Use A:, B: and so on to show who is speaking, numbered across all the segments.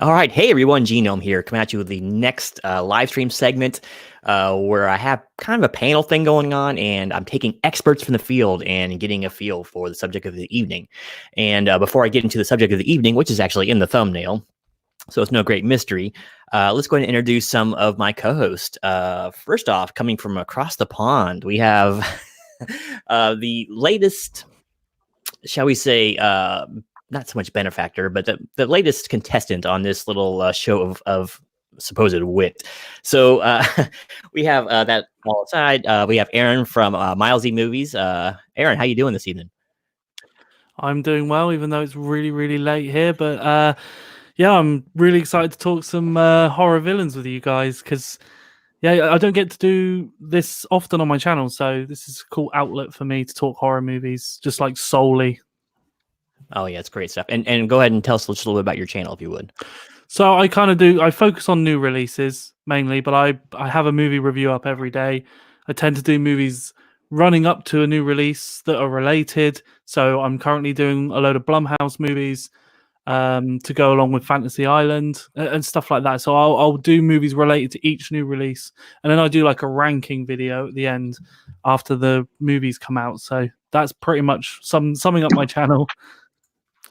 A: All right. Hey, everyone. Genome here, coming at you with the next live stream segment where I have kind of a panel thing going on, and I'm taking experts from the field and getting a feel for the subject of the evening. And before I get into the subject of the evening, which is actually in the thumbnail, so it's no great mystery, let's go ahead and introduce some of my co-hosts. First off, coming from across the pond, we have the latest, shall we say, not so much benefactor, but the latest contestant on this little show of supposed wit. So we have that all aside. We have Aaron from MileZee Movies. Aaron, how you doing this evening?
B: I'm doing well, even though it's really, really late here. But yeah, I'm really excited to talk some horror villains with you guys because, yeah, I don't get to do this often on my channel. So this is a cool outlet for me to talk horror movies, just like solely.
A: Oh yeah, it's great stuff. And go ahead and tell us just a little bit about your channel, if you would.
B: So I focus on new releases mainly, but I have a movie review up every day. I tend to do movies running up to a new release that are related. So I'm currently doing a load of Blumhouse movies to go along with Fantasy Island and stuff like that. So I'll do movies related to each new release, and then I do like a ranking video at the end after the movies come out. So that's pretty much summing up my channel.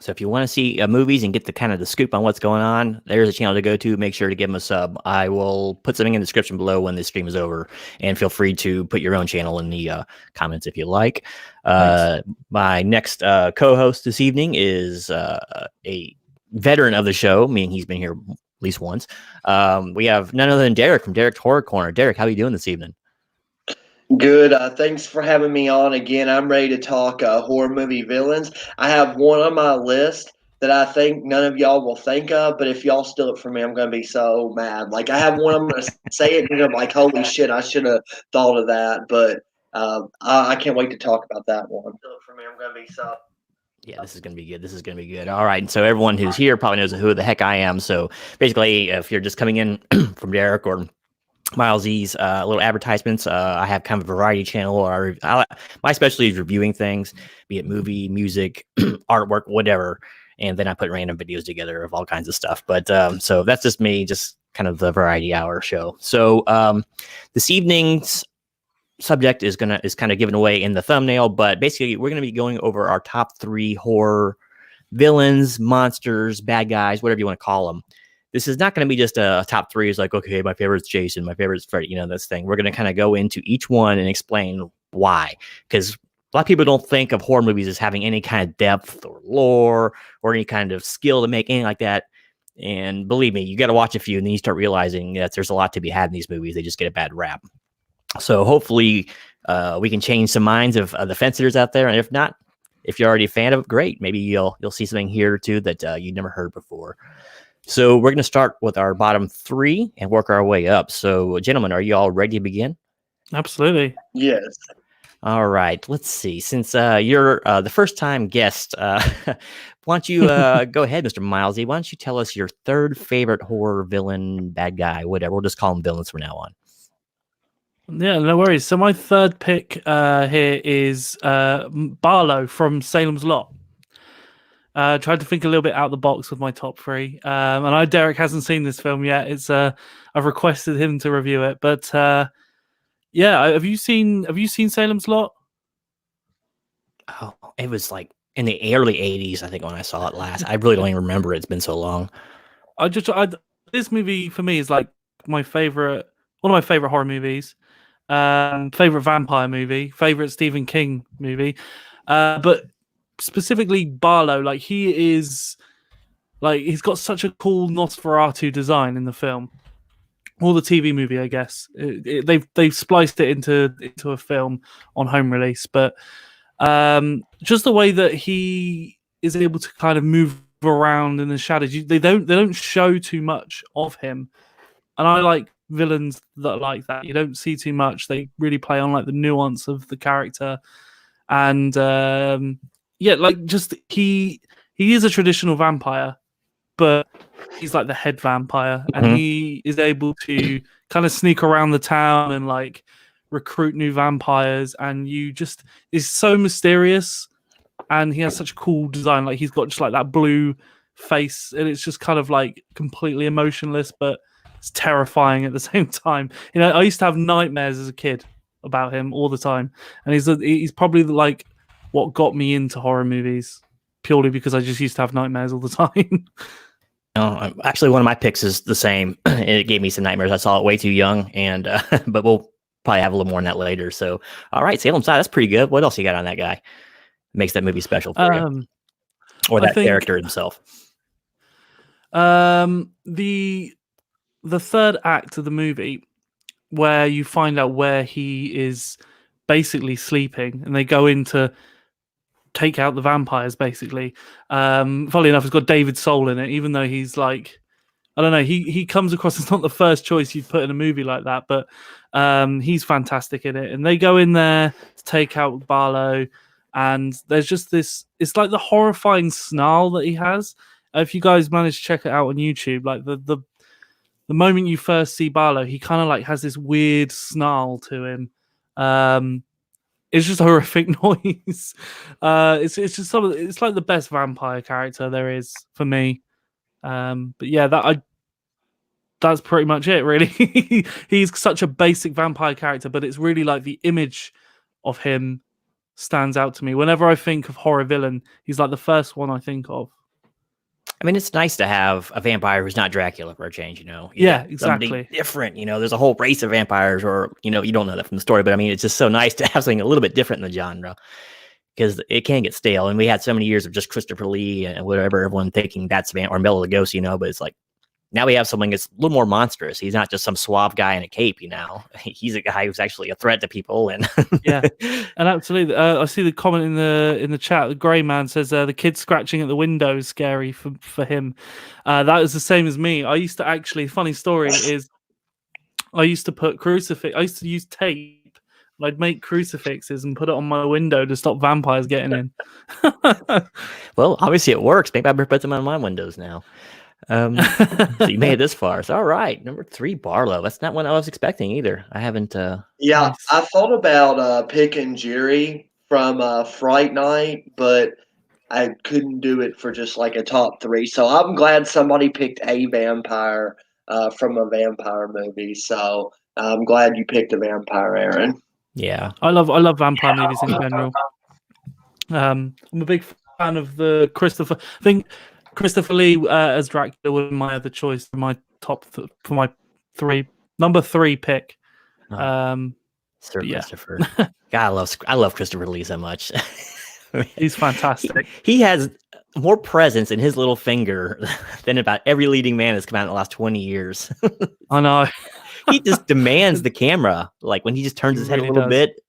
A: So if you want to see movies and get the kind of the scoop on what's going on, there's a channel to go to. Make sure to give them a sub. I will put something in the description below when the stream is over, and feel free to put your own channel in the comments if you like. My next co-host this evening is a veteran of the show, meaning he's been here at least once. We have none other than Derek from Derek's Horror Corner. Derek, how are you doing this evening?
C: Good. Thanks for having me on again. I'm ready to talk horror movie villains. I have one on my list that I think none of y'all will think of, but if y'all steal it from me, I'm going to be so mad. Like, I have one, I'm going to say it, and I'm like, holy shit, I should have thought of that. But I can't wait to talk about that one. Steal it from me, I'm going to be so...
A: Yeah, this is going to be good. This is going to be good. All right. And so everyone who's here probably knows who the heck I am. So basically, if you're just coming in from Derek or MileZee's little advertisements, I have kind of a variety channel. Or my specialty is reviewing things, be it movie, music, artwork, whatever. And then I put random videos together of all kinds of stuff. But so that's just me, just kind of the variety hour show. So this evening's subject is kind of given away in the thumbnail, but basically we're going to be going over our top 3 horror villains, monsters, bad guys, whatever you want to call them. This is not going to be just a top 3. It's like, okay, my favorite's Jason, my favorite's Freddy, this thing. We're going to kind of go into each one and explain why, because a lot of people don't think of horror movies as having any kind of depth or lore or any kind of skill to make anything like that. And believe me, you got to watch a few and then you start realizing that there's a lot to be had in these movies. They just get a bad rap. So hopefully we can change some minds of the fence sitters out there. And if not, if you're already a fan of it, great. Maybe you'll see something here or two that you never heard before. So we're going to start with our bottom 3 and work our way up. So gentlemen, are you all ready to begin?
B: Absolutely.
C: Yes.
A: All right. Let's see. Since you're the first time guest, why don't you go ahead, Mr. MileZee? Why don't you tell us your 3rd favorite horror villain, bad guy, whatever. We'll just call them villains from now on.
B: Yeah, no worries. So my 3rd pick here is Barlow from Salem's Lot. Tried to think a little bit out of the box with my top 3. And I know Derek hasn't seen this film yet. It's I've requested him to review it, but yeah, have you seen Salem's Lot?
A: Oh, it was like in the early 80s, I think, when I saw it last. I really don't even remember. It's been so long.
B: This movie for me is like one of my favorite horror movies. Favorite vampire movie, favorite Stephen King movie, but specifically Barlow, like he's got such a cool Nosferatu design in the film, or the TV movie, I guess. They've spliced it into a film on home release, but just the way that he is able to kind of move around in the shadows, they don't show too much of him, and I like villains that are like that. You don't see too much. They really play on like the nuance of the character, and yeah, like just he is a traditional vampire, but he's like the head vampire, and he is able to kind of sneak around the town and like recruit new vampires, and is so mysterious, and he has such a cool design. Like he's got just like that blue face, and it's just kind of like completely emotionless, but it's terrifying at the same time. You know, I used to have nightmares as a kid about him all the time, and he's probably like what got me into horror movies, purely because I just used to have nightmares all the time.
A: Actually, one of my picks is the same. It gave me some nightmares. I saw it way too young, and but we'll probably have a little more on that later. So, all right, Salem Side, that's pretty good. What else you got on that guy? Makes that movie special for you, or that character himself?
B: The third act of the movie, where you find out where he is basically sleeping, and they go in to take out the vampires, basically. Funnily enough, it's got David Soul in it, even though he's like, I don't know, he comes across as not the first choice you'd put in a movie like that, but he's fantastic in it. And they go in there to take out Barlow, and there's just this, it's like the horrifying snarl that he has. If you guys manage to check it out on YouTube, like the moment you first see Barlow, he kind of like has this weird snarl to him. It's just a horrific noise. It's just it's like the best vampire character there is for me. But yeah, that's pretty much it, really. He's such a basic vampire character, but it's really like the image of him stands out to me. Whenever I think of horror villain, he's like the first one I think of.
A: I mean, it's nice to have a vampire who's not Dracula for a change, you know?
B: Yeah, exactly.
A: Somebody different, you know? There's a whole race of vampires, or, you know, you don't know that from the story, but I mean, it's just so nice to have something a little bit different in the genre, because it can get stale. And we had so many years of just Christopher Lee and whatever, everyone thinking that's or Bela Lugosi, you know? But it's like, now we have something that's a little more monstrous. He's not just some suave guy in a cape, you know? He's a guy who's actually a threat to people. And
B: yeah, and absolutely. I see the comment in the chat. The Grey Man says the kid scratching at the window is scary for him. That was the same as me. I used to actually. Funny story is, I used to put crucifix. I used to use tape. I'd make crucifixes and put it on my window to stop vampires getting in.
A: Well, obviously it works. Maybe I better put them on my windows now. So you made it this far. So all right, number 3, Barlow. That's not one I was expecting either. I haven't.
C: Yeah, I thought about picking Jerry from Fright Night, but I couldn't do it for just like a top 3. So I'm glad somebody picked a vampire from a vampire movie. So I'm glad you picked a vampire, Aaron.
A: Yeah,
B: I love vampire movies in general. I'm a big fan of the Christopher. I think Christopher Lee as Dracula was my other choice for my for my number 3 pick.
A: Sir Christopher. God, I love Christopher Lee so much.
B: He's fantastic.
A: He has more presence in his little finger than about every leading man that's come out in the last 20 years.
B: I know.
A: He just demands the camera. Like when he just turns his head a little bit,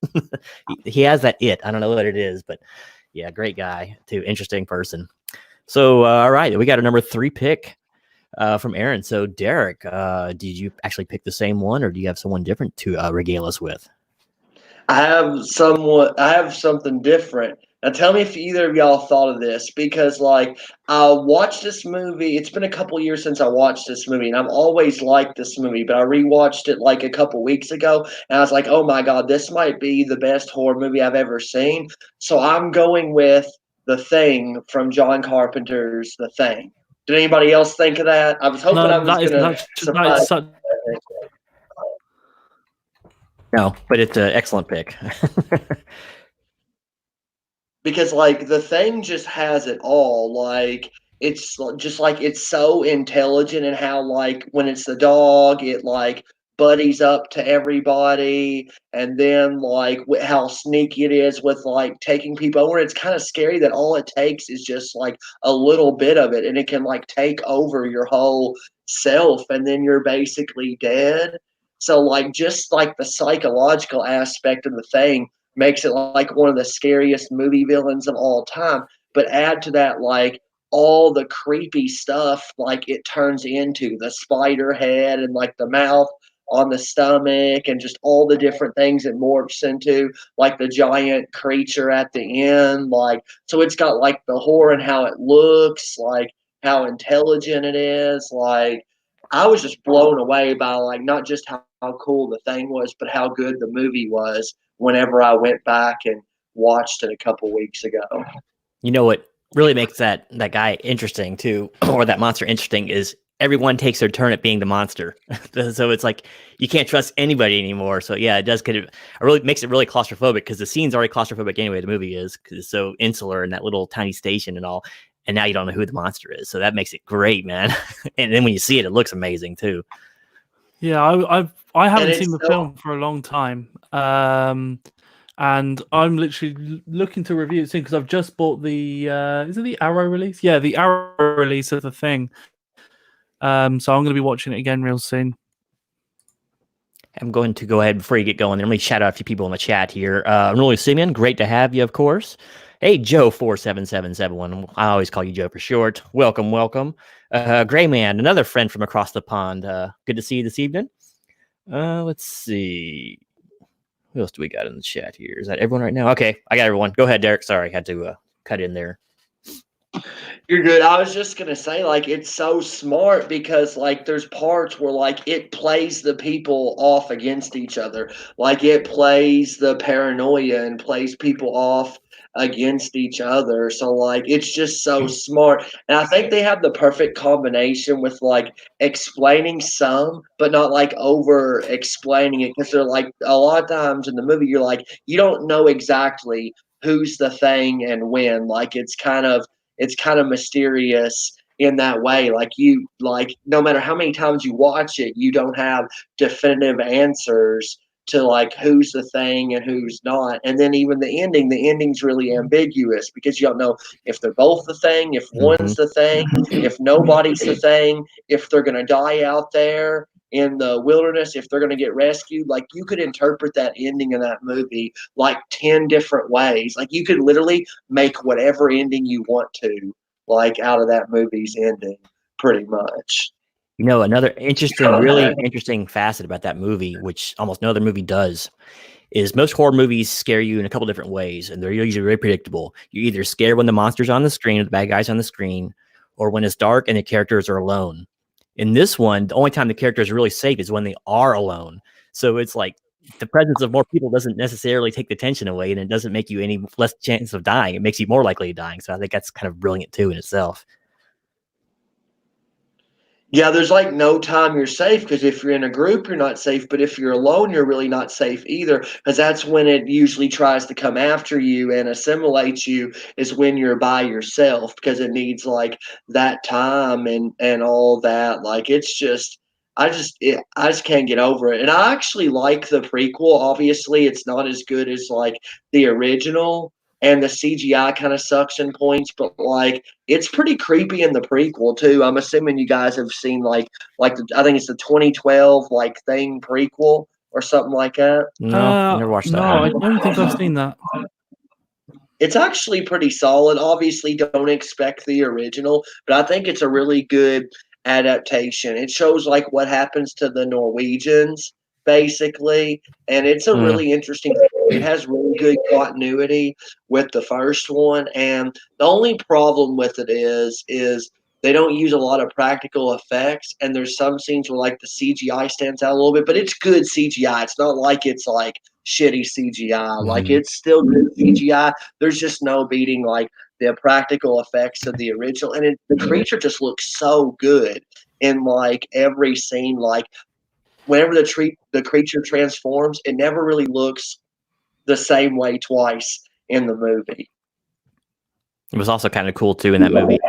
A: he has that it. I don't know what it is, but yeah, great guy too. Interesting person. So, all right, we got a number 3 pick from Aaron. So, Derek, did you actually pick the same one, or do you have someone different to regale us with?
C: I have something different. Now, tell me if either of y'all thought of this, because like I watched this movie. It's been a couple years since I watched this movie, and I've always liked this movie. But I rewatched it like a couple weeks ago, and I was like, "Oh my god, this might be the best horror movie I've ever seen." So I'm going with The Thing from John Carpenter's The Thing. Did anybody else think of that? I was hoping I was going to surprise.
A: No, but it's an excellent pick.
C: Because like The Thing just has it all. Like it's just like it's so intelligent in how like when it's the dog, it like buddies up to everybody, and then like how sneaky it is with like taking people over. It's kind of scary that all it takes is just like a little bit of it, and it can like take over your whole self, and then you're basically dead. So like just like the psychological aspect of The Thing makes it like one of the scariest movie villains of all time. But add to that like all the creepy stuff like it turns into, the spider head and like the mouth on the stomach, and just all the different things it morphs into, like the giant creature at the end. Like, so it's got like the horror and how it looks, like how intelligent it is. Like, I was just blown away by like not just how cool The Thing was, but how good the movie was whenever I went back and watched it a couple weeks ago.
A: You know what really makes that guy interesting too, or that monster interesting, is everyone takes their turn at being the monster. So it's like you can't trust anybody anymore. So yeah, it does really makes it really claustrophobic, because the scene's already claustrophobic anyway. The movie is, because it's so insular in that little tiny station and all. And now you don't know who the monster is. So that makes it great, man. And then when you see it, it looks amazing too.
B: Yeah, I haven't seen the film for a long time. And I'm literally looking to review it soon, because I've just bought the is it the Arrow release? Yeah, the Arrow release of the thing. So I'm going to be watching it again real soon.
A: I'm going to go ahead before you get going. Let me shout out a few people in the chat here. Unruly Simian, great to have you, of course. Hey, Joe47771. I always call you Joe for short. Welcome, welcome. Greyman, another friend from across the pond. Good to see you this evening. Let's see. Who else do we got in the chat here? Is that everyone right now? Okay, I got everyone. Go ahead, Derek. Sorry, I had to cut in there.
C: You're good. I was just gonna say, like, it's so smart because, like, there's parts where, like, it plays the people off against each other. Like, it plays the paranoia and plays people off against each other. So, like, it's just so smart. And I think they have the perfect combination with, like, explaining some, but not, like, over explaining it. Because they're, like, a lot of times in the movie, you're like, you don't know exactly who's the thing and when. Like, it's kind of mysterious in that way. Like no matter how many times you watch it, you don't have definitive answers to, like, who's the thing and who's not. And then even the ending's really ambiguous, because you don't know if they're both the thing, if one's the thing, if nobody's the thing, if they're going to die out there in the wilderness, if they're going to get rescued. Like, you could interpret that ending in that movie like 10 different ways. Like, you could literally make whatever ending you want to, like, out of that movie's ending, pretty much.
A: You know, another really interesting facet about that movie, which almost no other movie does, is most horror movies scare you in a couple different ways, and they're usually very predictable. You're either scared when the monster's on the screen or the bad guy's on the screen, or when it's dark and the characters are alone. In this one, the only time the characters are really safe is when they are alone. So it's like the presence of more people doesn't necessarily take the tension away, and it doesn't make you any less chance of dying. It makes you more likely of dying. So I think that's kind of brilliant too in itself.
C: Yeah, there's, like, no time you're safe, because if you're in a group, you're not safe. But if you're alone, you're really not safe either, because that's when it usually tries to come after you and assimilate you, is when you're by yourself, because it needs, like, that time and all that. Like, it's just, I just can't get over it. And I actually like the prequel. Obviously, it's not as good as, like, the original, and the CGI kind of sucks in points, but, like, it's pretty creepy in the prequel too. I'm assuming you guys have seen I think it's the 2012 like Thing prequel or something like that.
A: No, never watched that.
B: No, I don't think I've seen that.
C: It's actually pretty solid. Obviously, don't expect the original, but I think it's a really good adaptation. It shows, like, what happens to the Norwegians, basically, and it's a really interesting. It has really good continuity with the first one, and the only problem with it is they don't use a lot of practical effects, and there's some scenes where, like, the CGI stands out a little bit, but it's good CGI. It's not like it's, like, shitty CGI. Like, it's still good CGI. There's just no beating, like, the practical effects of the original, and the creature just looks so good in, like, every scene. Like, whenever the creature transforms, it never really looks the same way twice in the movie.
A: It was also kind of cool too in that movie.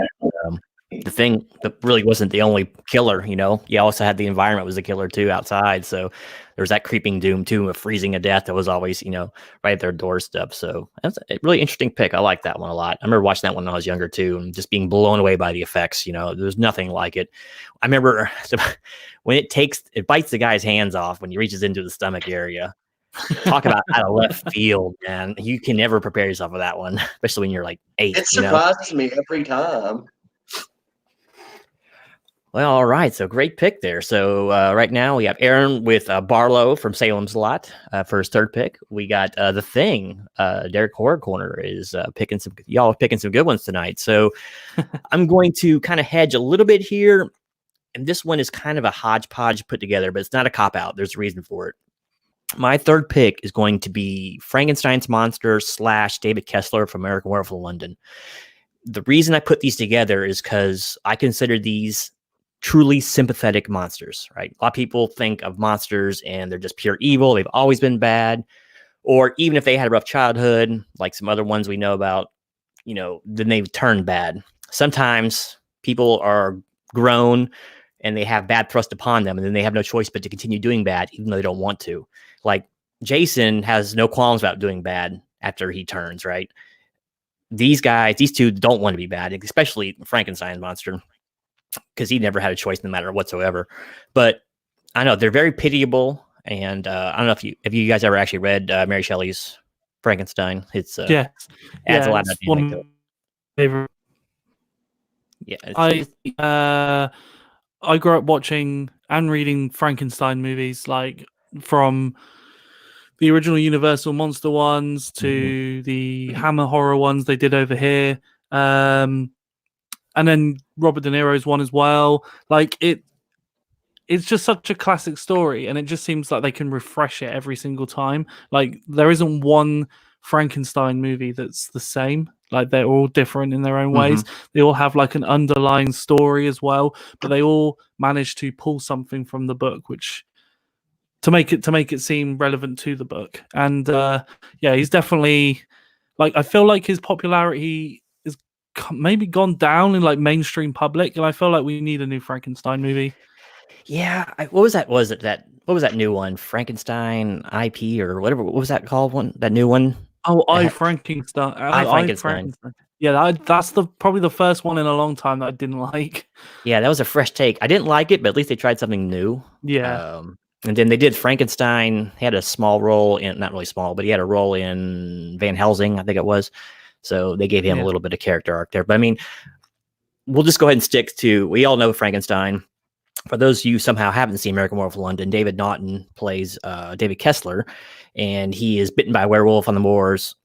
A: The thing that really wasn't the only killer, you know. You also had the environment was a killer too outside. So there was that creeping doom too of freezing to death that was always, you know, right at their doorstep. So that's a really interesting pick. I like that one a lot. I remember watching that one when I was younger too, and just being blown away by the effects. You know, there's nothing like it. I remember when it bites the guy's hands off when he reaches into the stomach area. Talk about out of left field, man. You can never prepare yourself for that one, especially when you're like 8.
C: It surprises me every time.
A: Well, all right. So great pick there. So right now we have Aaron with Barlow from Salem's Lot for his third pick. We got The Thing. Derek Horror Corner is picking some good ones tonight. So I'm going to kind of hedge a little bit here. And this one is kind of a hodgepodge put together, but it's not a cop-out. There's a reason for it. My third pick is going to be Frankenstein's Monster / David Kessler from American Werewolf in London. the reason I put these together is because I consider these truly sympathetic monsters, right? A lot of people think of monsters and they're just pure evil. They've always been bad. Or even if they had a rough childhood, like some other ones we know about, then they've turned bad. Sometimes people are grown and they have bad thrust upon them, and then they have no choice but to continue doing bad, even though they don't want to. Like Jason has no qualms about doing bad after he turns, right? These two don't want to be bad, especially Frankenstein monster, because he never had a choice in the matter whatsoever. But I know they're very pitiable, and I don't know if you guys ever actually read Mary Shelley's Frankenstein. It's adds a lot of
B: one of my favorite.
A: Yeah,
B: I grew up watching and reading Frankenstein movies, like from the original Universal monster ones to the Hammer horror ones they did over here, and then Robert De Niro's one as well. Like it's just such a classic story, and it just seems like they can refresh it every single time. Like there isn't one Frankenstein movie that's the same. Like they're all different in their own ways. They all have like an underlying story as well, but they all manage to pull something from the book, which to make it seem relevant to the book. And he's definitely, like, I feel like his popularity is maybe gone down in like mainstream public, and I feel like we need a new Frankenstein movie.
A: Yeah, what was that? What was that new one? Frankenstein IP or whatever? What was that called? That new one?
B: Oh, Frankenstein.
A: Frankenstein.
B: Yeah, that's probably the first one in a long time that I didn't like.
A: Yeah, that was a fresh take. I didn't like it, but at least they tried something new.
B: Yeah.
A: And then they did Frankenstein. He had a small role not really small, but he had a role in Van Helsing, I think it was. So they gave him a little bit of character arc there. But I mean, we'll just go ahead and stick to, we all know Frankenstein. For those of you who somehow haven't seen American Werewolf in London, David Naughton plays David Kessler, and he is bitten by a werewolf on the moors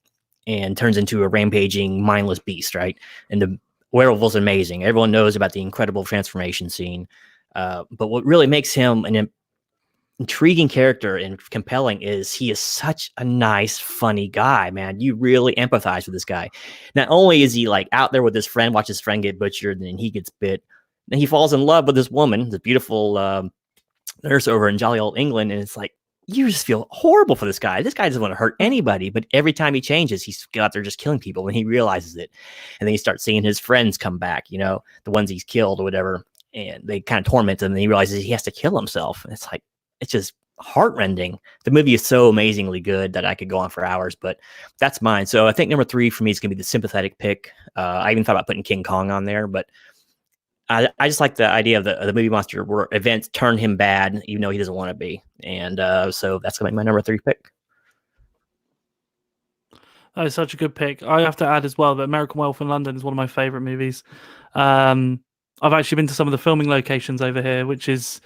A: and turns into a rampaging, mindless beast, right? And the werewolf is amazing. Everyone knows about the incredible transformation scene. But what really makes him an intriguing character and compelling is he is such a nice, funny guy, man. You really empathize with this guy. Not only is he like out there with his friend, watch his friend get butchered, and then he gets bit. Then he falls in love with this woman, this beautiful nurse over in jolly old England, and it's like you just feel horrible for this guy. This guy doesn't want to hurt anybody, but every time he changes, he's out there just killing people, and he realizes it. And then he starts seeing his friends come back, the ones he's killed or whatever, and they kind of torment him, and he realizes he has to kill himself. And it's like, it's just heartrending. The movie is so amazingly good that I could go on for hours, but that's mine. So I think number 3 for me is going to be the sympathetic pick. I even thought about putting King Kong on there, but I just like the idea of the movie monster where events turn him bad, even though he doesn't want to be. And so that's going to be my number 3 pick.
B: That is such a good pick. I have to add as well that American Werewolf in London is one of my favorite movies. I've actually been to some of the filming locations over here, it's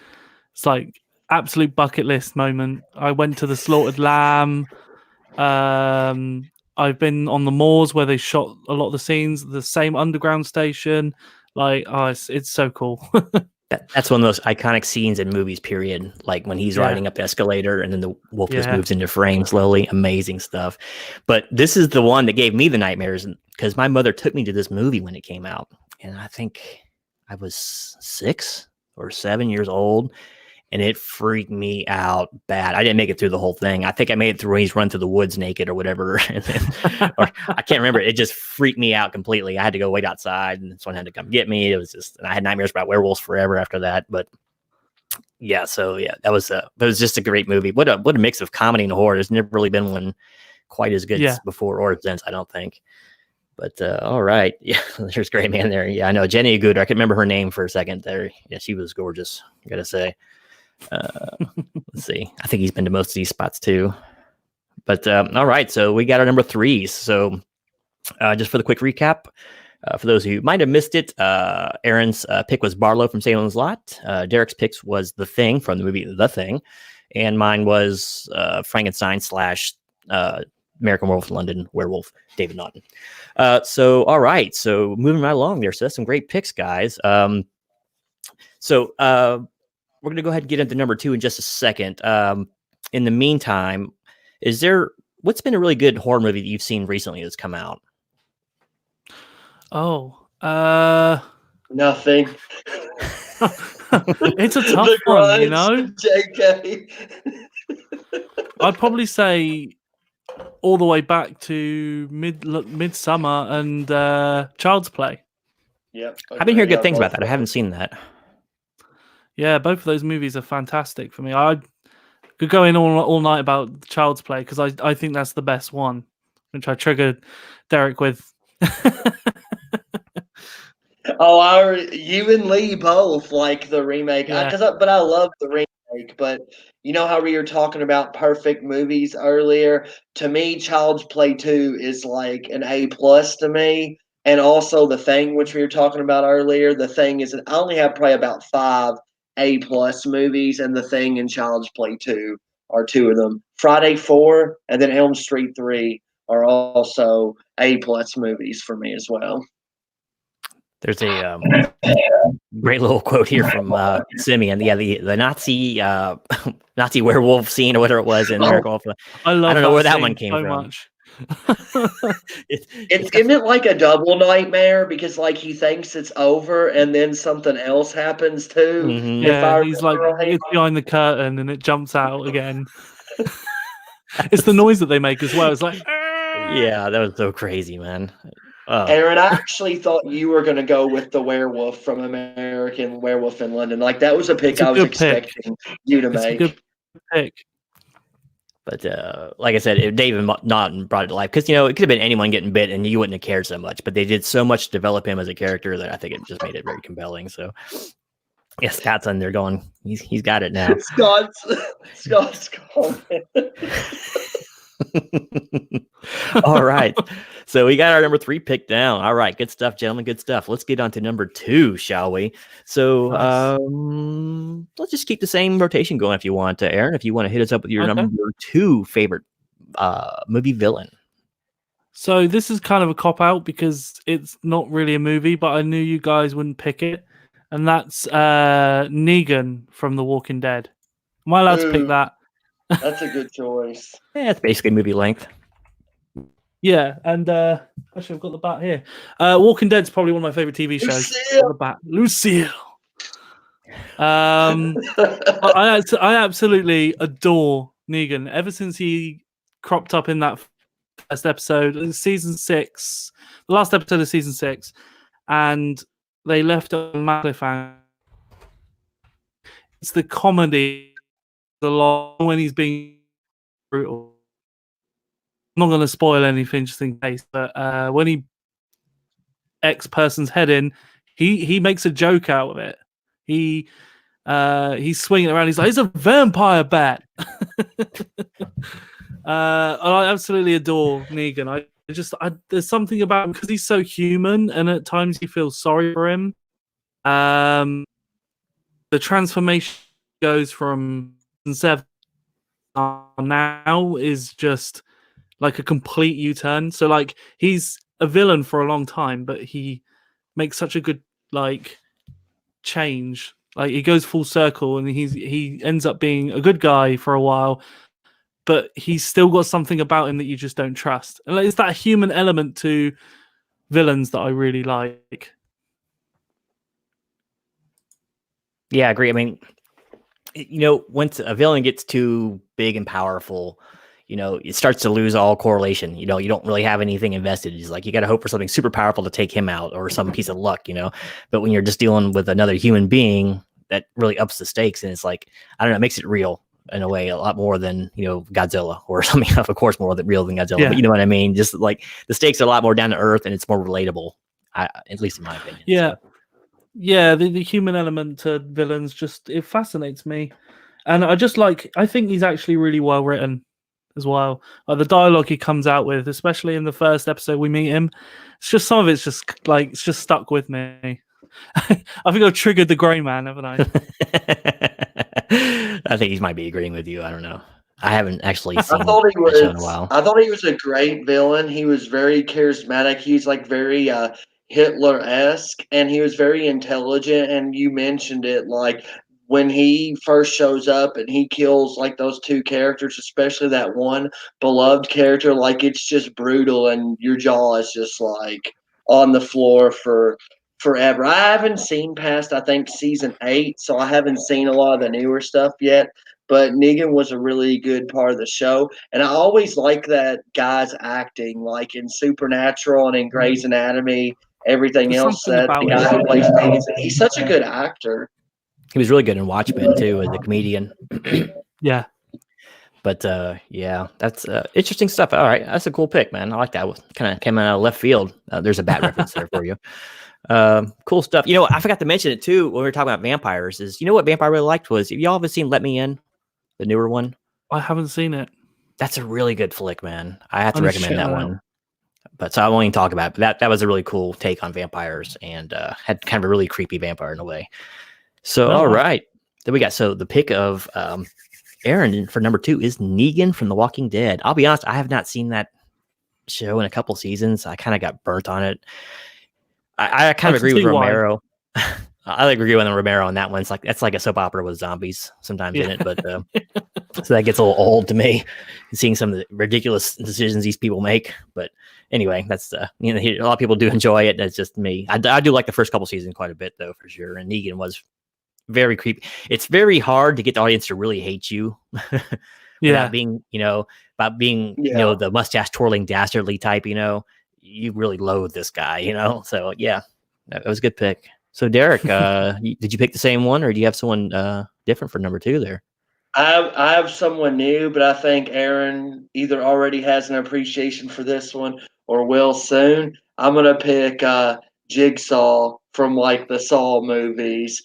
B: like absolute bucket list moment. I went to the Slaughtered Lamb. I've been on the moors where they shot a lot of the scenes, the same underground station. Like, it's so cool.
A: That's one of those iconic scenes in movies, period. Like when he's riding up the escalator and then the wolf just moves into frame slowly. Amazing stuff. But this is the one that gave me the nightmares because my mother took me to this movie when it came out. And I think I was 6 or 7 years old. And it freaked me out bad. I didn't make it through the whole thing. I think I made it through when he's run through the woods naked or whatever. Or I can't remember. It just freaked me out completely. I had to go wait outside, and someone had to come get me. It was just, and I had nightmares about werewolves forever after that. But that was just a great movie. What a mix of comedy and horror. There's never really been one quite as good as before or since, I don't think. But all right, there's Gray Man there. Yeah, I know Jenny Agutter. I can remember her name for a second there. Yeah, she was gorgeous, I gotta say. Let's see. I think he's been to most of these spots too. But all right, so we got our number 3s. So just for the quick recap, for those who might have missed it, Aaron's pick was Barlow from Salem's Lot. Derek's pick was The Thing from the movie The Thing, and mine was Frankenstein / American Werewolf in London werewolf, David Naughton. So all right, so moving right along there. So that's some great picks, guys. We're going to go ahead and get into number 2 in just a second. In the meantime, what's been a really good horror movie that you've seen recently that's come out?
B: Oh,
C: Nothing.
B: it's a tough
C: The
B: one, you
C: Grudge,
B: know.
C: JK.
B: I'd probably say all the way back to Midsummer and Child's Play.
C: Yep.
A: I've been hearing
C: agree
A: good
C: on
A: things about
C: both
A: that. I haven't
C: those.
A: seen that.
B: Yeah, both of those movies are fantastic for me. I could go in all night about Child's Play because I think that's the best one, which I triggered Derek with.
C: Oh, you and Lee both like the remake.
B: Yeah.
C: But I love the remake. But you know how we were talking about perfect movies earlier? To me, Child's Play 2 is like an A plus to me. And also The Thing, which we were talking about earlier. The Thing is, I only have probably about 5 A plus movies, and The Thing and Child's Play 2 are two of them. Friday 4 and then Elm Street 3 are also A plus movies for me as well.
A: There's a great little quote here from Simian. Yeah, the Nazi Nazi werewolf scene or whatever it was in American Wolf.
B: I love.
A: I don't know where that
B: scene
A: one came
B: so
A: from.
B: much.
C: Isn't it like a double nightmare because like he thinks it's over and then something else happens too?
A: Mhm.
C: If I
B: Yeah, he's like
C: remember right.
B: it's behind the curtain and it jumps out again. It's the noise that they make as well. It's like
A: Yeah, that was so crazy, man.
C: Aaron, I actually thought you were going to go with the werewolf from American Werewolf in London. Like that was a pick
B: It's a
C: I was
B: good pick.
C: expecting you to
B: It's a
C: make.
B: good pick.
A: But like I said, if David Naughton brought it to life, because it could have been anyone getting bit, and you wouldn't have cared so much. But they did so much to develop him as a character that I think it just made it very compelling. So, yeah, Scott's on there going, he's got it now.
C: Scott's comment.
A: All right, so we got our number 3 pick down. All right, good stuff, gentlemen. Good stuff. Let's get on to number 2, shall we? So,
B: Nice.
A: let's just keep the same rotation going if you want, Aaron. If you want to hit us up with your
B: Okay.
A: number 2 favorite movie villain.
B: So this is kind of a cop out because it's not really a movie, but I knew you guys wouldn't pick it, and that's Negan from The Walking Dead. Am I allowed to pick
C: Ooh,
B: that?
C: that's a good choice.
A: Yeah, it's basically movie length.
B: Yeah, and actually I've got the bat here. Walking Dead's probably one of my favorite TV shows.
C: Lucille.
B: Got the bat, Lucille. I absolutely adore Negan. Ever since he cropped up in that first episode, season 6, the last episode of season 6, and they left it on cliffhanger. It's the comedy, the long when he's being brutal. I'm not going to spoil anything just in case, but when he X person's head in, he makes a joke out of it. He's swinging around. He's like, "It's a vampire bat." I absolutely adore Negan. There's something about him because he's so human, and at times you feel sorry for him. The transformation goes from 7 now is just like a complete U-turn. So like he's a villain for a long time, but he makes such a good like change. Like he goes full circle, and he ends up being a good guy for a while, but he's still got something about him that you just don't trust. And it's that human element to villains that I really like.
A: Yeah, I agree. I mean, once a villain gets too big and powerful, it starts to lose all correlation. You don't really have anything invested. It's like you got to hope for something super powerful to take him out or some piece of luck, But when you're just dealing with another human being, that really ups the stakes. And it's like, I don't know, it makes it real in a way, a lot more than, Godzilla or something, of course, more real than Godzilla.
B: Yeah.
A: But you know what I mean? Just like the stakes are a lot more down to earth and it's more relatable, at least in my opinion.
B: Yeah.
A: So.
B: Yeah, the human element to villains it fascinates me. And I think he's actually really well written as well. Like the dialogue he comes out with, especially in the first episode we meet him, it's just some of it's just stuck with me. I think I've triggered the grey man, haven't I?
A: I think he might be agreeing with you. I don't know. I haven't actually seen
C: I thought he
A: that show in a while.
C: I thought he was a great villain. He was very charismatic. He's like very Hitler-esque, and he was very intelligent. And you mentioned it, like when he first shows up and he kills like those 2 characters, especially that one beloved character. Like it's just brutal, and your jaw is just like on the floor for forever. I haven't seen past, I think, season 8, so I haven't seen a lot of the newer stuff yet. But Negan was a really good part of the show, and I always like that guy's acting, like in Supernatural and in Grey's Anatomy, everything
B: There's
C: else.
B: something
C: That the
B: about
C: guy
B: him.
C: who plays Negan, he's such a good actor.
A: He was really good in Watchmen too as a comedian.
B: Yeah.
A: But yeah, that's interesting stuff. All right, that's a cool pick, man. I like that. Kind of came out of left field. There's a bat reference there for you. Cool stuff. You know, I forgot to mention it too when we were talking about vampires. Is you know what vampire I really liked was y'all ever seen Let Me In, the newer one?
B: I haven't seen it.
A: That's a really good flick, man. I have to
B: I'm
A: recommend that
B: checking it
A: one. But so I won't even talk about it. But that was a really cool take on vampires and had kind of a really creepy vampire in a way. So all right, then we got the pick of Aaron for number 2 is Negan from The Walking Dead. I'll be honest, I have not seen that show in a couple seasons. I kind of got burnt on it. I kind of agree with Romero. I agree with Romero on that one. That's like a soap opera with zombies sometimes in it, but so that gets a little old to me, seeing some of the ridiculous decisions these people make. But anyway, that's a lot of people do enjoy it. That's just me. I do like the first couple seasons quite a bit though, for sure. And Negan was very creepy. It's very hard to get the audience to really hate you. Without being, about being, the mustache twirling dastardly type, you really loathe this guy, so yeah, that was a good pick. So Derek, did you pick the same one or do you have someone different for number 2 there?
C: I have someone new, but I think Aaron either already has an appreciation for this one or will soon. I'm going to pick Jigsaw from like the Saw movies.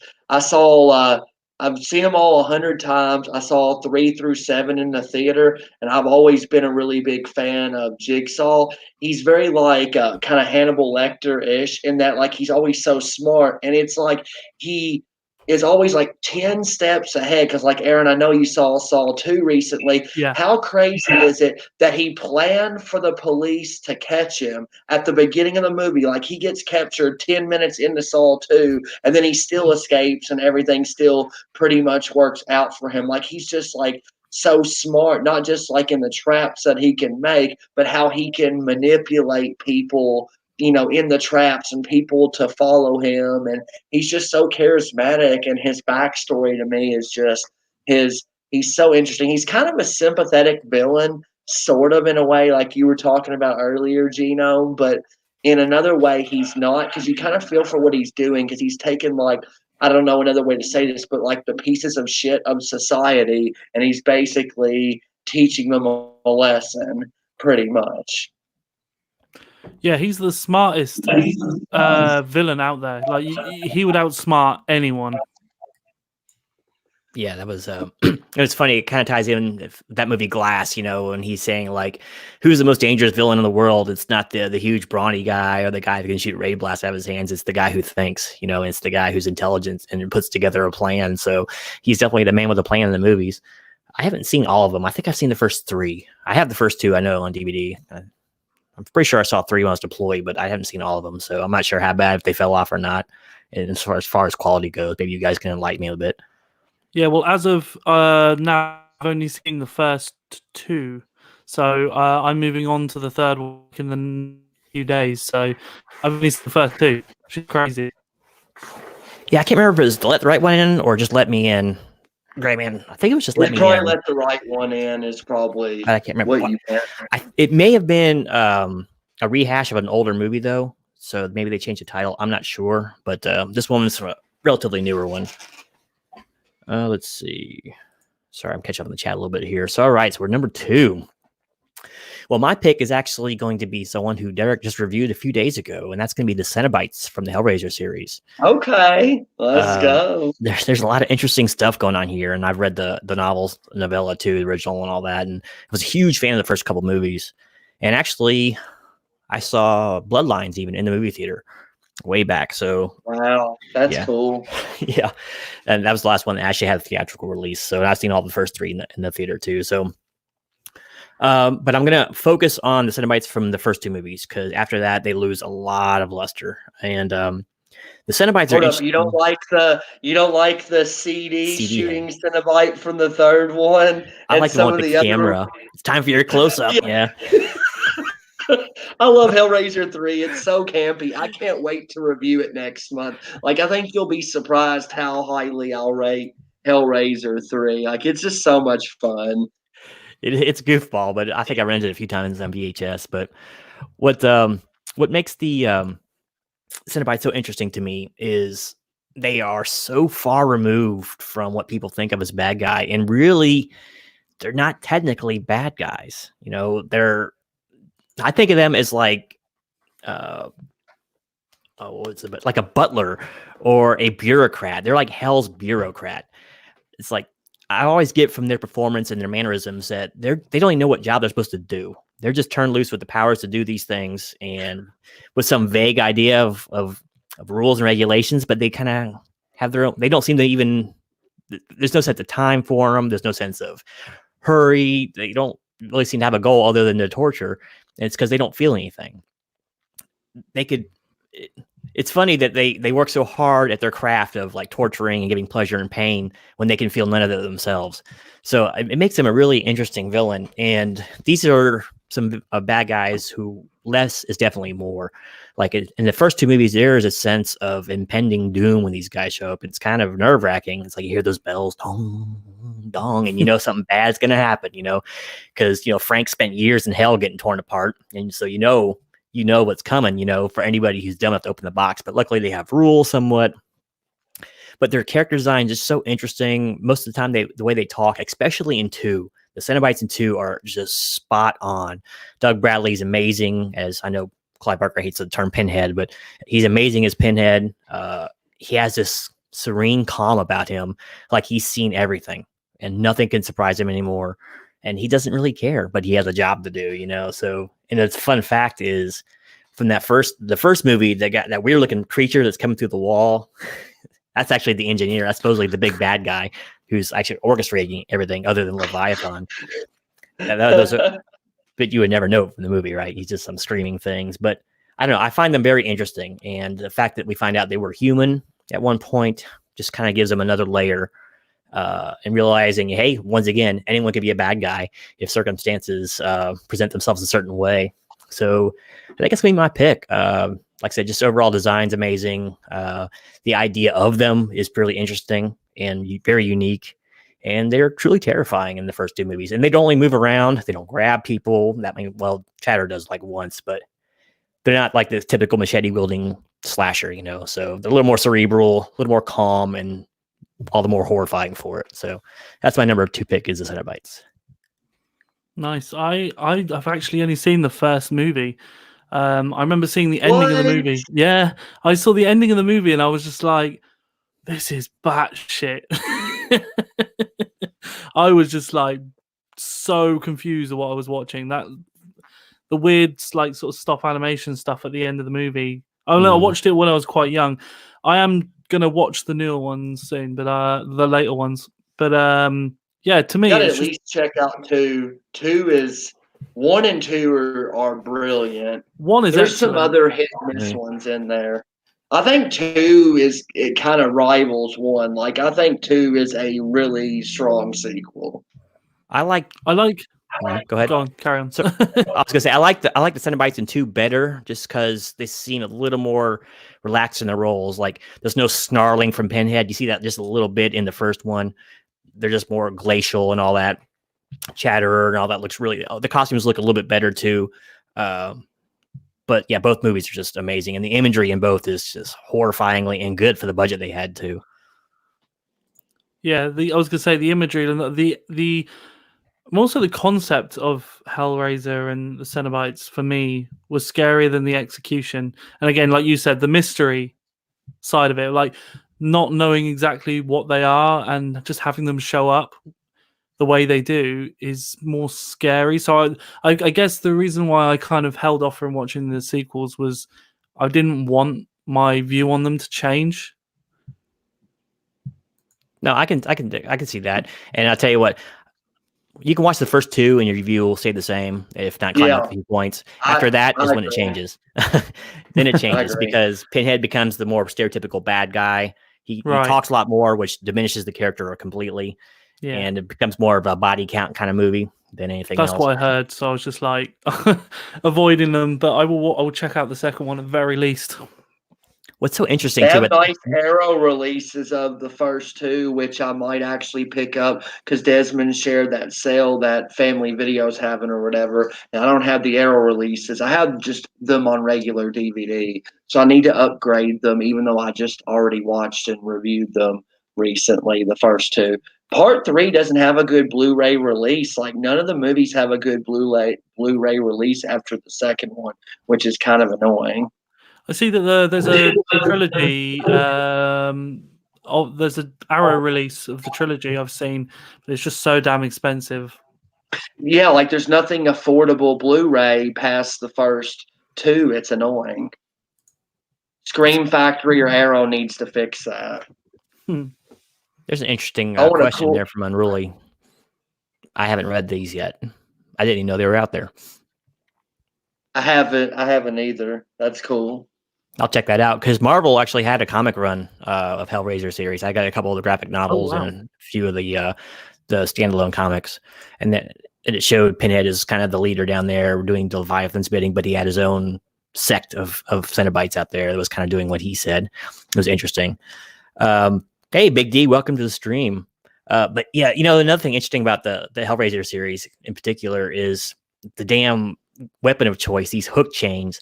C: I've seen them all 100 times. I saw 3 through 7 in the theater, and I've always been a really big fan of Jigsaw. He's very like kind of Hannibal Lecter-ish in that like he's always so smart, and it's like he is always like 10 steps ahead. Because like Aaron, I know you saw Saw 2 recently.
B: Yeah.
C: How crazy is it that he planned for the police to catch him at the beginning of the movie? Like he gets captured 10 minutes into Saw 2, and then he still escapes, and everything still pretty much works out for him. Like he's just like so smart, not just like in the traps that he can make, but how he can manipulate people, in the traps and people to follow him. And he's just so charismatic, and his backstory to me is just he's so interesting. He's kind of a sympathetic villain, sort of in a way, like you were talking about earlier, Genome, but in another way he's not, because you kind of feel for what he's doing, because he's taken like, I don't know another way to say this, but like the pieces of shit of society, and he's basically teaching them a lesson pretty much.
B: Yeah, he's the smartest villain out there. Like he would outsmart anyone.
A: Yeah, that was it was funny. It kind of ties in with that movie Glass, and he's saying like, who's the most dangerous villain in the world? It's not the huge brawny guy or the guy who can shoot ray blasts out of his hands. It's the guy who thinks, it's the guy who's intelligent and puts together a plan. So he's definitely the man with a plan in the movies. I haven't seen all of them. I think I've seen the first 3. I have the first 2 I know on DVD. I'm pretty sure I saw 3 when I was deployed, but I haven't seen all of them. So I'm not sure how bad, if they fell off or not. And as far as quality goes, maybe you guys can enlighten me a bit.
B: Yeah, well, as of now, I've only seen the first 2. So I'm moving on to the third one in the few days. So I've only seen the first 2, which is crazy.
A: Yeah, I can't remember if it was Let the Right One In or just Let Me In. Greyman, I think it was just Let Me In.
C: Let the Right One In is probably
A: I can't remember
C: what you meant.
A: It may have been a rehash of an older movie, though. So maybe they changed the title. I'm not sure. But this one is a relatively newer one. Let's see. Sorry, I'm catching up in the chat a little bit here. So, all right. So we're number 2. Well, my pick is actually going to be someone who Derek just reviewed a few days ago, and that's going to be the Cenobites from the Hellraiser series.
C: Okay, let's go.
A: There's a lot of interesting stuff going on here, and I've read the novella too, the original and all that, and I was a huge fan of the first couple movies. And actually, I saw Bloodlines even in the movie theater way back. So
C: wow, that's cool.
A: Yeah, and that was the last one that actually had a theatrical release. So I've seen all the first 3 in the theater too. So. But I'm going to focus on the Cenobites from the first 2 movies, because after that, they lose a lot of luster. And the Cenobites are...
C: You don't like the CD shooting Cenobite from the third one?
A: I like the one with the camera. It's time for your close-up. Yeah.
C: I love Hellraiser 3. It's so campy. I can't wait to review it next month. Like, I think you'll be surprised how highly I'll rate Hellraiser 3. Like, it's just so much fun.
A: It's goofball, but I think I rented it a few times on VHS. But what makes the Cenobites so interesting to me is they are so far removed from what people think of as bad guy, and really, they're not technically bad guys. You know, I think of them as like, what's it? Like a butler or a bureaucrat. They're like hell's bureaucrat. It's like I always get from their performance and their mannerisms that they don't even know what job they're supposed to do. They're just turned loose with the powers to do these things and with some vague idea of rules and regulations, but they kind of have their own. They don't seem to even. There's no sense of time for them. There's no sense of hurry. They don't really seem to have a goal other than to torture. And it's because they don't feel anything. They could. It's funny that they work so hard at their craft of like torturing and giving pleasure and pain when they can feel none of it themselves. So it makes them a really interesting villain. And these are some bad guys who less is definitely more. Like in the first two movies, there is a sense of impending doom when these guys show up. It's kind of nerve wracking. It's like you hear those bells, dong, dong, and you know something bad's going to happen, because, Frank spent years in hell getting torn apart. And so, you know what's coming, for anybody who's dumb enough to open the box. But luckily they have rules somewhat. But their character design is just so interesting. Most of the time, the way they talk, especially in 2, the Cenobites in 2 are just spot on. Doug Bradley's amazing, as I know Clive Barker hates the term Pinhead, but he's amazing as Pinhead. He has this serene calm about him, like he's seen everything and nothing can surprise him anymore. And he doesn't really care, but he has a job to do, So, and the fun fact is, from the first movie, they got that weird looking creature that's coming through the wall. That's actually the engineer. That's supposedly the big bad guy who's actually orchestrating everything other than Leviathan. Those are, but you would never know from the movie, right? He's just some screaming things. But I don't know. I find them very interesting. And the fact that we find out they were human at one point just kind of gives them another layer. And realizing, hey, once again, anyone could be a bad guy if circumstances present themselves a certain way. So I think it's going to be my pick. Like I said, just overall design's amazing. The idea of them is really interesting and very unique. And they're truly terrifying in the first 2 movies. And they don't only move around. They don't grab people. Chatter does like once, but they're not like this typical machete-wielding slasher, So they're a little more cerebral, a little more calm, and all the more horrifying for it. So that's my number 2 pick, is the Cenobites.
B: Nice. I've actually only seen the first movie. I remember seeing the ending of the movie. Yeah, I saw the ending of the movie and I was just like, this is batshit. I was just like so confused at what I was watching. That the weird like sort of stop animation stuff at the end of the movie. I watched it when I was quite young. I am gonna watch the newer ones soon, but the later ones. But yeah, to me,
C: you gotta at least check out 2. 2 is 1 and 2 are brilliant. There's excellent. Some other hit and miss ones in there. I think 2 it kind of rivals 1. Like I think 2 is a really strong sequel.
A: I like. Go ahead.
B: Go on, carry on.
A: So, I was gonna say I like the Cenobites in 2 better, just because they seem a little more relaxed in their roles. Like there's no snarling from Pinhead. You see that just a little bit in the first one. They're just more glacial and all that. Chatterer and all that looks really. The costumes look a little bit better too. But yeah, both movies are just amazing, and the imagery in both is just horrifyingly and good for the budget they had too.
B: Yeah, I was gonna say the imagery and the also the concept of Hellraiser and the Cenobites for me was scarier than the execution. And again, like you said, the mystery side of it, like not knowing exactly what they are and just having them show up the way they do is more scary. So I guess the reason why I kind of held off from watching the sequels was I didn't want my view on them to change.
A: No, I can see that. And I'll tell you what, you can watch the first 2 and your review will stay the same, if not climb up a few points. After that is when it changes. Then it changes because Pinhead becomes the more stereotypical bad guy. He talks a lot more, which diminishes the character completely. Yeah. And it becomes more of a body count kind of movie. than anything
B: That's
A: else.
B: what I heard. So I was just like avoiding them, but I will check out the second one at the very least.
A: What's so interesting
C: They
A: too
C: have
A: about
C: nice Arrow releases of the first two, which I might actually pick up because Desmond shared that sale that Family Video's having or whatever. And I don't have the Arrow releases. I have just them on regular DVD. So I need to upgrade them, even though I just already watched and reviewed them recently, the first two. Part 3 doesn't have a good Blu-ray release. Like, none of the movies have a good Blu-ray release after the second one, which is kind of annoying.
B: I see that there's a trilogy. There's an Arrow release of the trilogy I've seen, but it's just so damn expensive.
C: Yeah, like there's nothing affordable Blu-ray past the first two. It's annoying. Scream Factory or Arrow needs to fix that.
A: there's an interesting
C: I want a
A: question there from Unruly. I haven't read these yet. I didn't even know they were out there.
C: I haven't either. That's cool.
A: I'll check that out because Marvel actually had a comic run of Hellraiser series. I got a couple of the graphic novels and a few of the standalone comics, and it showed Pinhead as kind of the leader down there doing Leviathan's bidding, but he had his own sect of Cenobites out there that was kind of doing what he said. It was interesting. Hey, Big D, welcome to the stream. But yeah, another thing interesting about the Hellraiser series in particular is the damn weapon of choice, these hook chains.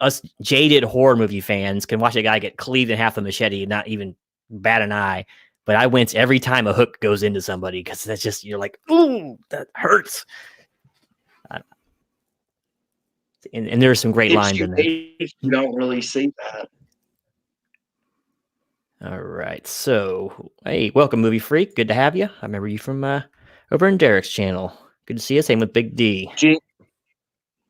A: Us jaded horror movie fans can watch a guy get cleaved in half with a machete and not even bat an eye. But I wince every time a hook goes into somebody because that's just, you're like, ooh, that hurts. And there's some great lines in there.
C: You don't really see that.
A: All right. So, hey, welcome, Movie Freak. Good to have you. I remember you from over in Derek's channel. Good to see you. Same with Big D.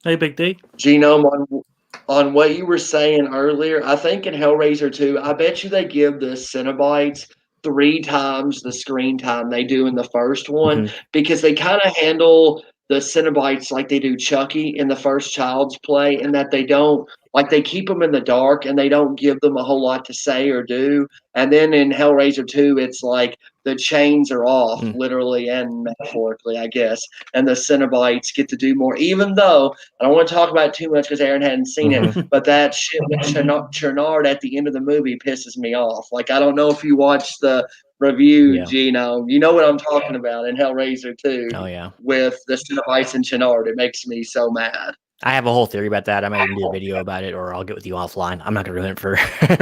B: Hey, Big D.
C: Genome, on what you were saying earlier, I think in Hellraiser 2, I bet you they give the Cenobites 3 times the screen time they do in the first one because they kind of handle the Cenobites like they do Chucky in the first Child's Play, and that they don't, like, they keep them in the dark and they don't give them a whole lot to say or do. And then in Hellraiser 2, it's like the chains are off, literally and metaphorically, I guess, and the Cenobites get to do more, even though I don't want to talk about it too much because Aaron hadn't seen it, but that shit with Chernard at the end of the movie pisses me off. Like, I don't know if you watched the review, Gino. You know what I'm talking about in Hellraiser 2.
A: Oh, yeah.
C: With the Cenobites and Chernard. It makes me so mad.
A: I have a whole theory about that. I might even do a video about it, or I'll get with you offline. I'm not going to ruin it for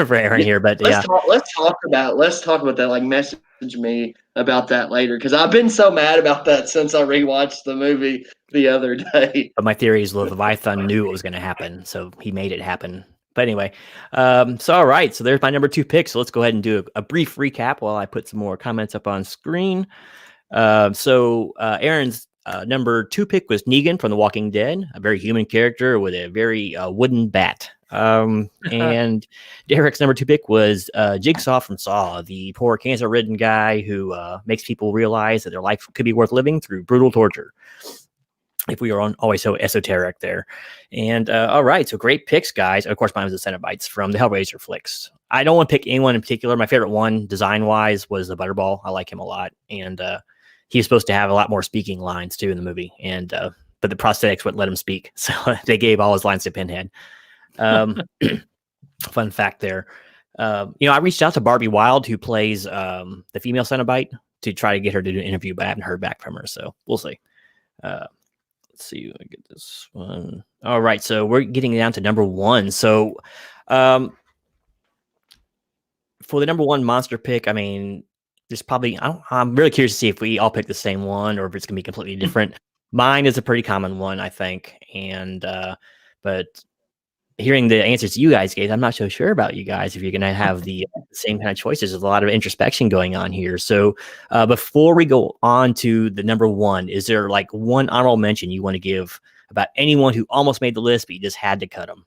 A: for Aaron here, but
C: let's talk about that. Like, message me about that later because I've been so mad about that since I rewatched the movie the other day.
A: But my theory is Leviathan knew it was going to happen, so he made it happen. But anyway, so all right, so there's my number 2 pick. So let's go ahead and do a brief recap while I put some more comments up on screen. So Aaron's number 2 pick was Negan from The Walking Dead, a very human character with a very wooden bat. And Derek's number 2 pick was Jigsaw from Saw, the poor cancer-ridden guy who makes people realize that their life could be worth living through brutal torture. If we are always so esoteric there. And all right, so great picks, guys. Of course, mine was the Cenobites from the Hellraiser flicks. I don't want to pick anyone in particular. My favorite one, design-wise, was the Butterball. I like him a lot. And he was supposed to have a lot more speaking lines, too, in the movie. And but the prosthetics wouldn't let him speak. So they gave all his lines to Pinhead. Fun fact there. I reached out to Barbie Wild, who plays the female Cenobite, to try to get her to do an interview, but I haven't heard back from her. So we'll see. Let's see. Let me get this one. All right. So we're getting down to number 1. So for the number 1 monster pick, I mean, there's probably, I'm really curious to see if we all pick the same one or if it's going to be completely different. Mine is a pretty common one, I think. And, but hearing the answers you guys gave, I'm not so sure about you guys if you're going to have the same kind of choices. There's a lot of introspection going on here. So before we go on to the number 1, is there like one honorable mention you want to give about anyone who almost made the list, but you just had to cut them?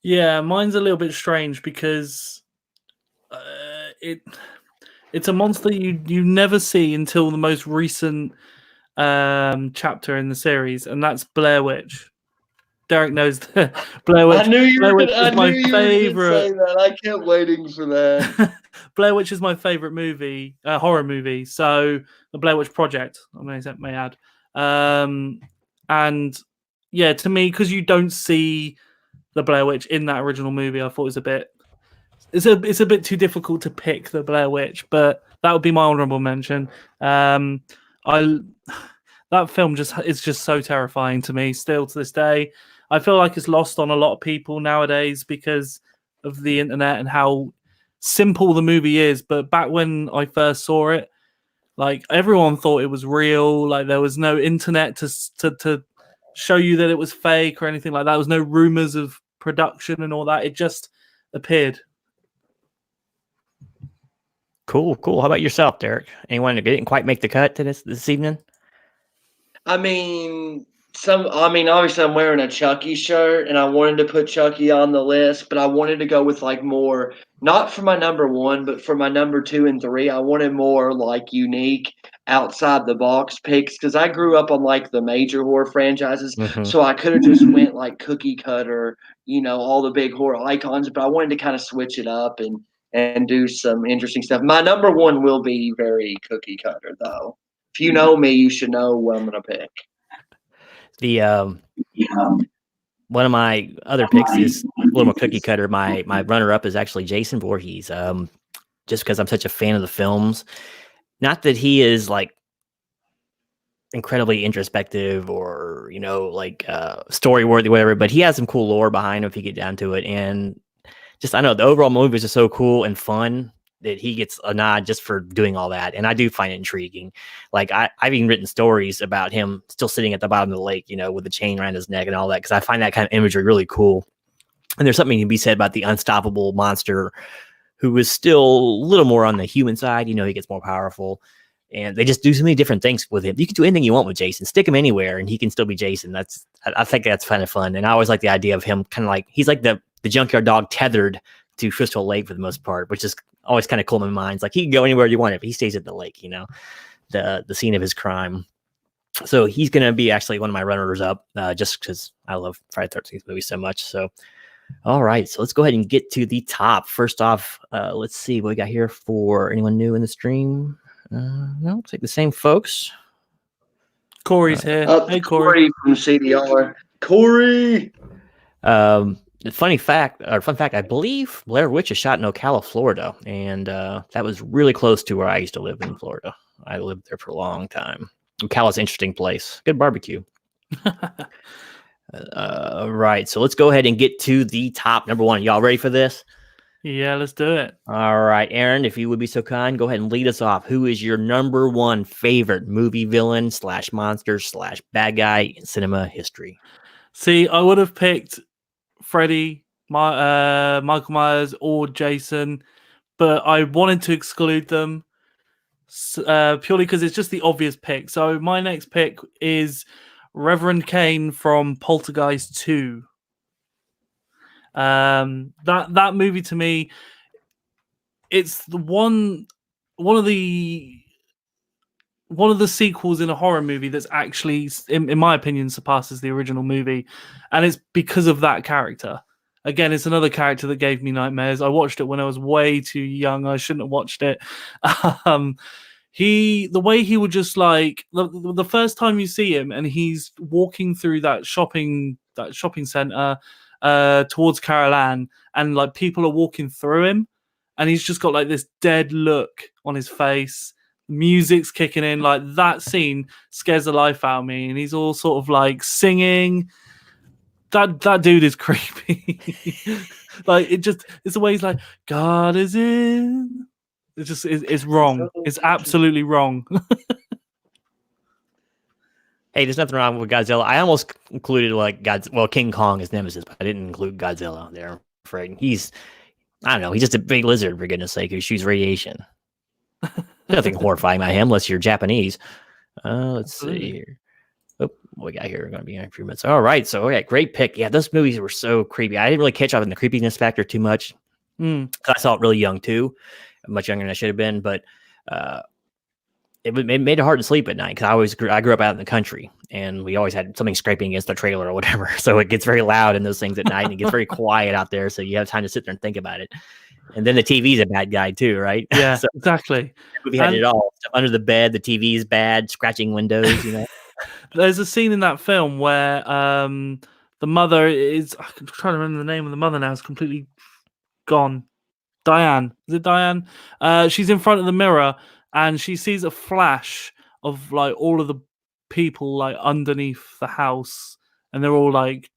B: Yeah, mine's a little bit strange because it's a monster you never see until the most recent chapter in the series, and that's Blair Witch. Derek knows the Blair Witch.
C: I knew you
B: Blair
C: were
B: Witch is my favorite.
C: say that. I kept waiting for that.
B: Blair Witch is my favorite movie, horror movie. So the Blair Witch Project, I may add. And yeah, to me, because you don't see the Blair Witch in that original movie, I thought it's a bit too difficult to pick the Blair Witch, but that would be my honorable mention. That film is just so terrifying to me still to this day. I feel like it's lost on a lot of people nowadays because of the internet and how simple the movie is. But back when I first saw it, like everyone thought it was real. Like there was no internet to show you that it was fake or anything like that. There was no rumors of production and all that. It just appeared.
A: Cool. How about yourself, Derek? Anyone that didn't quite make the cut to this evening?
C: I mean, obviously I'm wearing a Chucky shirt, and I wanted to put Chucky on the list, but I wanted to go with like more, not for my number one, but for my number 2 and 3. I wanted more like unique, outside the box picks because I grew up on like the major horror franchises, so I could have just went like cookie cutter, all the big horror icons, but I wanted to kind of switch it up and do some interesting stuff. My number 1 will be very cookie cutter though. If you know me, you should know what I'm going to pick.
A: The one of my other picks is a little more cookie cutter. My runner up is actually Jason Voorhees. Just because I'm such a fan of the films. Not that he is like incredibly introspective or story worthy, whatever, but he has some cool lore behind him if you get down to it. And just I know the overall movie is just so cool and fun that he gets a nod just for doing all that. And I do find it intriguing. Like I've even written stories about him still sitting at the bottom of the lake, with the chain around his neck and all that. Cause I find that kind of imagery really cool. And there's something to be said about the unstoppable monster who is still a little more on the human side. He gets more powerful and they just do so many different things with him. You can do anything you want with Jason, stick him anywhere and he can still be Jason. I think that's kind of fun. And I always like the idea of him kind of like, he's like the junkyard dog tethered to Crystal Lake for the most part, which is always kind of cool in my mind. It's like he can go anywhere you want if he stays at the lake, the scene of his crime. So he's going to be actually one of my runners up just because I love Friday the 13th movie so much. So, all right. So let's go ahead and get to the top. First off, let's see what we got here for anyone new in the stream. No, looks like the same folks.
B: Corey's here.
C: Hey, Corey from CDR. Corey!
A: Fun fact, I believe Blair Witch is shot in Ocala, Florida, and that was really close to where I used to live in Florida. I lived there for a long time. Ocala's an interesting place. Good barbecue. Right, so let's go ahead and get to the top number 1. Y'all ready for this?
B: Yeah, let's do it.
A: All right, Aaron, if you would be so kind, go ahead and lead us off. Who is your number 1 favorite movie villain / monster / bad guy in cinema history? See,
B: I would have picked Freddy, Michael Myers, or Jason, but I wanted to exclude them purely because it's just the obvious pick. So my next pick is Reverend Kane from Poltergeist 2. That movie to me, it's the one of the sequels in a horror movie that's actually, in my opinion, surpasses the original movie. And it's because of that character. Again, it's another character that gave me nightmares. I watched it when I was way too young. I shouldn't have watched it. The way he would just like, the first time you see him and he's walking through that shopping center towards Carol Ann, and like people are walking through him and he's just got like this dead look on his face. Music's kicking in, like that scene scares the life out of me, and he's all sort of like singing. That dude is creepy. Like it's the way he's like, God is in. It's wrong. It's absolutely wrong.
A: Hey, there's nothing wrong with Godzilla. I almost included King Kong as Nemesis, but I didn't include Godzilla there. I'm afraid he's just a big lizard, for goodness sake, who shoots radiation. Nothing horrifying about him unless you're Japanese. Let's see here. Oh, what we got here? We're going to be in a few minutes. All right. So, okay, great pick. Yeah, those movies were so creepy. I didn't really catch up on the creepiness factor too much. I saw it really young, too. Much younger than I should have been. But it made it hard to sleep at night because I grew up out in the country, and we always had something scraping against the trailer or whatever. So it gets very loud in those things at night, and it gets very quiet out there. So you have time to sit there and think about it. And then the TV's a bad guy too, right?
B: Yeah,
A: So
B: exactly.
A: we had it all. Stuff under the bed, the TV's bad, scratching windows,
B: There's a scene in that film where the mother is, I'm trying to remember the name of the mother now, it's completely gone. Diane. Is it Diane? She's in front of the mirror and she sees a flash of like all of the people like underneath the house, and they're all like,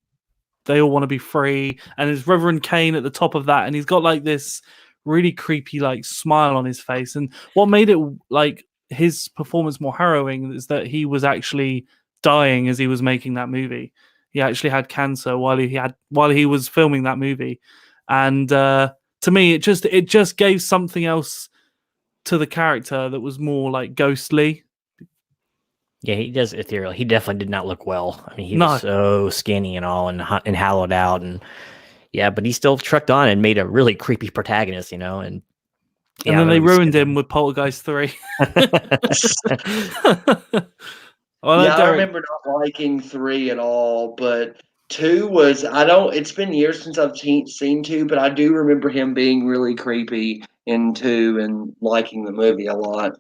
B: they all want to be free. And there's Reverend Kane at the top of that, and he's got like this really creepy like smile on his face. And what made it like his performance more harrowing is that he was actually dying as he was making that movie. He actually had cancer while he was filming that movie, and to me, it just gave something else to the character that was more like ghostly.
A: Yeah, he does ethereal. He definitely did not look well. I mean, he
B: No.
A: was so skinny and all, and hollowed out, and yeah, but he still trucked on and made a really creepy protagonist, And
B: And then they ruined him with Poltergeist 3.
C: I remember not liking 3 at all, but 2 was, it's been years since I've seen 2, but I do remember him being really creepy in 2 and liking the movie a lot.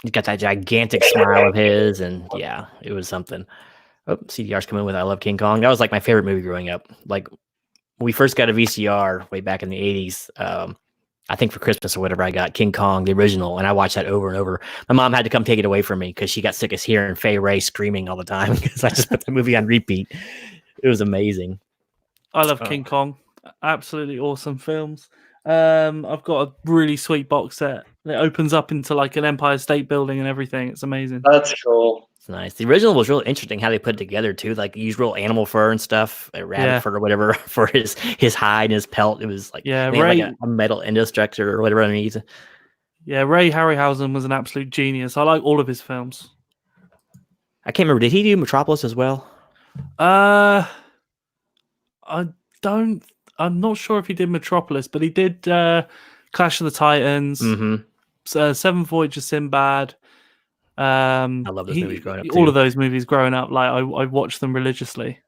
A: He's got that gigantic smile of his, and yeah, it was something. Oh, CDR's coming with I Love King Kong. That was like my favorite movie growing up. Like when we first got a VCR way back in the 80s, I think for Christmas or whatever, I got King Kong, the original, and I watched that over and over. My mom had to come take it away from me because she got sick of hearing Fay Ray screaming all the time because I just put the movie on repeat. It was amazing.
B: I love King Kong. Absolutely awesome films. I've got a really sweet box set. It opens up into like an Empire State Building and everything. It's amazing.
C: That's cool.
A: It's nice. The original was really interesting how they put it together too. Like use real animal fur and stuff, rabbit fur or whatever for his hide and his pelt. It was like
B: Ray,
A: like a metal indestructor or whatever underneath.
B: Yeah, Ray Harryhausen was an absolute genius. I like all of his films.
A: I can't remember. Did he do Metropolis as well?
B: I'm not sure if he did Metropolis, but he did Clash of the Titans, Seven Voyages of Sinbad.
A: I love those movies growing up.
B: All of those movies growing up, like I watched them religiously.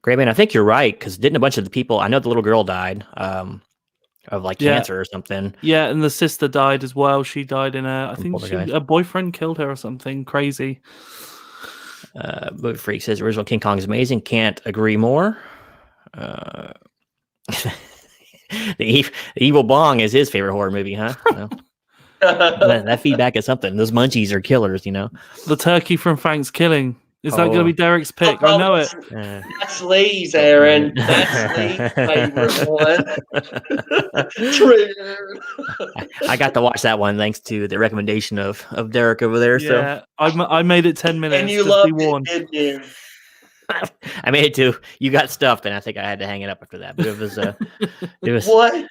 A: Great man, I think you're right because didn't a bunch of the people? I know the little girl died of like cancer or something.
B: Yeah, and the sister died as well. She died in I think a boyfriend killed her or something crazy.
A: Movie Freak says original King Kong is amazing. Can't agree more. The Evil Bong is his favorite horror movie, huh? No. that feedback is something. Those munchies are killers,
B: The turkey from Thanksgiving. Is that going to be Derek's pick? I know it.
C: That's Lee's, Aaron. That's Lee's favorite one.
A: I got to watch that one thanks to the recommendation of Derek over there.
B: Yeah, so I made it 10 minutes.
C: And you loved it, didn't you?
A: I made it to you got stuffed, and I think I had to hang it up after that. But it was
C: what?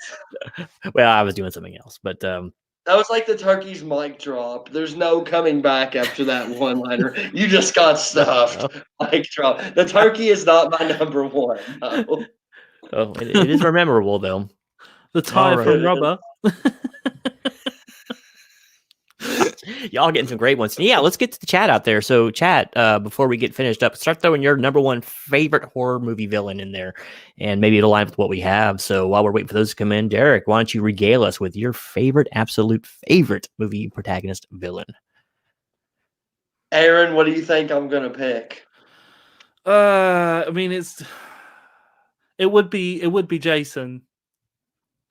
A: Well, I was doing something else, but
C: that was like the turkey's mic drop. There's no coming back after that one-liner. You just got stuffed. Mic drop. The turkey is not my number one. No.
A: Oh, it is memorable though.
B: The tire from rubber.
A: Y'all getting some great ones. Yeah, let's get to the chat out there. So chat, before we get finished up, start throwing your number one favorite horror movie villain in there, and maybe it'll line up with what we have. So while we're waiting for those to come in, Derek, why don't you regale us with your absolute favorite movie protagonist villain?
C: Aaron, what do you think I'm gonna pick?
B: I mean, it would be Jason.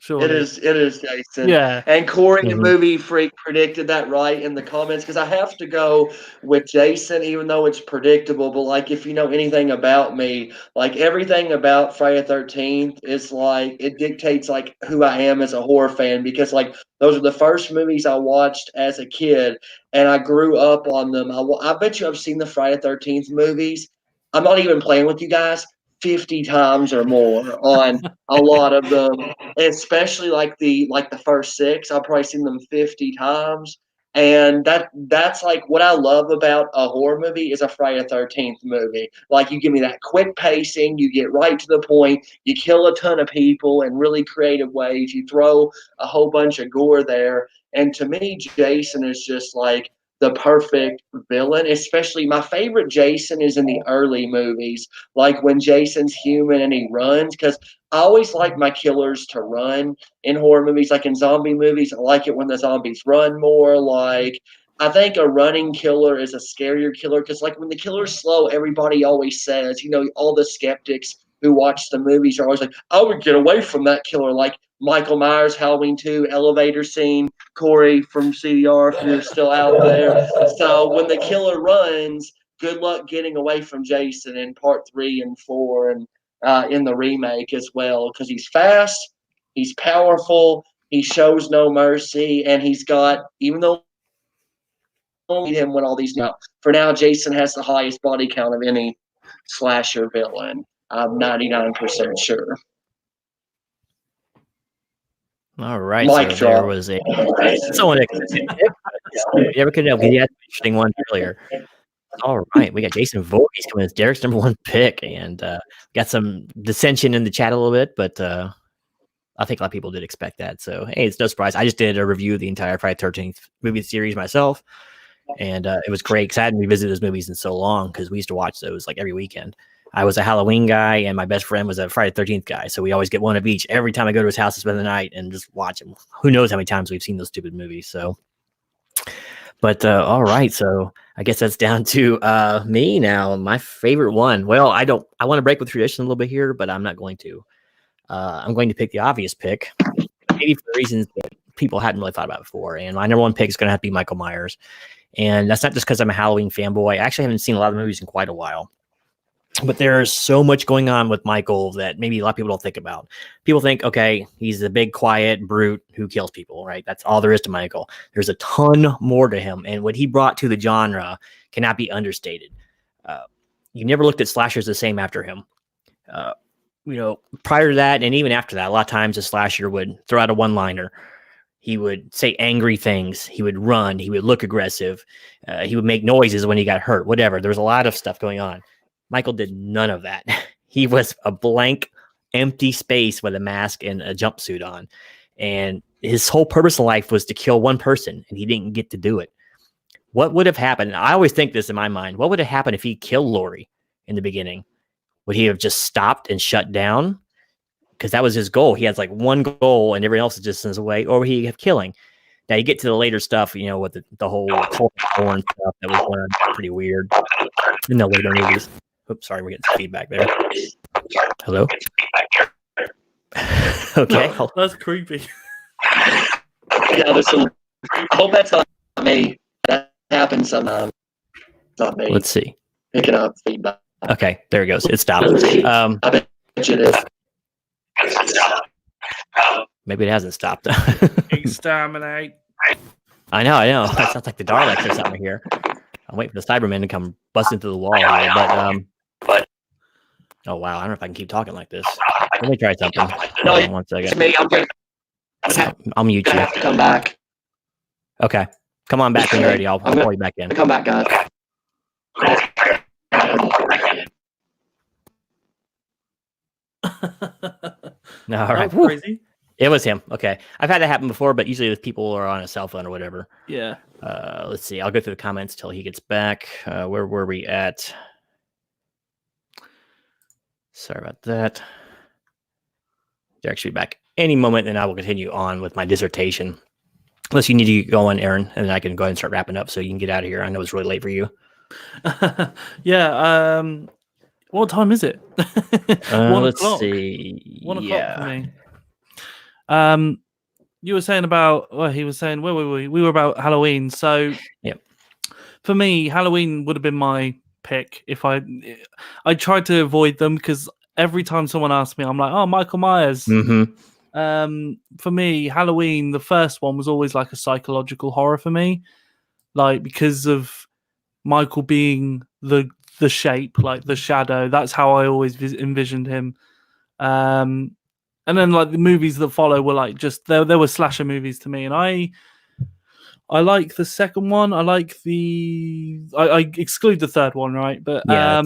B: Sure.
C: It is Jason.
B: Yeah.
C: And Corey, the movie freak, predicted that right in the comments because I have to go with Jason, even though it's predictable. But like, if you know anything about me, like everything about Friday the 13th is like it dictates like who I am as a horror fan because like those are the first movies I watched as a kid, and I grew up on them. I bet you I've seen the Friday the 13th movies. I'm not even playing with you guys. 50 times or more on a lot of them, especially like the first 6. I've probably seen them 50 times. And that's like what I love about a horror movie is a Friday the 13th movie. Like you give me that quick pacing, you get right to the point, you kill a ton of people in really creative ways, you throw a whole bunch of gore there. And to me, Jason is just like the perfect villain. Especially my favorite Jason is in the early movies, like when Jason's human and he runs, because I always like my killers to run in horror movies. Like in zombie movies, I like it when the zombies run more. Like, I think a running killer is a scarier killer, because like when the killer's slow, everybody always says, all the skeptics who watch the movies are always like, I would get away from that killer. Like Michael Myers, Halloween 2, elevator scene, Corey from CDR, if you're still out there. So when the killer runs, good luck getting away from Jason in part 3 and 4 and in the remake as well, because he's fast, he's powerful, he shows no mercy, and he's got, even though him when all these for now, Jason has the highest body count of any slasher villain. I'm 99% sure.
A: All right,
C: Mic
A: so
C: drop.
A: there was someone that you never could know because he had some interesting ones earlier. All right, we got Jason Voorhees coming as Derek's number 1 pick, and got some dissension in the chat a little bit, but I think a lot of people did expect that. So hey, it's no surprise. I just did a review of the entire Friday the 13th movie series myself, and it was great because I hadn't revisited those movies in so long because we used to watch those like every weekend. I was a Halloween guy, and my best friend was a Friday the 13th guy, so we always get one of each every time I go to his house to spend the night and just watch him. Who knows how many times we've seen those stupid movies? So, but all right, so I guess that's down to me now. My favorite one. Well, I want to break with tradition a little bit here, but I'm not going to. I'm going to pick the obvious pick, maybe for the reasons that people hadn't really thought about before. And my number 1 pick is going to have to be Michael Myers. And that's not just because I'm a Halloween fanboy. I actually haven't seen a lot of movies in quite a while. But there's so much going on with Michael that maybe a lot of people don't think about. People think, okay, he's the big, quiet brute who kills people, right? That's all there is to Michael. There's a ton more to him. And what he brought to the genre cannot be understated. You never looked at slashers the same after him. Prior to that, and even after that, a lot of times a slasher would throw out a one-liner. He would say angry things. He would run. He would look aggressive. He would make noises when he got hurt, whatever. There was a lot of stuff going on. Michael did none of that. He was a blank, empty space with a mask and a jumpsuit on. And his whole purpose in life was to kill one person, and he didn't get to do it. What would have happened? I always think this in my mind. What would have happened if he killed Laurie in the beginning? Would he have just stopped and shut down? Because that was his goal. He has like one goal, and everyone else is just in his way. Or would he have killing? Now you get to the later stuff, with the whole cult porn stuff that was going on, pretty weird in the later movies. Oops, sorry, we're getting some feedback there. Hello? Okay.
B: That's creepy.
C: Yeah, there's some. I hope that's not me. That happens sometimes. It's not me.
A: Let's see.
C: Picking up feedback.
A: Okay, there it goes. It stopped.
C: I bet you it is.
A: Maybe it hasn't stopped.
B: Exterminate.
A: I know. That sounds like the Daleks or something here. I'm waiting for the Cybermen to come bust into the wall here, but oh wow, I don't know if I can keep talking like this. Let me try something.
C: No,
A: Hold on 1 second.
C: It's me.
A: I'll mute
C: I
A: you.
C: have to come back.
A: Okay, come on back when you're ready. I'll call you back in.
C: Come back, guys.
A: No, all right.
B: Crazy.
A: It was him. Okay, I've had that happen before, but usually if people are on a cell phone or whatever.
B: Yeah.
A: Let's see. I'll go through the comments till he gets back. Where were we at? Sorry about that. Derek should be back any moment, and I will continue on with my dissertation. Unless you need to go on, Aaron, and then I can go ahead and start wrapping up so you can get out of here. I know it's really late for you.
B: Yeah. What time is it? 1
A: let's
B: o'clock.
A: see.
B: 1 o'clock for me. You were saying about. Well, he was saying. Where were we? We were about Halloween. So,
A: Yep.
B: For me, Halloween would have been my pick if I tried to avoid them because every time someone asked me, I'm like, oh, Michael Myers.
A: Mm-hmm.
B: For me, Halloween, the first one was always like a psychological horror for me, like because of Michael being the shape, like the shadow. That's how I always envisioned him. And then like the movies that follow were like just there were slasher movies to me, and I like the second one. I like I exclude the third one, right? But
A: Yeah,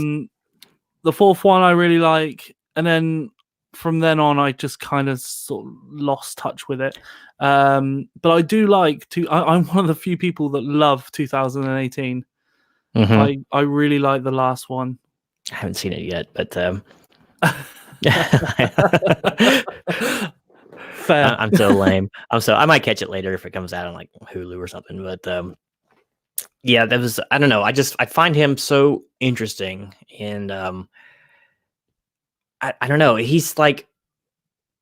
B: the fourth one I really like, and then from then on, I just kind of sort of lost touch with it. But I do like to. I'm one of the few people that love 2018. I really like the last one.
A: I haven't seen it yet, but
B: fair.
A: I'm so lame. I might catch it later if it comes out on like Hulu or something. But yeah, that was, I don't know. I find him so interesting, and I don't know. He's like,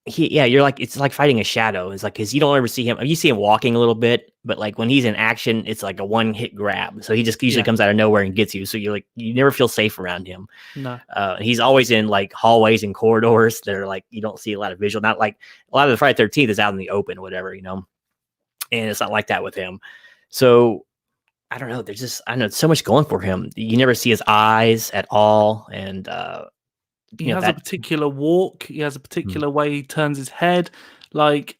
A: you're like, it's like fighting a shadow. It's like, because you don't ever see him. You see him walking a little bit, but like when he's in action, it's like a one hit grab. So he just usually comes out of nowhere and gets you. So you're like, you never feel safe around him.
B: No.
A: He's always in like hallways and corridors that are like, you don't see a lot of visual. Not like a lot of the Friday 13th is out in the open or whatever, you know, and it's not like that with him. So I don't know. There's just, I don't know, so much going for him. You never see his eyes at all. And,
B: he has a particular walk. He has a particular way he turns his head. Like,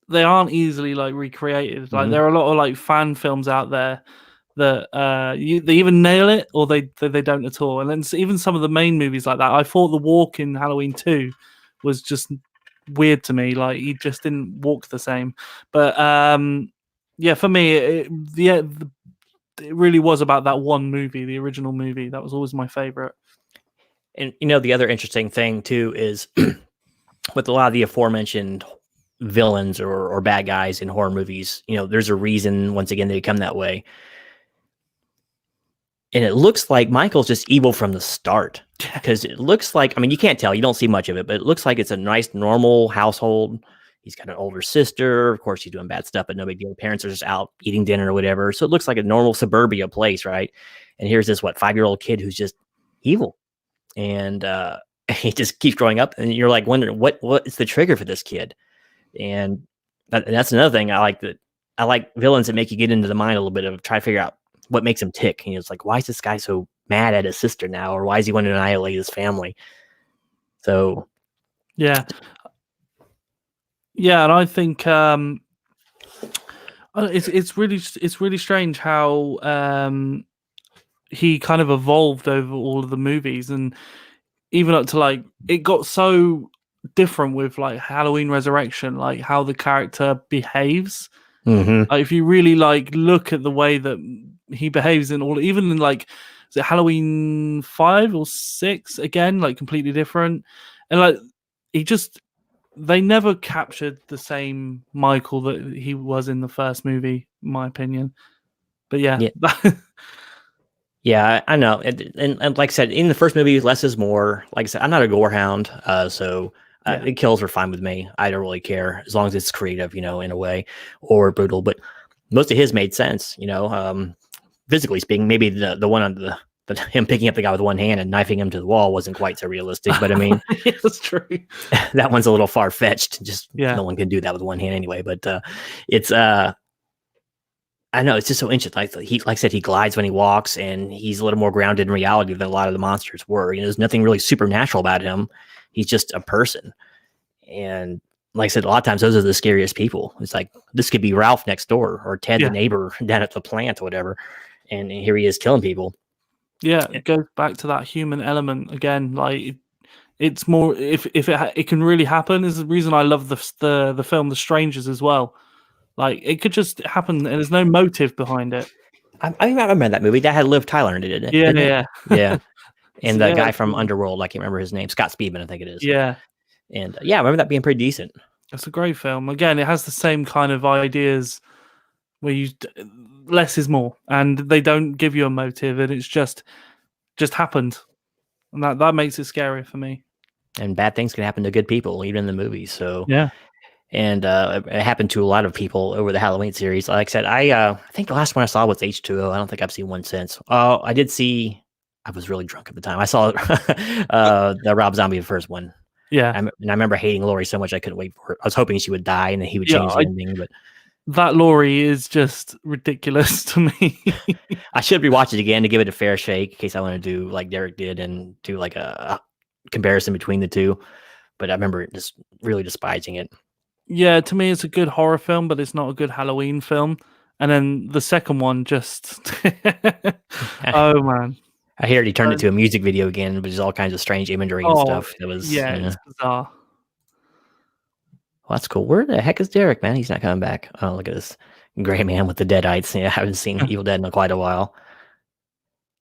B: they aren't easily like recreated. Like, there are a lot of like fan films out there that they even nail it or they don't at all. And then even some of the main movies like that. I thought the walk in Halloween 2 was just weird to me. Like, he just didn't walk the same. But yeah, for me, it really was about that one movie, the original movie. That was always my favorite.
A: And, you know, the other interesting thing, too, is with a lot of the aforementioned villains or bad guys in horror movies, you know, there's a reason, once again, they become that way. And it looks like Michael's just evil from the start. Because it looks like, I mean, you can't tell. You don't see much of it. But it looks like it's a nice, normal household. He's got an older sister. Of course, she's doing bad stuff, but no big deal. The parents are just out eating dinner or whatever. So it looks like a normal suburbia place, right? And here's this, 5-year-old kid who's just evil. And he just keeps growing up, and you're like wondering what is the trigger for this kid. And that's another thing I like, that I like villains that make you get into the mind a little bit of try to figure out what makes him tick. And it's like, why is this guy so mad at his sister now, or why is he wanting to annihilate his family? So
B: yeah, and I think it's really strange how he kind of evolved over all of the movies, and even up to like it got so different with like Halloween Resurrection, like how the character behaves. Like, if you really like look at the way that he behaves in all, even in like, is it Halloween 5 or 6 again, like completely different. And like they never captured the same Michael that he was in the first movie, in my opinion. But yeah.
A: Yeah, I know. And like I said, in the first movie, less is more. Like I said, I'm not a gore hound, so the kills are fine with me. I don't really care as long as it's creative, you know, in a way, or brutal. But most of his made sense, you know, physically speaking. Maybe the one on him picking up the guy with one hand and knifing him to the wall wasn't quite so realistic. But I mean,
B: yeah, that's true.
A: That one's a little far fetched. Just
B: no
A: one can do that with one hand anyway. But it's I know, it's just so interesting. Like I said, he glides when he walks, and he's a little more grounded in reality than a lot of the monsters were. You know, there's nothing really supernatural about him. He's just a person. And like I said, a lot of times those are the scariest people. It's like, this could be Ralph next door, or Ted, the neighbor down at the plant or whatever. And here he is killing people.
B: Yeah, it goes back to that human element again. Like, it's more, if it can really happen, is the reason I love the film The Strangers as well. Like, it could just happen, and there's no motive behind it.
A: I remember that movie. That had Liv Tyler in it, didn't it?
B: Yeah.
A: And the guy from Underworld, I can't remember his name. Scott Speedman, I think it is.
B: Yeah.
A: And I remember that being pretty decent.
B: It's a great film. Again, it has the same kind of ideas where less is more, and they don't give you a motive, and it's just happened. And that makes it scary for me.
A: And bad things can happen to good people, even in the movies. So
B: yeah.
A: And it happened to a lot of people over the Halloween series. Like I said, I think the last one I saw was H2O. I don't think I've seen one since. I did see. I was really drunk at the time. I saw the Rob Zombie, the first one.
B: Yeah,
A: and I remember hating Laurie so much I couldn't wait for her. I was hoping she would die and then he would change the ending. But
B: that Laurie is just ridiculous to me.
A: I should rewatch it again to give it a fair shake in case I want to do like Derek did and do like a comparison between the two. But I remember just really despising it.
B: Yeah, to me, it's a good horror film, but it's not a good Halloween film. And then the second one just, oh man.
A: I hear he turned it into a music video again, which is all kinds of strange imagery and stuff. It was
B: it's bizarre.
A: Well, that's cool. Where the heck is Derek, man? He's not coming back. Oh, look at this gray man with the deadites. Yeah, I haven't seen Evil Dead in quite a while.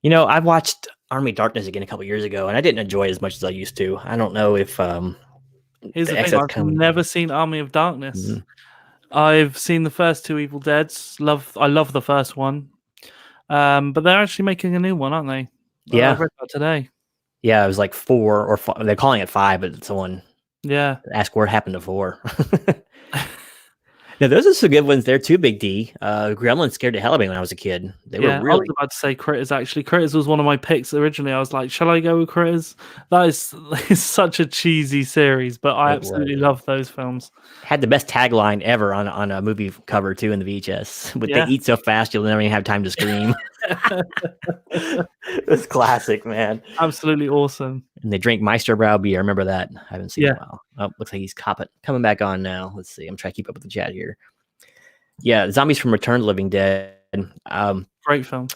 A: You know, I watched Army of Darkness again a couple years ago, and I didn't enjoy it as much as I used to. I don't know if
B: here's the thing: I've never seen Army of Darkness. I've seen the first two Evil Deads. I love the first one, but they're actually making a new one, aren't they?
A: Yeah,
B: I read that today.
A: Yeah, it was like 4 or 5. They're calling it 5, but someone ask what happened to 4. Now, those are some good ones there too, Big D. Gremlins scared the hell out of me when I was a kid. They were really...
B: I was about to say Critters, actually. Critters was one of my picks originally. I was like, shall I go with Critters? That is such a cheesy series, but I absolutely love those films.
A: Had the best tagline ever on a movie cover too in the VHS. But they eat so fast you'll never even have time to scream. It's classic, man.
B: Absolutely awesome.
A: And they drink Meisterbrow beer. I remember that. I haven't seen it in a while. Oh, looks like he's coming back on now. Let's see. I'm trying to keep up with the chat here. Yeah, Zombies from Return of the Living Dead.
B: Great film.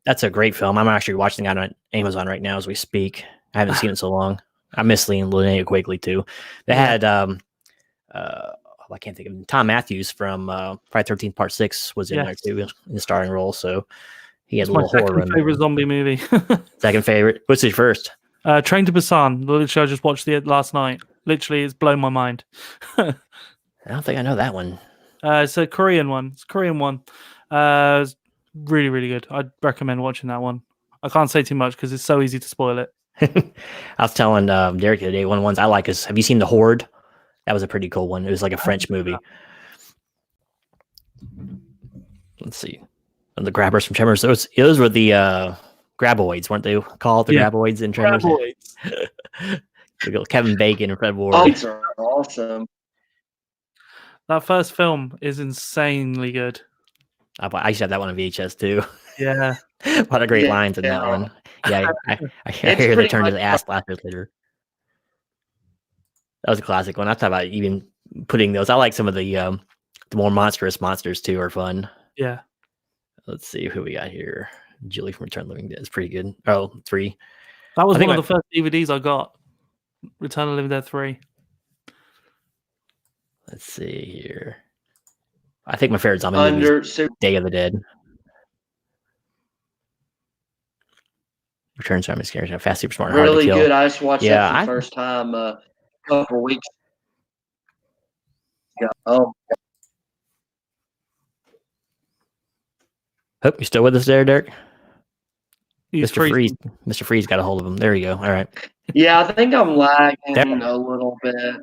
A: That's a great film. I'm actually watching it on Amazon right now as we speak. I haven't seen it so long. I miss Linnea Quigley too. They had I can't think of him. Tom Matthews from Friday 13th Part 6 was in there too in the starring role. So he has a little horror.
B: My favorite zombie movie.
A: Second favorite. What's your first?
B: Train to Busan. Literally, I just watched it last night. Literally, it's blown my mind.
A: I don't think I know that one.
B: It's a Korean one. It's a Korean one. It's really, really good. I'd recommend watching that one. I can't say too much because it's so easy to spoil it.
A: I was telling Derek the other day, one of the ones I like is, have you seen The Horde? That was a pretty cool one. It was like a French movie. Let's see. And the grabbers from Tremors. Those were the graboids, weren't they called? The graboids in Tremors. Kevin Bacon and Fred Ward.
C: Those are awesome.
B: That first film is insanely good.
A: I used to have that one on VHS too.
B: Yeah.
A: A lot of great lines in that one. Yeah, I hear they turned to the ass blasters later. That was a classic one. I thought about even putting those. I like some of the more monstrous monsters too are fun.
B: Yeah.
A: Let's see who we got here. Julie from Return of the Living Dead is pretty good. Oh, 3.
B: That was one of the first DVDs I got. Return of the Living Dead 3.
A: Let's see here. I think my favorite zombie movie is Day of the Dead. Return Zombie Scares. Fast, Super Smart, Hard to Kill.
C: Really good. I just watched that for the first time a couple weeks ago.
A: Hope you still with us there, Derek?
B: Mr.
A: Freeze. Mr. Freeze got a hold of him. There you go. All right.
C: Yeah, I think I'm lagging a little bit.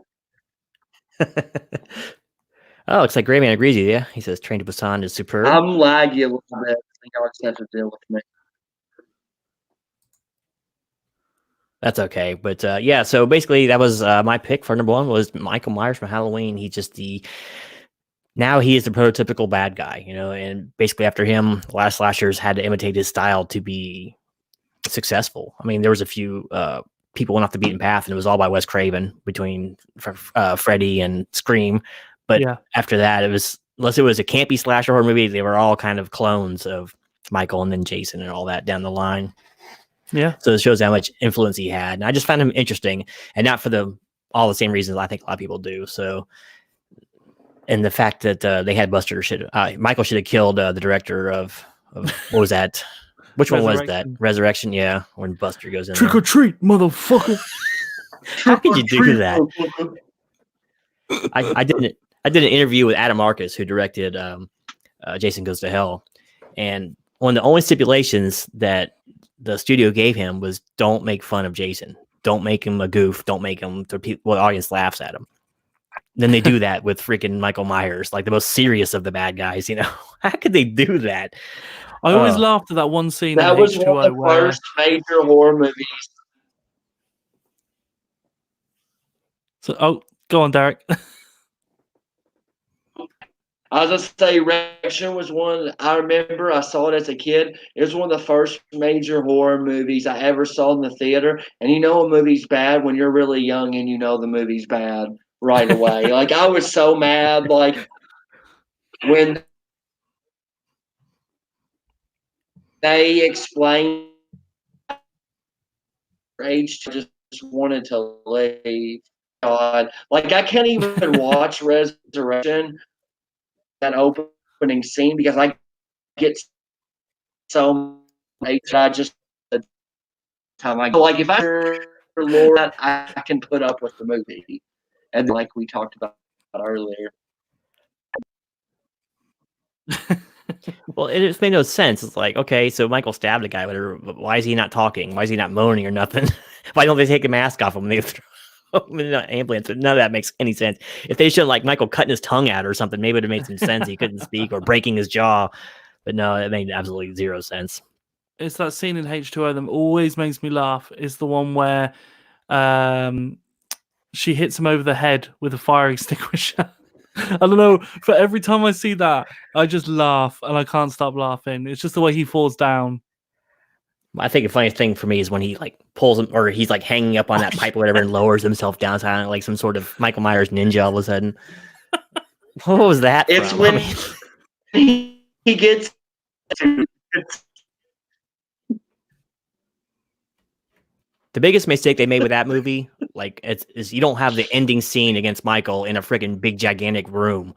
A: Oh, looks like Greyman agrees with you. He says Train to Busan is superb.
C: I'm laggy a little bit. I think I'll just have to deal with me.
A: That's okay. But yeah, so basically that was my pick for number 1 was Michael Myers from Halloween. He's just now he is the prototypical bad guy, you know, and basically after him, the last slashers had to imitate his style to be successful. I mean, there was a few people went off the beaten path, and it was all by Wes Craven between Freddy and Scream. But after that, unless it was a campy slasher horror movie, they were all kind of clones of Michael and then Jason and all that down the line.
B: Yeah.
A: So it shows how much influence he had. And I just found him interesting, and not for all the same reasons I think a lot of people do. So, and the fact that they had Buster Michael should have killed the director of what was that? Which one was that? Resurrection, yeah. When Buster goes in
B: Trick or treat, motherfucker.
A: How could you do that? I did an interview with Adam Marcus, who directed Jason Goes to Hell, and one of the only stipulations that the studio gave him was don't make fun of Jason, don't make him a goof, don't make him the audience laughs at him. Then they do that with freaking Michael Myers, like the most serious of the bad guys. You know, how could they do that?
B: I always laughed at that one scene.
C: That was one of the first major horror movies.
B: So, go on, Derek.
C: I was going to say, Resurrection was one I remember. I saw it as a kid. It was one of the first major horror movies I ever saw in the theater. And you know a movie's bad when you're really young and you know the movie's bad right away. Like, I was so mad. Like, when they explained age, just wanted to leave. God, like I can't even watch Resurrection, that opening scene, because I get so late that I just the time I like if I Lord I can put up with the movie, and like we talked about earlier.
A: Well, it just made no sense. It's like, okay, so Michael stabbed the guy, whatever. But why is he not talking? Why is he not moaning or nothing? Why don't they take a mask off him when they throw him in an ambulance? None of that makes any sense. If they showed like Michael cutting his tongue out or something, maybe it would have made some sense. He couldn't speak or breaking his jaw. But no, it made absolutely zero sense.
B: It's that scene in H2O that always makes me laugh. Is the one where she hits him over the head with a fire extinguisher. I don't know. For every time I see that, I just laugh and I can't stop laughing. It's just the way he falls down.
A: I think the funniest thing for me is when he like pulls him, or he's like hanging up on that pipe or whatever and lowers himself down, sounding like some sort of Michael Myers ninja all of a sudden. What was that?
C: It's
A: from?
C: when
A: I mean,
C: he gets.
A: the biggest mistake they made with that movie, like, is you don't have the ending scene against Michael in a freaking big gigantic room.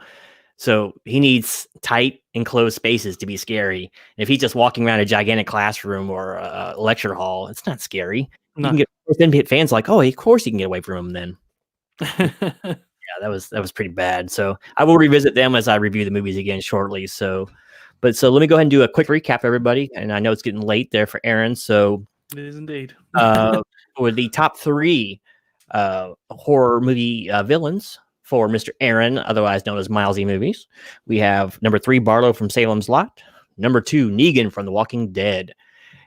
A: So he needs tight, enclosed spaces to be scary. And if he's just walking around a gigantic classroom or a lecture hall, it's not scary.
B: No.
A: You can get fans like, oh, of course you can get away from him then. Yeah, that was pretty bad. So I will revisit them as I review the movies again shortly. So let me go ahead and do a quick recap, everybody. And I know it's getting late there for Aaron. So
B: It is indeed.
A: for the top 3 horror movie villains for Mr. Aaron, otherwise known as MileZee movies, we have number 3, Barlow from Salem's Lot, number 2, Negan from The Walking Dead,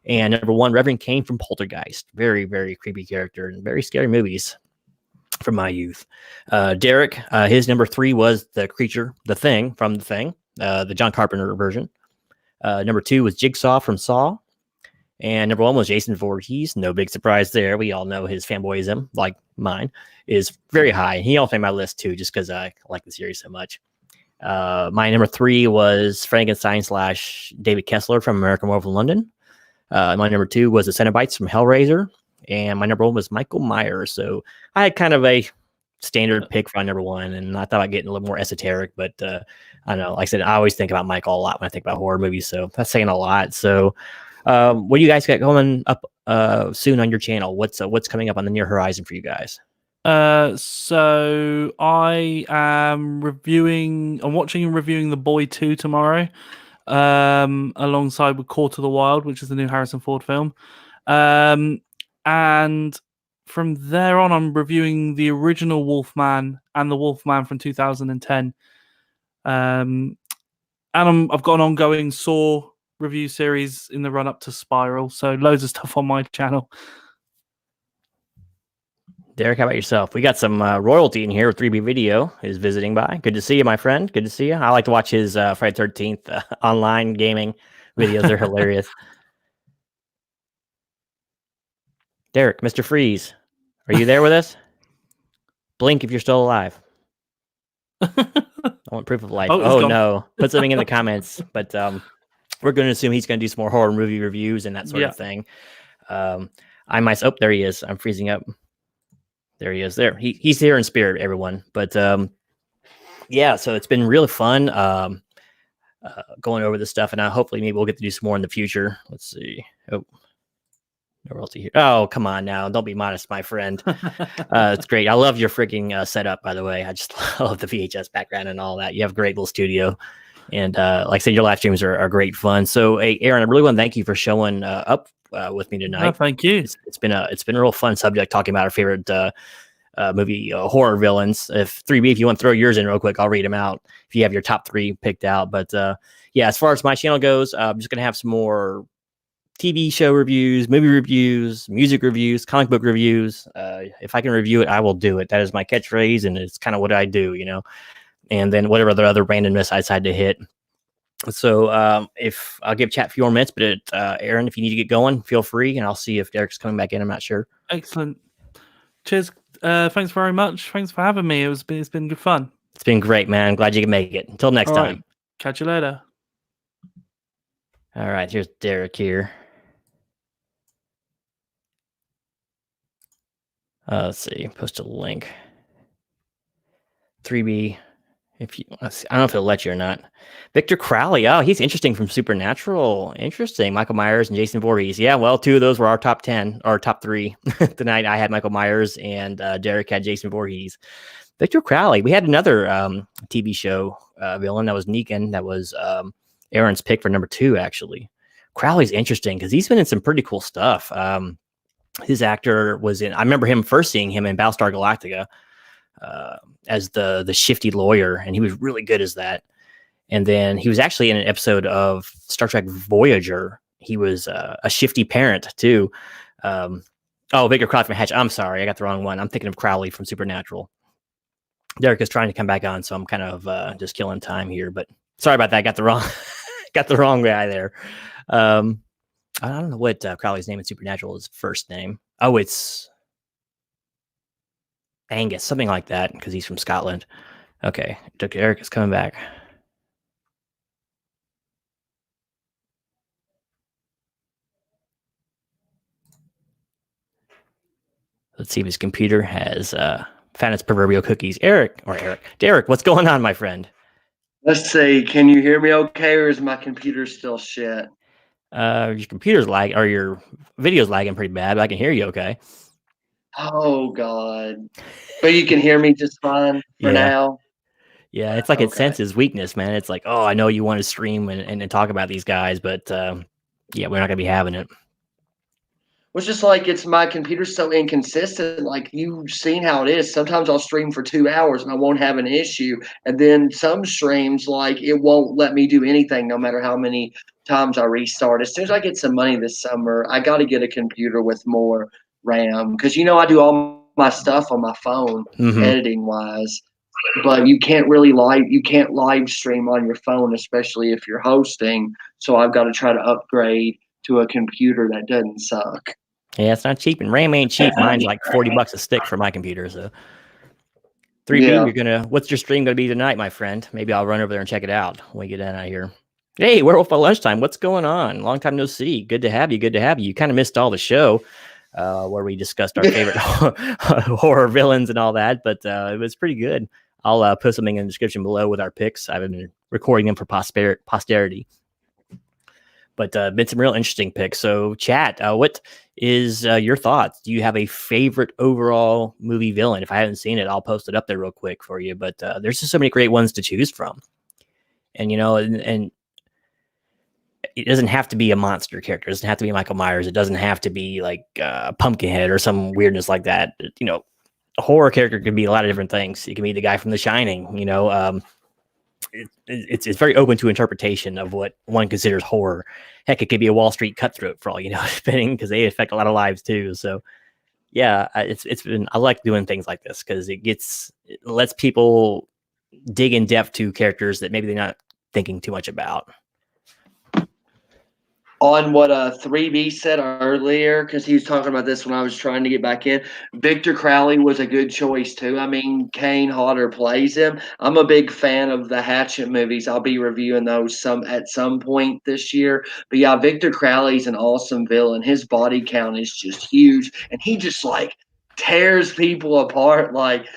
A: and number 1, Reverend Kane from Poltergeist. Very, very creepy character and very scary movies from my youth. Derek, his number 3 was The Creature, The Thing from The Thing, the John Carpenter version. Number 2 was Jigsaw from Saw. And number 1 was Jason Voorhees. No big surprise there. We all know his fanboyism, like mine, is very high. He also made my list too, just because I like the series so much. My number 3 was Frankenstein / David Kessler from American Werewolf in London. My number 2 was the Cenobites from Hellraiser. And my number 1 was Michael Myers. So I had kind of a standard pick for my number 1, and I thought I'd get a little more esoteric, but I don't know. Like I said, I always think about Michael a lot when I think about horror movies, so that's saying a lot. So what do you guys got going up soon on your channel? What's coming up on the near horizon for you guys?
B: So I am watching and reviewing The Boy 2 tomorrow, alongside with Court of the Wild, which is the new Harrison Ford film. And from there on, I'm reviewing the original Wolfman and the Wolfman from 2010. And I've got an ongoing Saw review series in the run up to Spiral. So loads of stuff on my channel.
A: Derek, how about yourself? We got some royalty in here. 3B Video is visiting by. Good to see you, my friend. Good to see you. I like to watch his Friday 13th online gaming videos. They're hilarious. Derek, Mr. Freeze, are you there with us? Blink if you're still alive. I want proof of life. Oh no. Put something in the comments. But we're going to assume he's going to do some more horror movie reviews and that sort of thing. I myself, there he is. I'm freezing up. There he is. There. He's here in spirit, everyone. But yeah, so it's been really fun going over this stuff, and hopefully maybe we'll get to do some more in the future. Let's see. Oh, no royalty here. Oh, come on now. Don't be modest, my friend. It's great. I love your freaking setup, by the way. I just love the VHS background and all that. You have a great little studio. And like I said, your live streams are great fun. So, hey, Aaron, I really want to thank you for showing up with me tonight.
B: Oh, thank you.
A: It's been a real fun subject talking about our favorite movie horror villains. If 3B, if you want to throw yours in real quick, I'll read them out if you have your top 3 picked out. But yeah, as far as my channel goes, I'm just gonna have some more TV show reviews, movie reviews, music reviews, comic book reviews. If I can review it, I will do it. That is my catchphrase, and it's kind of what I do, you know. And then whatever the other randomness I decide to hit. So if I'll give chat a few more minutes, but Aaron, if you need to get going, feel free, and I'll see if Derek's coming back in. I'm not sure.
B: Excellent. Cheers. Thanks very much. Thanks for having me. It's been good fun.
A: It's been great, man. I'm glad you can make it. Until next time.
B: Catch you later.
A: All right. Here's Derek here. Let's see. Post a link. 3B. If you, I don't know if it'll let you or not. Victor Crowley. Oh, he's interesting from Supernatural. Interesting. Michael Myers and Jason Voorhees. Yeah, well, 2 of those were our top 10 or top 3 tonight. I had Michael Myers and Derek had Jason Voorhees. Victor Crowley. We had another TV show villain that was Negan. That was Aaron's pick for number 2. Actually, Crowley's interesting because he's been in some pretty cool stuff. His actor was in. I remember him first seeing him in Battlestar Galactica. As the shifty lawyer, and he was really good as that. And then he was actually in an episode of Star Trek Voyager. He was a shifty parent too. Victor Crowley from Hatch. I'm sorry, I got the wrong one. I'm thinking of Crowley from Supernatural. Derek is trying to come back on, so I'm kind of just killing time here. But sorry about that. I got the wrong guy there. I don't know what Crowley's name in Supernatural is. First name. Oh, it's Angus, something like that, because he's from Scotland. Okay, Dr. Eric is coming back. Let's see if his computer has found its proverbial cookies. Derek, what's going on, my friend?
C: Let's see. Can you hear me okay, or is my computer still shit?
A: Your computer's lag, or your video's lagging pretty bad, but I can hear you okay.
C: Oh, God. But you can hear me just fine for now?
A: Yeah, it's like it senses weakness, man. It's like, oh, I know you want to stream and talk about these guys, but yeah, we're not going to be having it.
C: It's just like it's my computer's so inconsistent. Like you've seen how it is. Sometimes I'll stream for 2 hours and I won't have an issue. And then some streams, like it won't let me do anything no matter how many times I restart. As soon as I get some money this summer, I got to get a computer with more RAM. Because, I do all my stuff on my phone, editing wise. But you can't live stream on your phone, especially if you're hosting. So I've got to try to upgrade to a computer that doesn't suck.
A: Yeah, it's not cheap, and RAM ain't cheap. Mine's like $40 a stick for my computer. So 3B, what's your stream gonna be tonight, my friend? Maybe I'll run over there and check it out when we get out of here. Hey, Werewolf at Lunchtime, what's going on? Long time no see. Good to have you. You kind of missed all the show where we discussed our favorite horror villains and all that, but it was pretty good. I'll put something in the description below with our picks. I've been recording them for posterity. But been some real interesting picks. So, chat, what is your thoughts? Do you have a favorite overall movie villain? If I haven't seen it, I'll post it up there real quick for you. But there's just so many great ones to choose from. And, and it doesn't have to be a monster character. It doesn't have to be Michael Myers. It doesn't have to be like Pumpkinhead or some weirdness like that. A horror character could be a lot of different things. It can be the guy from The Shining, it's very open to interpretation of what one considers horror. Heck, it could be a Wall Street cutthroat for all you know, depending, because they affect a lot of lives too. So, yeah, it's been. I like doing things like this because it lets people dig in depth to characters that maybe they're not thinking too much about.
C: On what 3B said earlier, because he was talking about this when I was trying to get back in, Victor Crowley was a good choice too. I mean, Kane Hodder plays him. I'm a big fan of the Hatchet movies. I'll be reviewing those at some point this year. But yeah, Victor Crowley's an awesome villain. His body count is just huge, and he just like tears people apart. Like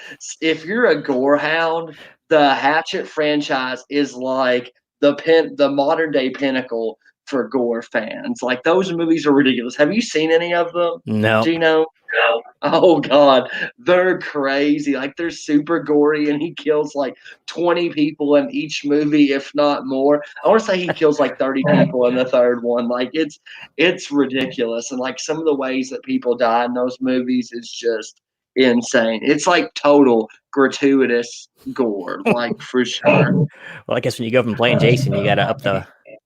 C: if you're a gore hound, the Hatchet franchise is like the modern day pinnacle for gore fans. Like those movies are ridiculous. Have you seen any of them?
A: No.
C: Gino? No. Oh God, they're crazy. Like they're super gory, and he kills like 20 people in each movie, if not more. I want to say he kills like 30 people in the third one. Like it's ridiculous, and like some of the ways that people die in those movies is just insane. It's like total gratuitous gore, like for sure.
A: Well, I guess when you go from playing Jason, you got to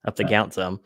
A: up the count some.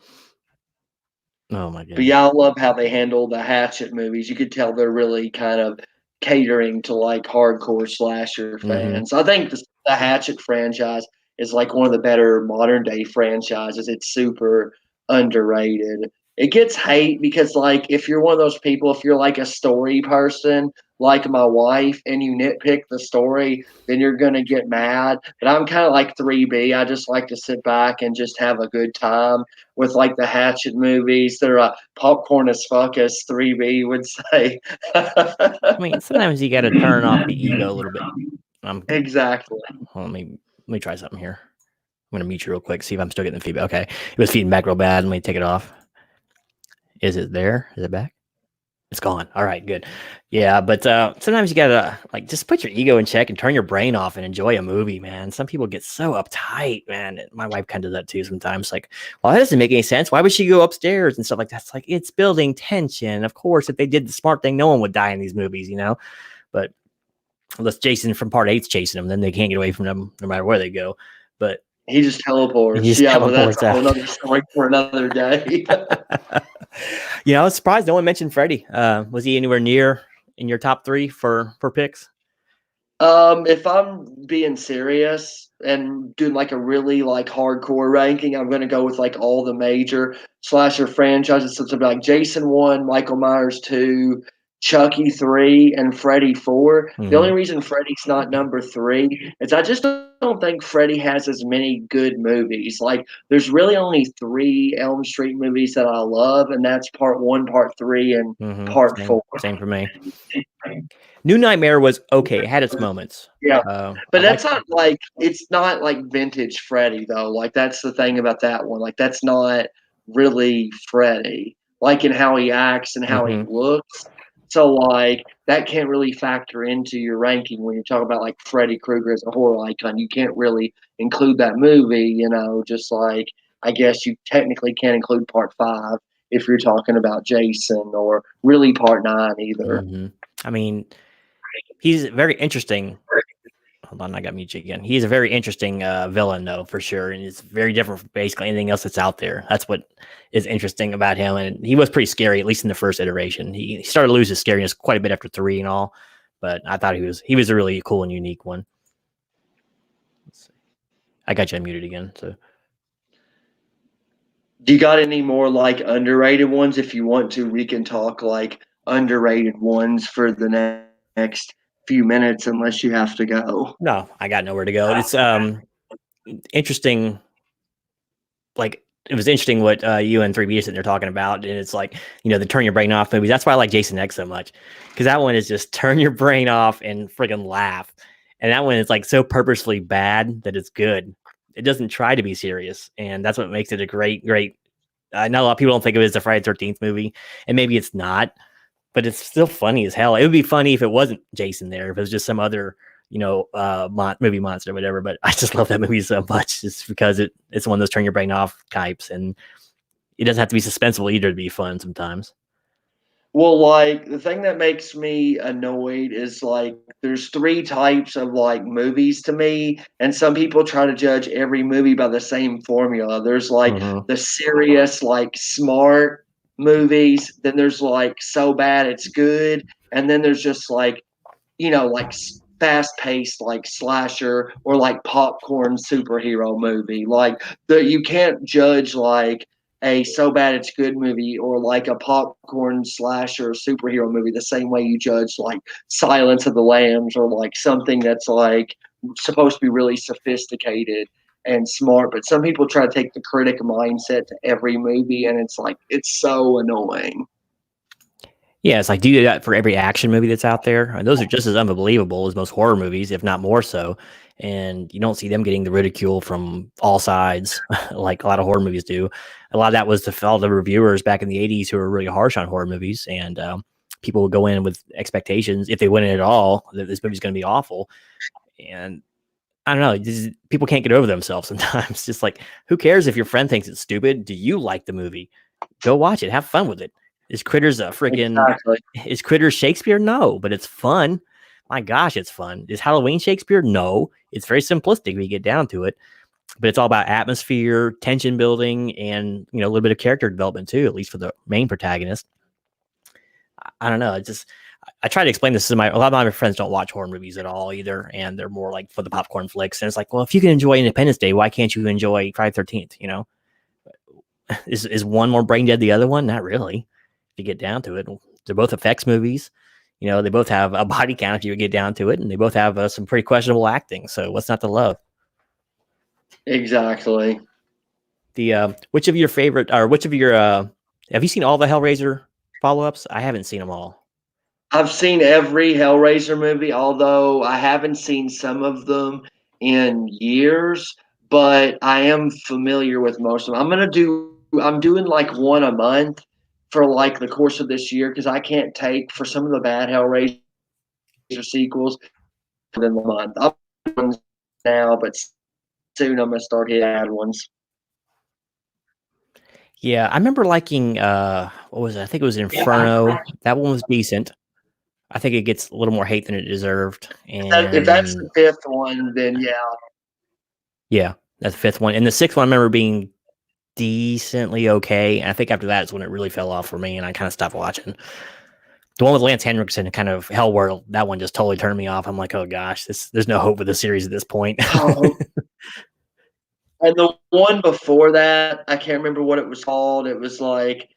A: Oh my goodness.
C: But yeah, I love how they handle the Hatchet movies. You could tell they're really kind of catering to like hardcore slasher fans. I think the Hatchet franchise is like one of the better modern day franchises. It's super underrated. it gets hate because, like, if you're one of those people, if you're like a story person, like my wife, and you nitpick the story, then you're going to get mad. But I'm kind of like 3B. I just like to sit back and just have a good time with, like, the Hatchet movies. They're popcorn as fuck, as 3B would say.
A: I mean, sometimes you got to turn off the ego a little bit.
C: Exactly.
A: Hold on, let me try something here. I'm going to mute you real quick, see if I'm still getting the feedback. Okay. It was feeding back real bad. Let me take it off. Is it there? Is it back? It's gone. All right, good. Yeah, but sometimes you gotta like just put your ego in check and turn your brain off and enjoy a movie, man. Some people get so uptight, man. My wife kind of does that too sometimes. Like, well, that doesn't make any sense. Why would she go upstairs and stuff like that? It's like it's building tension. Of course, if they did the smart thing, no one would die in these movies, you know. But unless Jason from Part 8's chasing them, then they can't get away from them no matter where they go. But
C: he just teleports.
A: He just
C: but that's
A: teleports
C: a whole
A: out.
C: other story for another day.
A: You know, I was surprised no one mentioned Freddy. Was he anywhere near in your top 3 for picks?
C: If I'm being serious and doing like a really like hardcore ranking, I'm gonna go with like all the major slasher franchises. So it's like Jason 1, Michael Myers 2, Chucky 3, and Freddy 4. The only reason Freddy's not number 3 is I just don't think Freddy has as many good movies. Like, there's really only 3 Elm Street movies that I love, and that's Part 1, Part 3, and Part 4.
A: Same for me. New Nightmare was okay. It had its moments.
C: Yeah, but that's not like, it's not like vintage Freddy though. Like, that's the thing about that one. Like, that's not really Freddy, like in how he acts and how he looks. So like that can't really factor into your ranking when you're talking about like Freddy Krueger as a horror icon. You can't really include that movie, you know, just like I guess you technically can't include Part 5 if you're talking about Jason, or really Part 9 either.
A: I mean, he's very interesting. Hold on, I got mute again. He's a very interesting villain, though, for sure, and it's very different from basically anything else that's out there. That's what is interesting about him, and he was pretty scary, at least in the first iteration. He started to lose his scariness quite a bit after 3 and all, but I thought he was a really cool and unique one. Let's see. I got you unmuted again, so.
C: Do you got any more like underrated ones? If you want to, we can talk like underrated ones for the next few minutes, unless you have to go.
A: No, I got nowhere to go. It's interesting. Like, it was interesting what you and 3B are sitting there talking about, and it's like, you know, the turn your brain off movies. That's why I like Jason X so much, because that one is just turn your brain off and friggin' laugh, and that one is like so purposefully bad that it's good. It doesn't try to be serious, and that's what makes it a great. I know a lot of people don't think of it as a Friday the 13th movie, and maybe it's not, but it's still funny as hell. It would be funny if it wasn't Jason there, if it was just some other, you know, movie monster or whatever. But I just love that movie so much, just because it's one of those turn your brain off types, and it doesn't have to be suspenseful either to be fun sometimes.
C: Well, like, the thing that makes me annoyed is like there's 3 types of like movies to me, and some people try to judge every movie by the same formula. There's like the serious, like smart movies, then there's like so bad it's good, and then there's just like, you know, like fast-paced like slasher or like popcorn superhero movie. Like, you can't judge like a so bad it's good movie or like a popcorn slasher superhero movie the same way you judge like Silence of the Lambs, or like something that's like supposed to be really sophisticated and smart. But some people try to take the critic mindset to every movie, and it's like, it's so annoying.
A: Yeah, it's like, do that for every action movie that's out there. And those are just as unbelievable as most horror movies, if not more so. And you don't see them getting the ridicule from all sides like a lot of horror movies do. A lot of that was to all the reviewers back in the 80s who were really harsh on horror movies. And people would go in with expectations, if they went in at all, that this movie's going to be awful. And I don't know, people can't get over themselves sometimes. Just like, who cares if your friend thinks it's stupid? Do you like the movie? Go watch it. Have fun with it. Is Critters a friggin' Is Critters Shakespeare? No, but it's fun. My gosh, it's fun. Is Halloween Shakespeare? No, it's very simplistic when you get down to it. But it's all about atmosphere, tension building, and, you know, a little bit of character development too, at least for the main protagonist. I don't know. It's just, I try to explain this to a lot of my friends don't watch horror movies at all either, and they're more like for the popcorn flicks. And it's like, well, if you can enjoy Independence Day, why can't you enjoy Friday the 13th? You know. is one more brain dead than the other one? Not really. If you get down to it, they're both effects movies. They both have a body count if you get down to it, and they both have some pretty questionable acting. So what's not to love?
C: Exactly.
A: Which of your favorite, or which of your have you seen all the Hellraiser follow-ups? I haven't seen them all.
C: I've seen every Hellraiser movie, although I haven't seen some of them in years, but I am familiar with most of them. I'm doing like one a month for like the course of this year because I can't take for some of the bad Hellraiser sequels within the month. I'm doing now, but soon I'm gonna start hitting bad ones.
A: Yeah, I remember liking what was it? I think it was Inferno. That one was decent. I think it gets a little more hate than it deserved.
C: If that's
A: And
C: the fifth one, then
A: yeah, that's the fifth one. And the sixth one I remember being decently okay. And I think after that is when it really fell off for me and I kind of stopped watching. The one with Lance Henriksen, kind of Hell World, that one just totally turned me off. I'm like, oh gosh, there's no hope with the series at this point.
C: And the one before that, I can't remember what it was called. It was like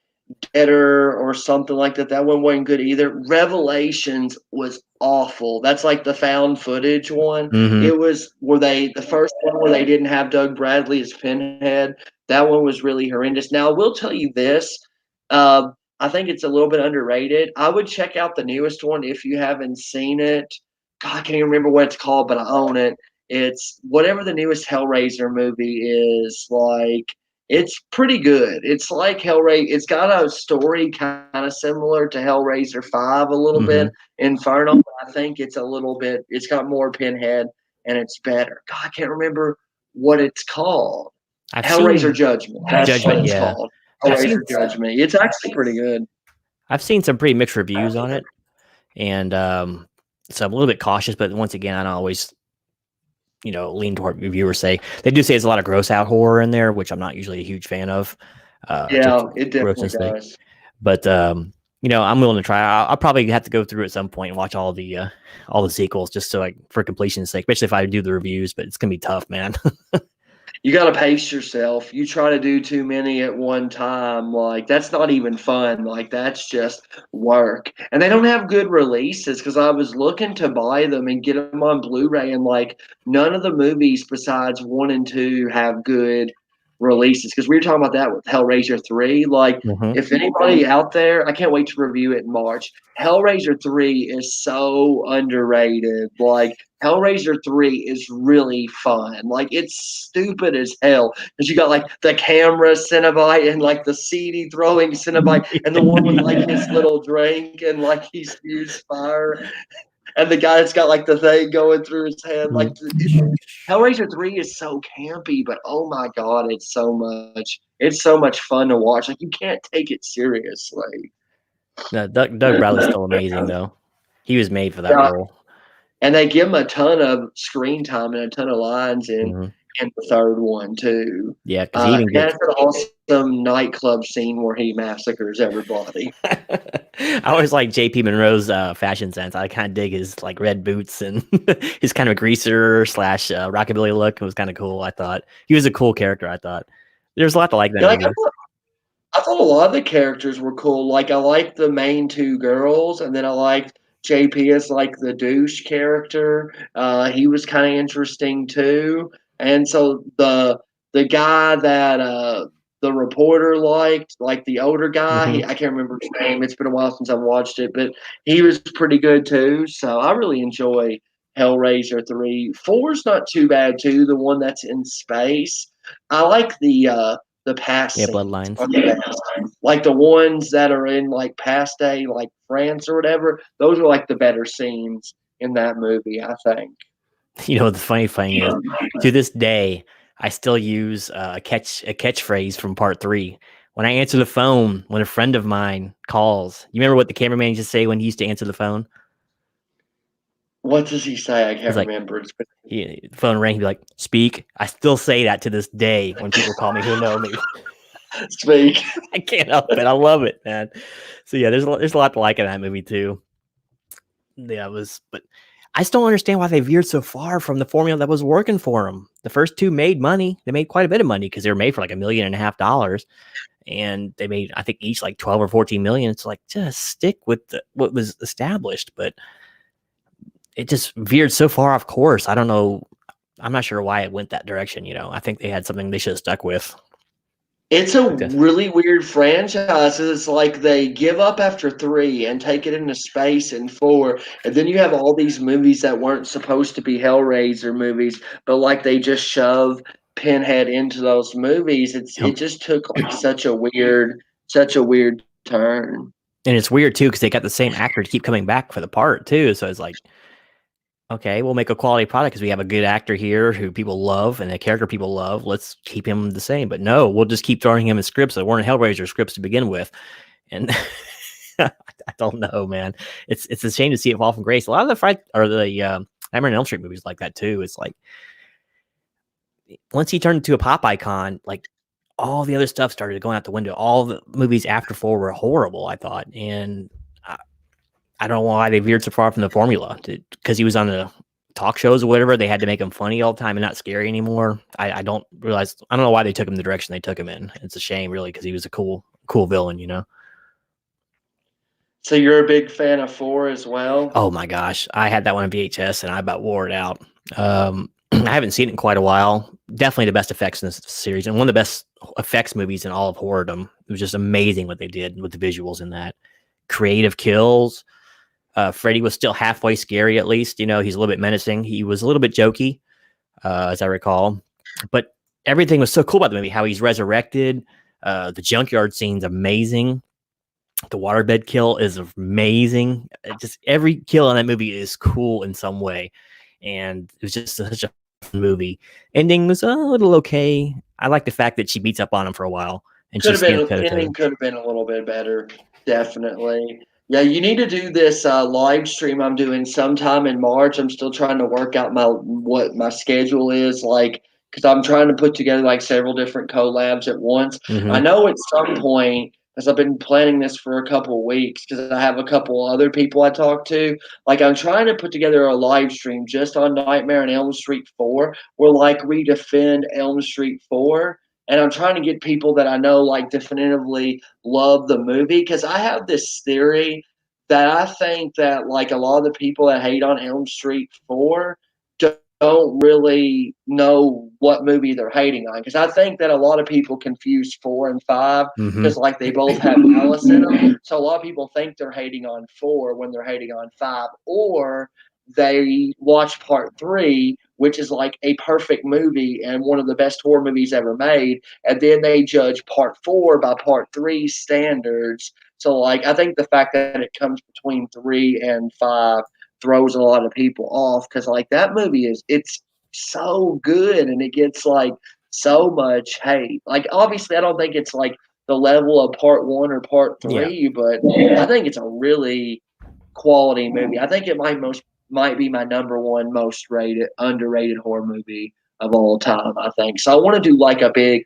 C: Getter or something like that. That one wasn't good either. Revelations was awful. That's like the found footage one.
A: Mhm.
C: It was the first one where they didn't have Doug Bradley as Pinhead. That one was really horrendous. Now, I will tell you this. I think it's a little bit underrated. I would check out the newest one if you haven't seen it. God, I can't even remember what it's called, but I own it. It's whatever the newest Hellraiser movie is like. It's pretty good. It's like Hellraiser. It's got a story kind of similar to Hellraiser 5 a little bit. Inferno, but I think it's a little bit, it's got more Pinhead and it's better. God, I can't remember what it's called. Hellraiser Judgment. That's what it's called. Hellraiser Judgment. It's actually pretty good.
A: I've seen some pretty mixed reviews on it. And so I'm a little bit cautious, but once again, I don't always lean toward reviewers say. They do say there's a lot of gross out horror in there, which I'm not usually a huge fan of.
C: Yeah, it definitely does.
A: But I'm willing to try. I'll probably have to go through at some point and watch all the sequels just so for completion's sake, especially if I do the reviews. But it's gonna be tough, man.
C: You got to pace yourself. You try to do too many at one time, like that's not even fun. Like that's just work. And they don't have good releases because I was looking to buy them and get them on Blu-ray, and like none of the movies besides 1 and 2 have good releases. Because we were talking about that with Hellraiser 3. Like if anybody out there, I can't wait to review it in March. Hellraiser 3 is so underrated. Like Hellraiser 3 is really fun. Like it's stupid as hell because you got like the camera Cenobite and like the CD throwing Cenobite and the one with like his little drink and like he spews fire and the guy that's got like the thing going through his head. Like Hellraiser 3 is so campy, but oh my god, it's so much fun to watch. Like you can't take it seriously.
A: No, Doug Bradley's still amazing though. He was made for that role.
C: And they give him a ton of screen time and a ton of lines in the third one too.
A: Yeah, because he even gets
C: an awesome nightclub scene where he massacres everybody.
A: I always like JP Monroe's fashion sense. I kind of dig his like red boots and his kind of greaser / rockabilly look. It was kind of cool. I thought he was a cool character. I thought there's a lot to like that.
C: I thought a lot of the characters were cool. Like I liked the main 2 girls, and then I liked JP as like the douche character. He was kind of interesting too. And so the guy that the reporter liked, like the older guy, I can't remember his name. It's been a while since I've watched it, but he was pretty good too. So I really enjoy Hellraiser 3. 4's not too bad too. The one that's in space. I like the past
A: bloodlines.
C: Like the ones that are in like past day, like France or whatever. Those are like the better scenes in that movie, I think.
A: The funny thing is, to this day, I still use a catchphrase from part 3. When I answer the phone, when a friend of mine calls, you remember what the cameraman used to say when he used to answer the phone?
C: What does he say? I can't remember.
A: The phone rang. He'd be like, "Speak." I still say that to this day when people call me who know me.
C: Speak.
A: I can't help it. I love it, man. So yeah, there's a lot to like in that movie too. Yeah, but I still don't understand why they veered so far from the formula that was working for them. The first two made money. They made quite a bit of money because they were made for like $1.5 million, and they made, I think, each like 12 or 14 million. It's like, just stick with what was established, but it just veered so far off course. I don't know. I'm not sure why it went that direction. I think they had something they should have stuck with.
C: It's a really weird franchise. It's like they give up after 3 and take it into space in 4. And then you have all these movies that weren't supposed to be Hellraiser movies, but like they just shove Pinhead into those movies. It just took like such a weird turn.
A: And it's weird too, because they got the same actor to keep coming back for the part too. So it's like, okay, we'll make a quality product because we have a good actor here who people love and a character people love. Let's keep him the same. But no, we'll just keep throwing him in scripts that weren't Hellraiser scripts to begin with. And I don't know, man. It's a shame to see it fall from grace. A lot of the Nightmare on Elm Street movies like that too. It's like once he turned into a pop icon, like all the other stuff started going out the window. All the movies after 4 were horrible, I thought, and I don't know why they veered so far from the formula. Because he was on the talk shows or whatever, they had to make him funny all the time and not scary anymore. I don't know why they took him the direction they took him in. It's a shame, really, because he was a cool villain,
C: So you're a big fan of 4 as well?
A: Oh my gosh, I had that one on VHS and I about wore it out. I haven't seen it in quite a while. Definitely the best effects in this series, and one of the best effects movies in all of horrordom. It was just amazing what they did with the visuals in that. Creative kills. Freddy was still halfway scary, at least. He's a little bit menacing. He was a little bit jokey, as I recall. But everything was so cool about the movie. How he's resurrected. The junkyard scene's amazing. The waterbed kill is amazing. Just every kill in that movie is cool in some way. And it was just such a fun movie. Ending was a little okay. I like the fact that she beats up on him for a while. And
C: ending could have been a little bit better, definitely. Yeah, you need to do this live stream I'm doing sometime in March. I'm still trying to work out what my schedule is like, because I'm trying to put together like several different collabs at once.
A: Mm-hmm.
C: I know at some point, because I've been planning this for a couple of weeks, because I have a couple other people I talk to. Like, I'm trying to put together a live stream just on Nightmare on Elm Street 4, where like we defend Elm Street 4. And I'm trying to get people that I know like definitively love the movie, because I have this theory that I think that like a lot of the people that hate on Elm Street 4 don't really know what movie they're hating on, because I think that a lot of people confuse 4 and 5 because like they both have malice in them. So a lot of people think they're hating on 4 when they're hating on 5, or they watch part 3, which is like a perfect movie and one of the best horror movies ever made, and then they judge part 4 by part 3 standards. So like I think the fact that it comes between 3 and 5 throws a lot of people off, because like that movie it's so good and it gets like so much hate. Like obviously I don't think it's like the level of part 1 or part 3, but I think it's a really quality movie. I think it might be my number 1 most underrated horror movie of all time, I think. So I want to do like a big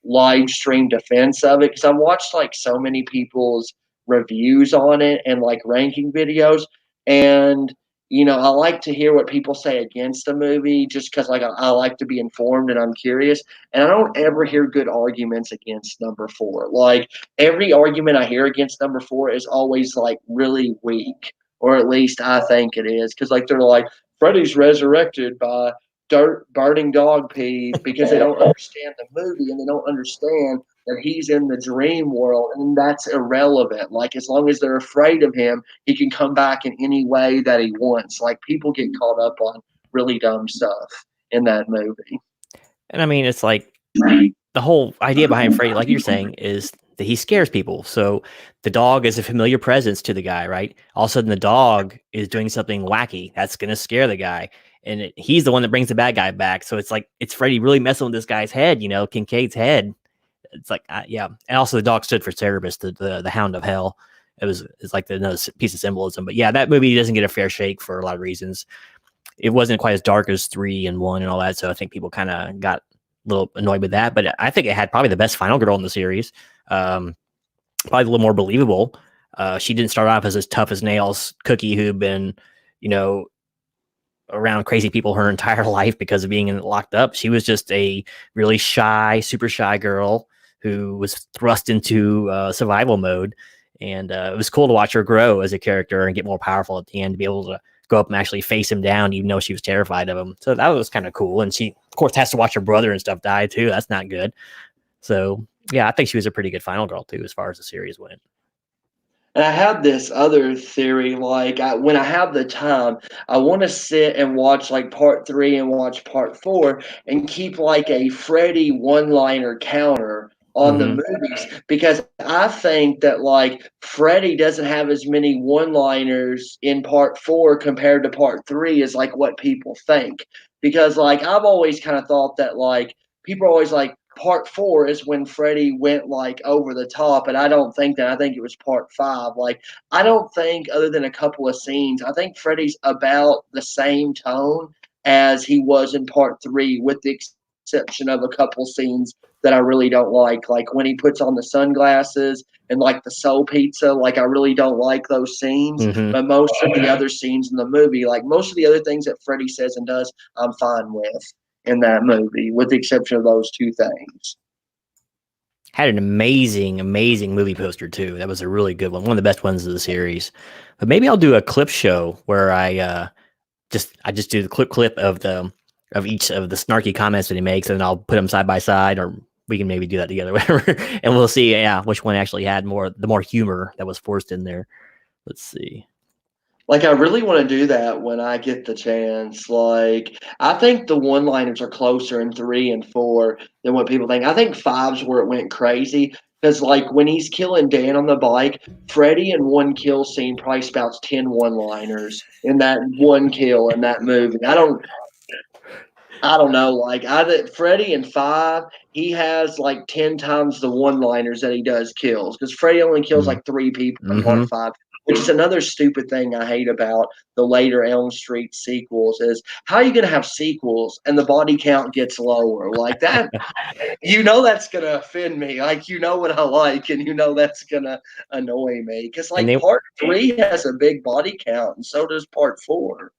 C: live stream defense of it, because I've watched like so many people's reviews on it and like ranking videos, and I like to hear what people say against the movie, just because like I like to be informed and I'm curious, and I don't ever hear good arguments against number 4. Like every argument I hear against number 4 is always like really weak, or at least I think it is, because like they're like, Freddy's resurrected by dirt burning dog pee, because they don't understand the movie and they don't understand that he's in the dream world, and that's irrelevant. Like as long as they're afraid of him, he can come back in any way that he wants. Like people get caught up on really dumb stuff in that movie.
A: And I mean, it's like the whole idea behind Freddy, like you're saying, is that he scares people. So the dog is a familiar presence to the guy, right? All of a sudden the dog is doing something wacky. That's going to scare the guy. And he's the one that brings the bad guy back. So it's like, it's Freddy really messing with this guy's head, Kincaid's head. It's like, yeah. And also the dog stood for Cerberus, the Hound of Hell. It's like another piece of symbolism. But yeah, that movie doesn't get a fair shake for a lot of reasons. It wasn't quite as dark as 3 and 1 and all that. So I think people kind of got a little annoyed with that. But I think it had probably the best final girl in the series. Probably a little more believable. She didn't start off as tough as nails Cookie, who'd been, around crazy people her entire life because of being locked up. She was just a really shy, super shy girl who was thrust into survival mode. And it was cool to watch her grow as a character and get more powerful at the end to be able to go up and actually face him down, even though she was terrified of him. So that was kind of cool. And she, of course, has to watch her brother and stuff die too. That's not good. So yeah, I think she was a pretty good final girl too, as far as the series went.
C: And I have this other theory, like when I have the time, I want to sit and watch like part 3 and watch part 4 and keep like a Freddy one-liner counter on the movies, because I think that like Freddy doesn't have as many one-liners in part 4 compared to part 3 as like what people think. Because like I've always kind of thought that like people are always like, part 4 is when Freddy went like over the top, and I don't think that. I think it was part 5. Like I don't think, other than a couple of scenes, I think Freddy's about the same tone as he was in part 3, with the exception of a couple scenes that I really don't like when he puts on the sunglasses and like the soul pizza. Like I really don't like those scenes, but most of the other scenes in the movie, like most of the other things that Freddy says and does, I'm fine with in that movie, with the exception of those 2 things.
A: Had an amazing movie poster too. That was a really good one of the best ones of the series. But maybe I'll do a clip show where I just do the clip of each of the snarky comments that he makes, and I'll put them side by side, or we can maybe do that together, whatever, and we'll see, which one actually had the more humor that was forced in there. Let's see.
C: Like, I really want to do that when I get the chance. Like, I think the one-liners are closer in 3 and 4 than what people think. I think 5's where it went crazy, because, like, when he's killing Dan on the bike, Freddy in one kill scene probably spouts 10 one-liners in that one kill in that movie. I don't know. Like, Freddy in 5, he has, like, 10 times the one-liners that he does kills, because Freddy only kills, like, 3 people in part 5. Which is another stupid thing I hate about the later Elm Street sequels, is how are you going to have sequels and the body count gets lower? Like that, that's going to offend me. Like, what I like, and that's going to annoy me. Because, like, part 3 has a big body count, and so does part 4.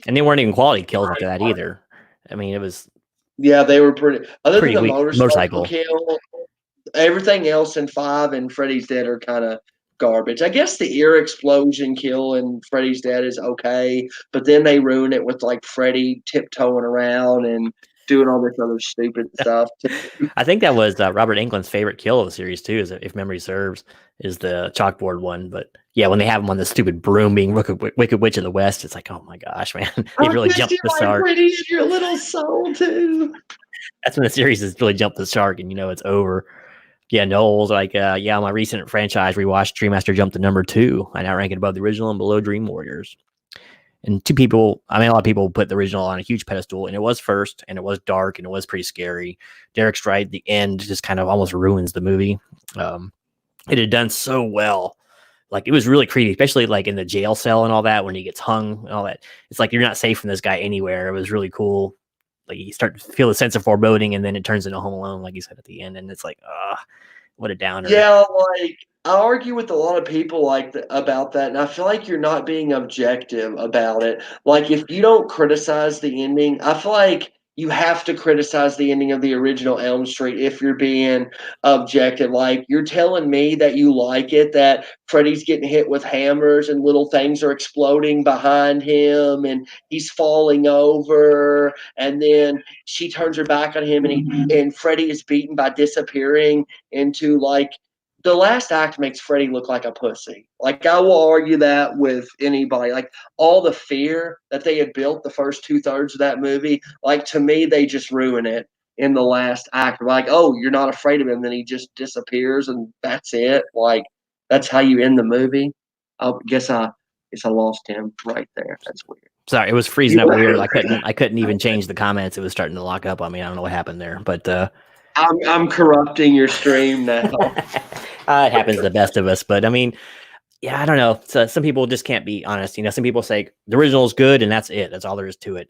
A: And they weren't even quality kills after that either. I mean, it was...
C: Yeah, they were pretty... Other than the
A: weak
C: motorcycle kill, everything else in 5 and Freddy's Dead are kind of garbage. I guess the ear explosion kill in Freddy's Dead is okay, but then they ruin it with like Freddy tiptoeing around and doing all this other stupid stuff.
A: I think that was Robert Englund's favorite kill of the series too, if memory serves, is the chalkboard one. But yeah, when they have him on the stupid broom being Wicked Witch of the West, it's like, oh my gosh, man, they really jumped the shark.
C: Freddy's your little soul too.
A: That's when the series has really jumped the shark, and it's over. Yeah, Knowles, like, my recent franchise rewatch, Dream Master jumped to number 2. I now rank it above the original and below Dream Warriors. And a lot of people put the original on a huge pedestal, and it was first, and it was dark, and it was pretty scary. Derek's right, the end just kind of almost ruins the movie. It had done so well. Like, it was really creepy, especially like in the jail cell and all that, when he gets hung and all that. It's like you're not safe from this guy anywhere. It was really cool. Like, you start to feel a sense of foreboding, and then it turns into Home Alone, like you said at the end, and it's like, what a downer.
C: Yeah, like, I argue with a lot of people about that, and I feel like you're not being objective about it. Like, if you don't criticize the ending, I feel like you have to criticize the ending of the original Elm Street if you're being objective. Like, you're telling me that you like it, that Freddy's getting hit with hammers and little things are exploding behind him and he's falling over, and then she turns her back on him and Freddy is beaten by disappearing into, like, the last act makes Freddy look like a pussy. Like, I will argue that with anybody. Like, all the fear that they had built the first 2/3 of that movie, like, to me, they just ruin it in the last act. Like, oh, you're not afraid of him, then he just disappears and that's it. Like, that's how you end the movie. I guess I lost him right there. That's weird.
A: Sorry, it was freezing up weird. I couldn't even change the comments. It was starting to lock up on me. I don't know what happened there, but
C: I'm corrupting your stream now.
A: It happens to the best of us, but I mean, yeah, I don't know. So some people just can't be honest. Some people say the original is good and that's it. That's all there is to it.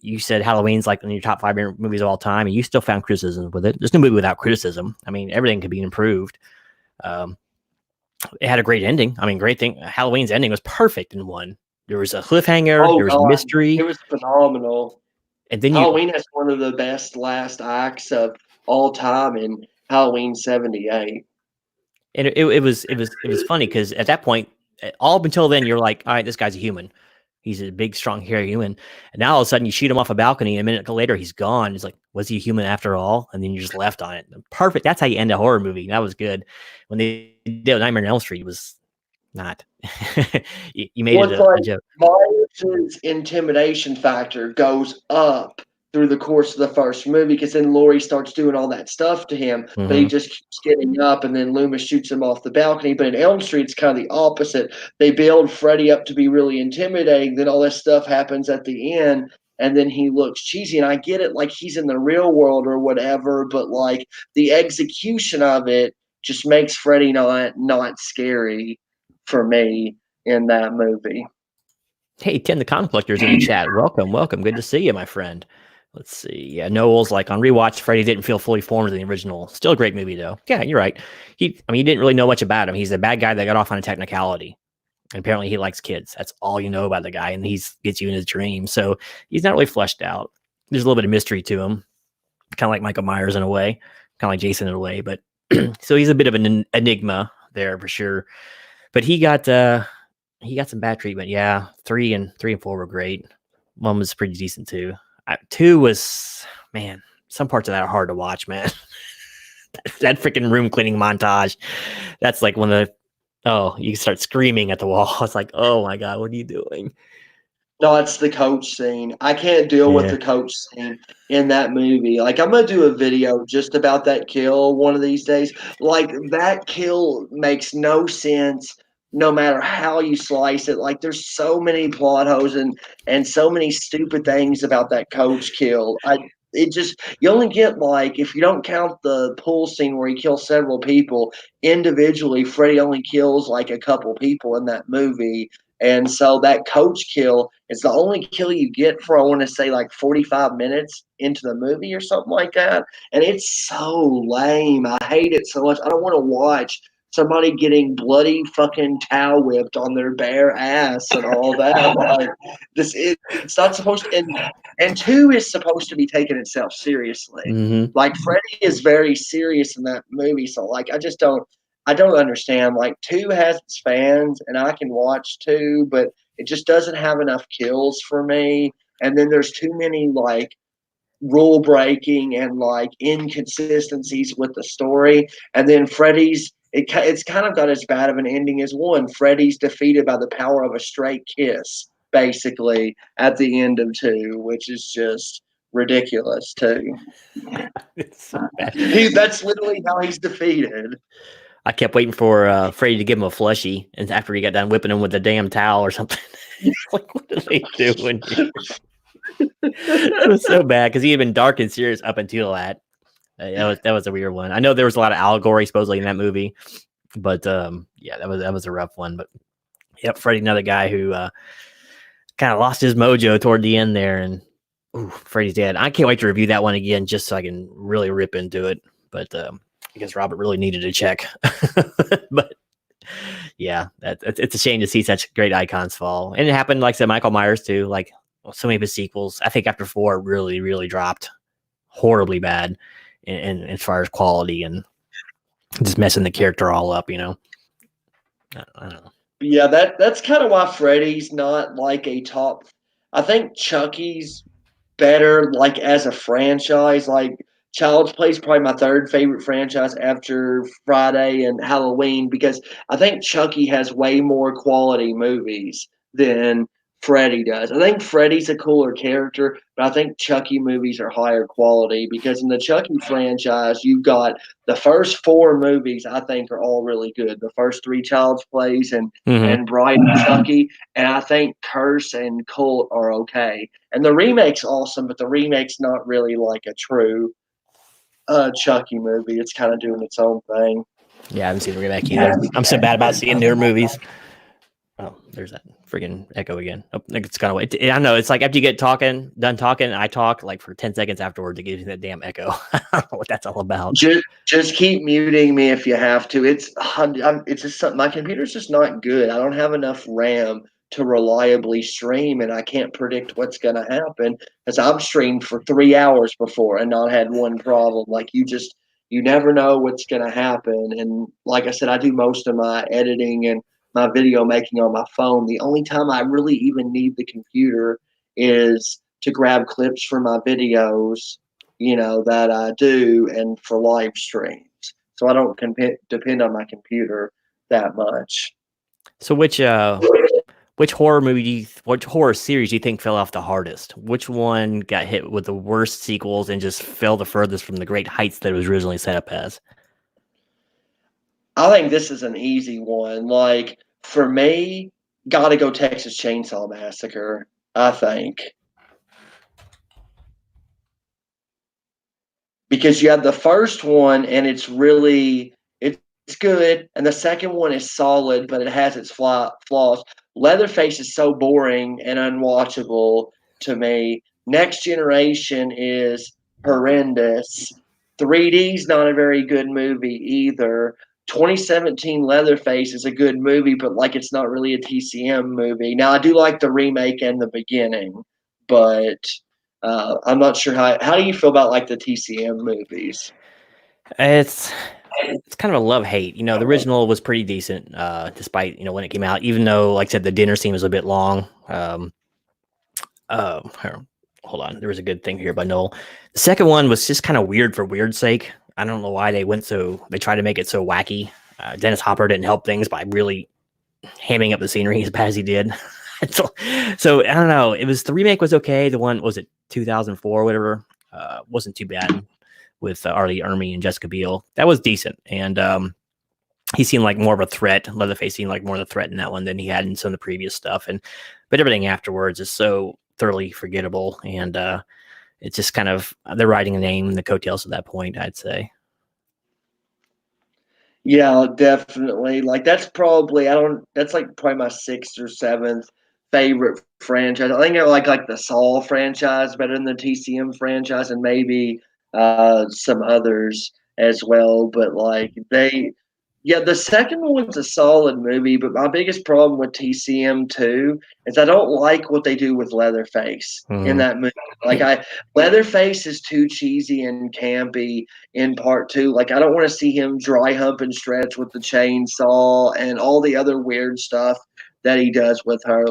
A: You said Halloween's like in your top 5 movies of all time, and you still found criticism with it. There's no movie without criticism. I mean, everything could be improved. It had a great ending. I mean, great thing. Halloween's ending was perfect in 1. there was a cliffhanger,
C: Oh
A: there was
C: God,
A: mystery,
C: it was phenomenal.
A: and then
C: Halloween has one of the best last acts of all time in Halloween '78.
A: and it was funny because at that point, all up until then, you're like, all right, this guy's a human. He's a big, strong, hairy human. And now all of a sudden you shoot him off a balcony, and a minute later he's gone. It's like, was he a human after all? And then you're just left on it. Perfect. That's how you end a horror movie. That was good. When they did Nightmare on Elm Street, it was not. you made it a joke.
C: Myers' intimidation factor goes up through the course of the first movie because then Laurie starts doing all that stuff to him, but he just keeps getting up, and then Loomis shoots him off the balcony. But in Elm Street, it's kind of the opposite. They build Freddy up to be really intimidating, then all this stuff happens at the end, and then he looks cheesy. And I get it, like he's in the real world or whatever, but like the execution of it just makes Freddy not scary for me in that movie.
A: Hey, Tim, the comic collector's in the chat. Welcome. Good to see you, my friend. Let's see. Yeah, Noel's like, on rewatch, Freddy didn't feel fully formed in the original. Still a great movie, though. Yeah, you're right. He didn't really know much about him. He's a bad guy that got off on a technicality. And apparently he likes kids. That's all you know about the guy, and he gets you in his dreams. So he's not really fleshed out. There's a little bit of mystery to him, kind of like Michael Myers in a way, kind of like Jason in a way. But so he's a bit of an enigma there for sure. But he got some bad treatment. Yeah, 3 and 4 were great. 1 was pretty decent too. 2 was, man, some parts of that are hard to watch, man. that freaking room cleaning montage. That's like when you start screaming at the wall. It's like, oh my God, what are you doing?
C: No, it's the coach scene. I can't deal with the coach scene in that movie. Like, I'm going to do a video just about that kill one of these days. Like, that kill makes no sense no matter how you slice it. Like, there's so many plot holes and so many stupid things about that coach kill. You only get, like, if you don't count the pool scene where he kills several people individually, Freddy only kills like a couple people in that movie. And so that coach kill is the only kill you get for, I want to say, like 45 minutes into the movie or something like that. And it's so lame. I hate it so much. I don't want to watch somebody getting bloody fucking towel whipped on their bare ass and all that. Like, it's not supposed to, and 2 is supposed to be taking itself seriously.
A: Mm-hmm.
C: Like, Freddy is very serious in that movie. So, like, I don't understand. Like, 2 has its fans, and I can watch 2, but it just doesn't have enough kills for me. And then there's too many, like, rule breaking and, like, inconsistencies with the story. And then Freddy's, it's kind of got as bad of an ending as 1. Freddy's defeated by the power of a straight kiss, basically, at the end of 2, which is just ridiculous, too.
A: It's so bad.
C: That's literally how he's defeated.
A: I kept waiting for Freddy to give him a fleshie, and after he got done whipping him with a damn towel or something. Like, what are they doing here? It was so bad because he had been dark and serious up until that. That was a weird one. I know there was a lot of allegory supposedly in that movie, but yeah, that was a rough one. But yep, Freddy, another guy who kind of lost his mojo toward the end there, and Freddy's dead. I can't wait to review that one again just so I can really rip into it. But I guess Robert really needed a check. But yeah, it's a shame to see such great icons fall. And it happened, like I said, Michael Myers too. Like, so many of his sequels, I think after 4 really, really dropped horribly bad in as far as quality and just messing the character all up, you know. I don't know.
C: Yeah, that's kind of why Freddy's not like a top. I think Chucky's better, like, as a franchise. Like, Child's Play is probably my 3rd favorite franchise after Friday and Halloween, because I think Chucky has way more quality movies than Freddy does. I think Freddy's a cooler character, but I think Chucky movies are higher quality, because in the Chucky franchise, you've got the first 4 movies I think are all really good. The first 3 Child's Plays and Bride and Chucky, and I think Curse and Cult are okay. And the remake's awesome, but the remake's not really like a true Chucky movie. It's kind of doing its own thing.
A: Yeah, I haven't seen the remake either. I'm so bad about seeing newer movies. Oh, there's that friggin' echo again. Oh, it's gone away. I know. It's like after you get done talking, I talk like for 10 seconds afterwards to get you that damn echo. I don't know what that's all about.
C: Just keep muting me if you have to. It's just something. My computer's just not good. I don't have enough RAM to reliably stream, and I can't predict what's going to happen because I've streamed for 3 hours before and not had one problem. Like you never know what's going to happen. And like I said, I do most of my editing and my video making on my phone. The only time I really even need the computer is to grab clips for my videos, that I do and for live streams. So I don't depend on my computer that much.
A: So which which horror series do you think fell off the hardest? Which one got hit with the worst sequels and just fell the furthest from the great heights that it was originally set up as?
C: I think this is an easy one. Like, for me, gotta go Texas Chainsaw Massacre, I think. Because you have the first one and it's good, and the second one is solid, but it has its flaws. Leatherface is so boring and unwatchable to me. Next Generation is horrendous. 3D's not a very good movie either. 2017 Leatherface is a good movie, but like it's not really a TCM movie. Now I do like the remake and the beginning, but I'm not sure how do you feel about like the TCM movies?
A: It's kind of a love-hate. The original was pretty decent, despite, when it came out, even though, like I said, the dinner scene was a bit long. Hold on. There was a good thing here by Noel. The second one was just kind of weird for weird's sake. I don't know why they tried to make it so wacky. Dennis Hopper didn't help things by really hamming up the scenery as bad as he did. so I don't know. The remake was okay. The one, was it 2004 or whatever? Wasn't too bad with Arlie Ermey and Jessica Biel. That was decent. And he seemed like more of a threat. Leatherface seemed like more of a threat in that one than he had in some of the previous stuff. But everything afterwards is so thoroughly forgettable. And it's just kind of, they're riding a name in the coattails at that point, I'd say.
C: Yeah, definitely. Like that's probably my sixth or seventh favorite franchise. I think I like the Saw franchise better than the TCM franchise, and maybe some others as well. But the second one's a solid movie. But my biggest problem with TCM 2 is I don't like what they do with Leatherface in that movie. Leatherface is too cheesy and campy in part 2. Like I don't want to see him dry hump and stretch with the chainsaw and all the other weird stuff that he does with her.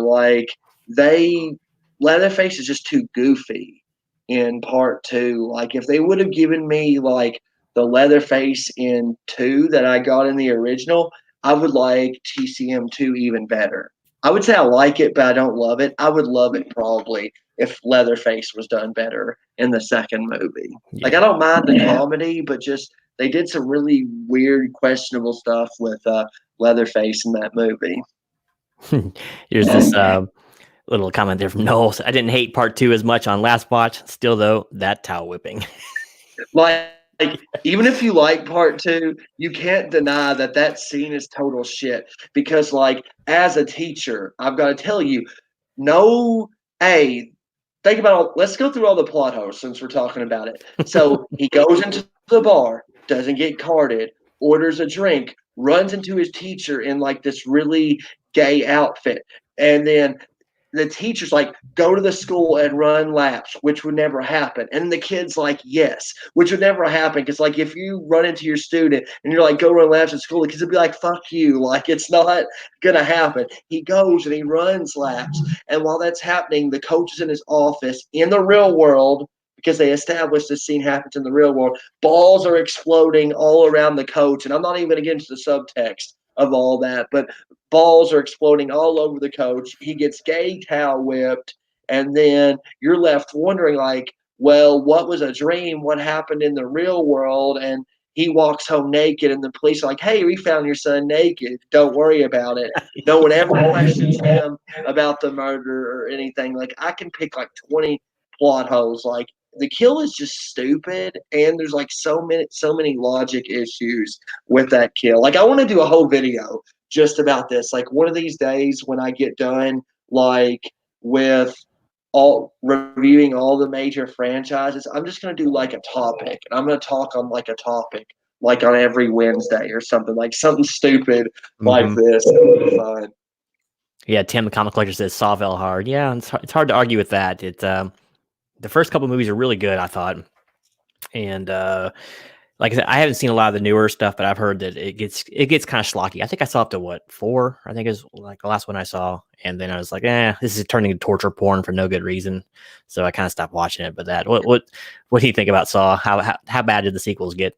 C: Leatherface is just too goofy in part 2. Like if they would have given me like the Leatherface in 2 that I got in the original, I would like TCM 2 even better. I would say I like it, but I don't love it. I would love it probably if Leatherface was done better in the second movie.
A: Yeah.
C: Like I don't mind the comedy, but just they did some really weird, questionable stuff with Leatherface in that movie.
A: Here's this little comment there from Noel. I didn't hate part 2 as much on last watch. Still, though, that towel whipping.
C: Like even if you like part 2, you can't deny that scene is total shit. Because as a teacher, I've got to tell you, think about let's go through all the plot holes since we're talking about it. So he goes into the bar, doesn't get carded, orders a drink, runs into his teacher in this really gay outfit, and then the teacher's like, go to the school and run laps, which would never happen. And the kid's like, yes, which would never happen. Because if you run into your student and you're like, go run laps at school, the kids would be like, fuck you. It's not going to happen. He goes and he runs laps. And while that's happening, the coach is in his office in the real world, because they established this scene happens in the real world. Balls are exploding all around the coach. And I'm not even going to get into the subtext of all that, but balls are exploding all over the coach. He gets gay towel whipped, and then you're left wondering, well, what was a dream? What happened in the real world? And he walks home naked, and the police are like, hey, we found your son naked. Don't worry about it. No one ever questions him about the murder or anything. I can pick 20 plot holes. The kill is just stupid, and there's so many logic issues with that kill. I want to do a whole video just about this. One of these days when I get done with all reviewing all the major franchises, I'm just going to do a topic, and I'm going to talk on a topic on every Wednesday or something, something stupid like this. It'll be fun.
A: Yeah, Tim, the comic collector, says Saw fell hard. Yeah, it's hard to argue with that. The first couple movies are really good, I thought, and like I said, I haven't seen a lot of the newer stuff, but I've heard that it gets kind of schlocky. I think I saw up to what 4? I think is like the last one I saw, and then I was like, this is turning into torture porn for no good reason. So I kind of stopped watching it. But what do you think about Saw? How bad did the sequels get?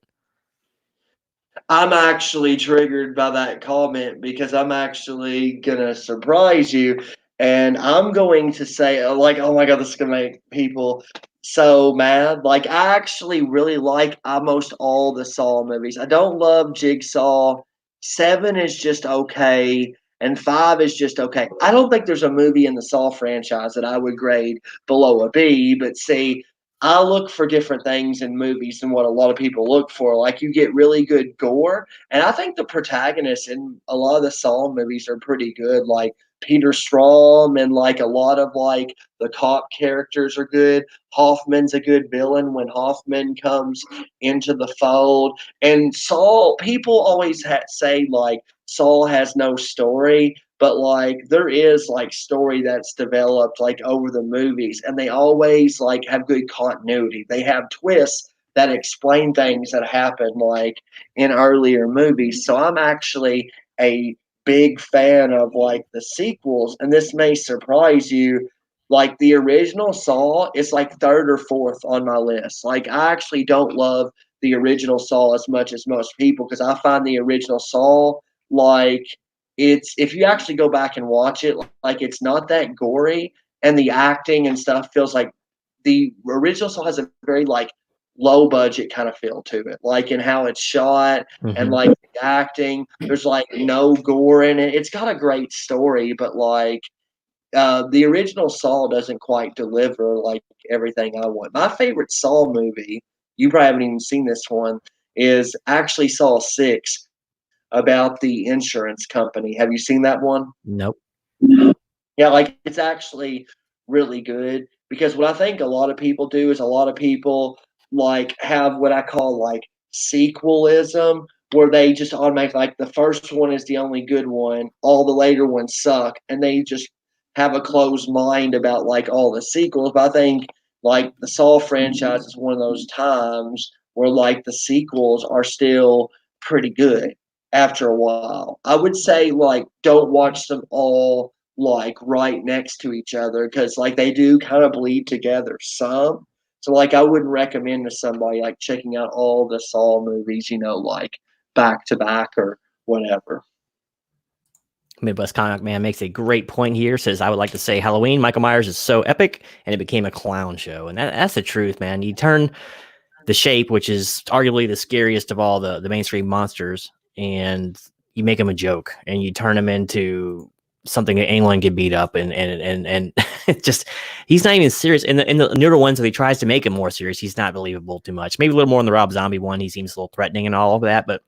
C: I'm actually triggered by that comment because I'm actually gonna surprise you, and I'm going to say, like, oh my god, this is gonna make people so mad. Like, I actually really like almost all the Saw movies. I don't love Jigsaw. 7 is just okay, and 5 is just okay. I don't think there's a movie in the Saw franchise that I would grade below a B, but see, I look for different things in movies than what a lot of people look for. Like, you get really good gore, and I think the protagonists in a lot of the Saw movies are pretty good. Like Peter Strahm and like a lot of like the cop characters are good. Hoffman's a good villain when Hoffman comes into the fold. And Saul, people always say like Saul has no story, but like there is like story that's developed like over the movies, and they always like have good continuity. They have twists that explain things that happen like in earlier movies. So I'm actually a big fan of like the sequels, and this may surprise you. Like the original Saw is like third or fourth on my list. Like I actually don't love the original Saw as much as most people because I find the original Saw like it's if you actually go back and watch it, like it's not that gory, and the acting and stuff feels like the original Saw has a very like low budget kind of feel to it, like in how it's shot and
A: Mm-hmm.
C: like the acting. There's like no gore in it. It's got a great story, but like the original Saw doesn't quite deliver like everything I want. My favorite Saw movie, you probably haven't even seen this one, is actually Saw 6 about the insurance company. Have you seen that one?
A: Nope.
C: Yeah, like it's actually really good because what I think a lot of people do is a lot of people like have what I call like sequelism, where they just automatically like the first one is the only good one, all the later ones suck, and they just have a closed mind about like all the sequels. But I think like the Saw franchise is one of those times where like the sequels are still pretty good after a while. I would say like don't watch them all like right next to each other because like they do kind of bleed together some. So like I wouldn't recommend to somebody like checking out all the Saw movies, like back to back or whatever.
A: Midwest Comic Man makes a great point here. Says, I would like to say Halloween, Michael Myers is so epic, and it became a clown show. And that's the truth, man. You turn the Shape, which is arguably the scariest of all the mainstream monsters, and you make him a joke, and you turn him into something that anyone can beat up, and it just he's not even serious. In the newer ones, if he tries to make him more serious, he's not believable too much. Maybe a little more in the Rob Zombie one. He seems a little threatening and all of that, but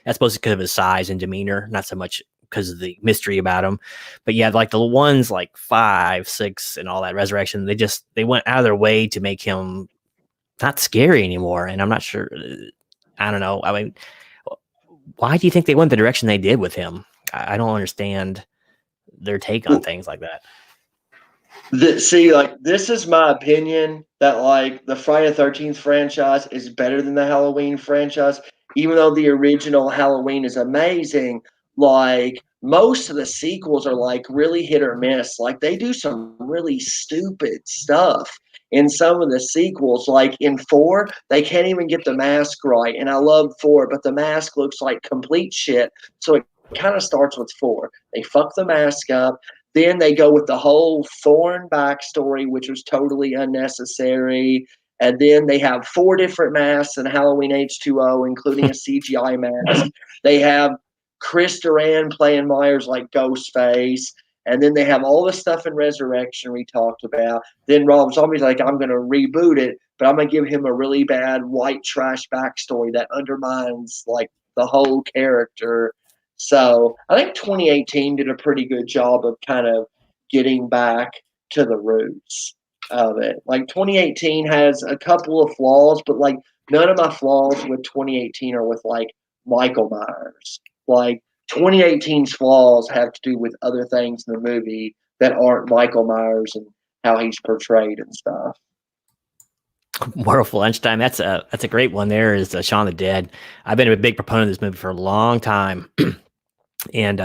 A: that's supposed to because of his size and demeanor, not so much because of the mystery about him. But yeah, like the ones like 5, 6, and all that Resurrection, they went out of their way to make him not scary anymore. And I'm not sure. I don't know. I mean, why do you think they went the direction they did with him? I don't understand their take on things like that.
C: See, like this is my opinion that like the Friday the 13th franchise is better than the Halloween franchise, even though the original Halloween is amazing. Like most of the sequels are like really hit or miss. Like they do some really stupid stuff in some of the sequels. Like in 4, they can't even get the mask right, and I love 4, but the mask looks like complete shit. So it kind of starts with 4. They fuck the mask up. Then they go with the whole Thorn backstory, which was totally unnecessary. And then they have 4 different masks in Halloween H2O, including a CGI mask. They have Chris Duran playing Myers like Ghostface. And then they have all the stuff in Resurrection we talked about. Then Rob Zombie's like, I'm going to reboot it, but I'm going to give him a really bad white trash backstory that undermines like the whole character. So I think 2018 did a pretty good job of kind of getting back to the roots of it. Like 2018 has a couple of flaws, but like none of my flaws with 2018 are with like Michael Myers. Like 2018's flaws have to do with other things in the movie that aren't Michael Myers and how he's portrayed and stuff.
A: Werewolf Lunchtime. That's a great one. There is Shaun of the Dead. I've been a big proponent of this movie for a long time, and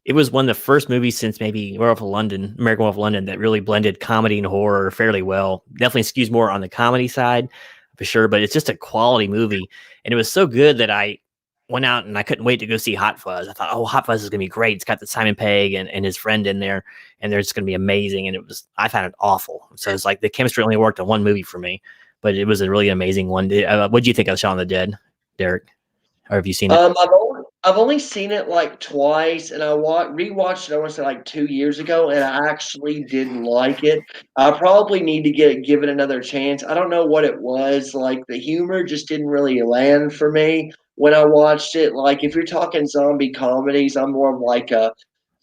A: it was one of the first movies since maybe Werewolf of London, American Werewolf of London, that really blended comedy and horror fairly well. Definitely skews more on the comedy side for sure, but it's just a quality movie, and it was so good that I went out and I couldn't wait to go see Hot Fuzz. I thought, oh, Hot Fuzz is gonna be great. It's got the Simon Pegg and his friend in there, and they're just gonna be amazing. And I found it awful. So it's like the chemistry only worked on one movie for me, but it was a really amazing one. What do you think of Shaun of the Dead, Derek? Or have you seen it?
C: I've only seen it like twice, and I rewatched it. I want to say like 2 years ago, and I actually didn't like it. I probably need to give it another chance. I don't know what it was. Like the humor just didn't really land for me when I watched it. Like if you're talking zombie comedies, I'm more of like a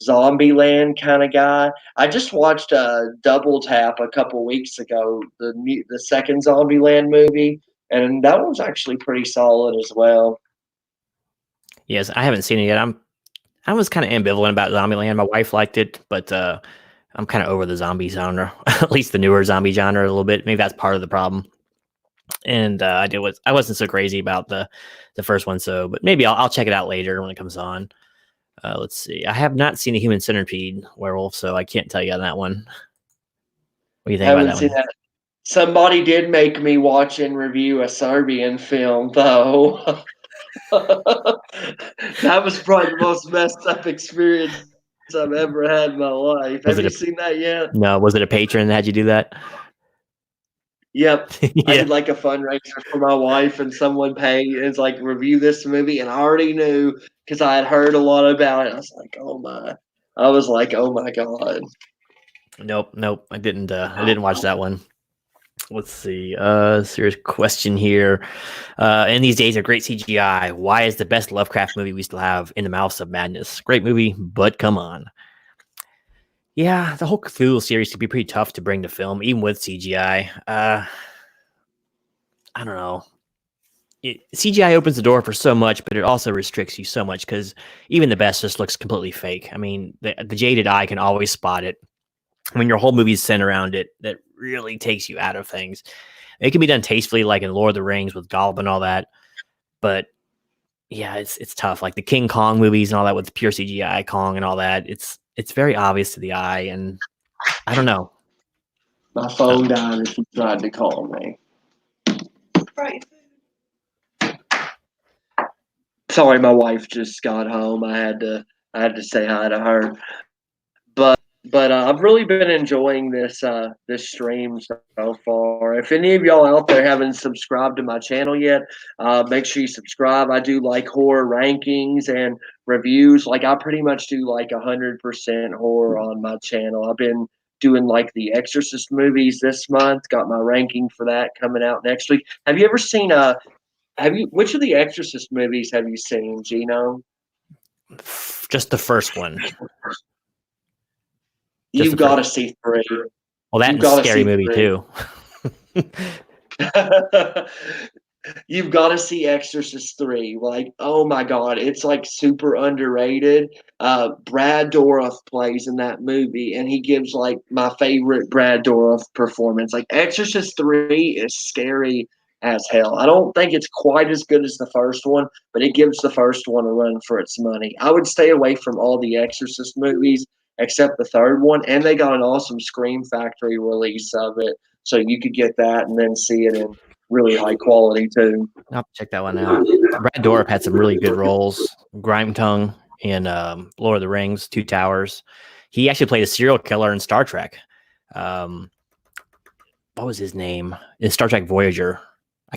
C: Zombieland kind of guy. I just watched Double Tap a couple weeks ago, the second Zombieland movie, and that was actually pretty solid as well.
A: Yes, I haven't seen it yet. I was kind of ambivalent about Zombieland. My wife liked it, but I'm kind of over the zombie genre, at least the newer zombie genre a little bit. Maybe that's part of the problem. And I wasn't so crazy about the first one, but maybe I'll check it out later when it comes on. Let's see. I have not seen a Human Centipede werewolf, so I can't tell you on that one. What do you think about that one?
C: That. Somebody did make me watch and review a Serbian film, though. That was probably the most messed up experience I've ever had in my life. Have you seen that yet?
A: No. Was it a patron that had you do that?
C: Yep.
A: Yeah.
C: I did like a fundraiser for my wife, and someone paid. It's like review this movie, and I already knew because I had heard a lot about it. I was like, oh my god.
A: Nope. I didn't watch that one. Let's see. Serious question here. In these days of great CGI, why is the best Lovecraft movie we still have In the Mouths of Madness? Great movie, but come on. Yeah, the whole Cthulhu series could be pretty tough to bring to film, even with CGI. I don't know. CGI opens the door for so much, but it also restricts you so much because even the best just looks completely fake. I mean, the jaded eye can always spot it. When your whole movie is centered around it, that really takes you out of things. It can be done tastefully, like in Lord of the Rings with Gollum and all that. But yeah, it's tough. Like the King Kong movies and all that with pure CGI Kong and all that. It's very obvious to the eye, and I don't know.
C: My phone died if you tried to call me. Right. Sorry, my wife just got home. I had to say hi to her. But I've really been enjoying this stream so far. If any of y'all out there haven't subscribed to my channel yet, make sure you subscribe. I do like horror rankings and reviews. Like I pretty much do like 100% horror on my channel. I've been doing like the Exorcist movies this month. Got my ranking for that coming out next week. Have you ever seen which of the Exorcist movies have you seen, Genome?
A: Just the first one.
C: You've got to see 3.
A: Well, that's a scary movie 3. Too.
C: You've got to see Exorcist 3. Like, oh my God, it's like super underrated. Brad Dourif plays in that movie, and he gives like my favorite Brad Dourif performance. Like, Exorcist 3 is scary as hell. I don't think it's quite as good as the first one, but it gives the first one a run for its money. I would stay away from all the Exorcist movies except the third one, and they got an awesome Scream Factory release of it, so you could get that and then see it in really high quality too.
A: I'll have to check that one out. Brad Dourif had some really good roles. Grime Tongue in Lord of the Rings, Two Towers. He actually played a serial killer in Star Trek. What was his name? In Star Trek Voyager.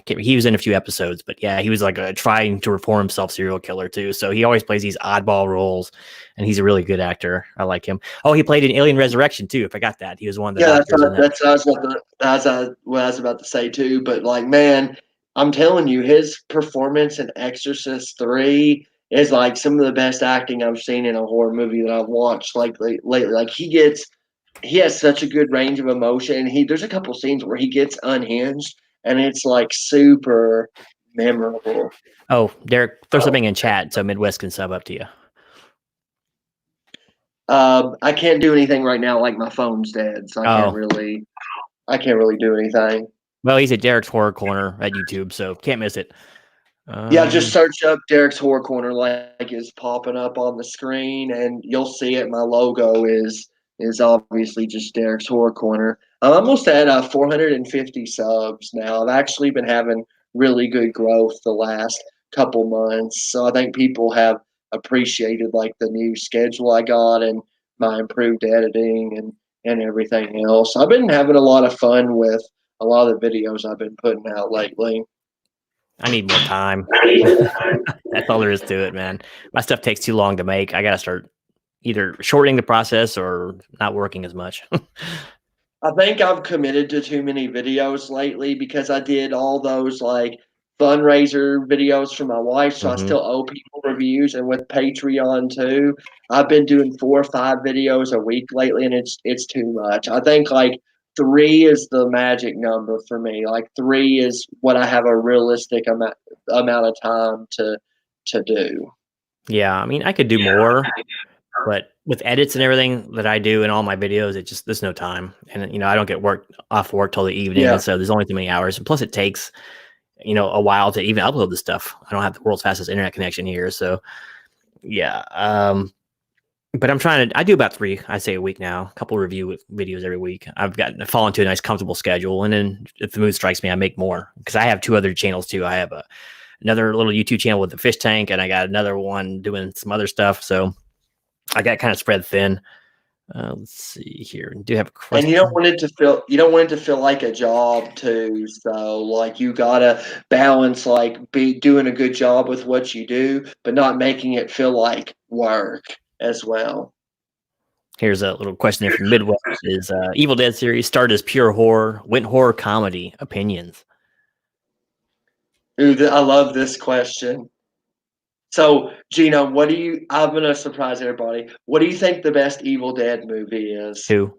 A: He was in a few episodes, but yeah, he was like trying to reform himself serial killer too. So he always plays these oddball roles, and he's a really good actor. I like him. Oh, he played in Alien Resurrection too. If I got that, he was one of the doctors in that.
C: That's what I was about to say too. But like, man, I'm telling you, his performance in Exorcist 3 is like some of the best acting I've seen in a horror movie that I've watched like lately. Like he has such a good range of emotion, and there's a couple scenes where he gets unhinged. And it's like super memorable.
A: Oh, Derek, throw something in chat so Midwest can sub up to you.
C: I can't do anything right now. Like my phone's dead, so I can't really do anything.
A: Well, he's at Derek's Horror Corner at YouTube, so can't miss it.
C: Yeah, just search up Derek's Horror Corner, like is popping up on the screen, and you'll see it. My logo is obviously just Derek's Horror Corner. I'm almost at 450 subs now. I've actually been having really good growth the last couple months, so I think people have appreciated like the new schedule I got and my improved editing and everything else. I've been having a lot of fun with a lot of the videos I've been putting out lately.
A: I need more time. That's all there is to it, man. My stuff takes too long to make. I gotta start either shortening the process or not working as much.
C: I think I've committed to too many videos lately because I did all those like fundraiser videos for my wife, so I still owe people reviews. And with Patreon too, I've been doing 4 or 5 videos a week lately, and it's too much. I think like 3 is the magic number for me. Like 3 is what I have a realistic amount of time to do.
A: Yeah, I mean, I could do more, but with edits and everything that I do in all my videos, there's no time, and I don't get off work till the evening,
C: Yeah.
A: and so there's only too many hours. And plus, it takes a while to even upload the stuff. I don't have the world's fastest internet connection here, so yeah. But I do about 3, I'd say, a week now. A couple review videos every week. I've fallen into a nice, comfortable schedule, and then if the mood strikes me, I make more because I have 2 other channels too. I have another little YouTube channel with the fish tank, and I got another one doing some other stuff. So I got kind of spread thin. Let's see here. Do you have a question?
C: And you don't want it to feel like a job too. So like you gotta balance like be doing a good job with what you do, but not making it feel like work as well.
A: Here's a little question from Midwest. Is Evil Dead series started as pure horror, went horror comedy? Opinions?
C: Ooh, I love this question. So, Gino, I'm going to surprise everybody. What do you think the best Evil Dead movie is?
A: 2.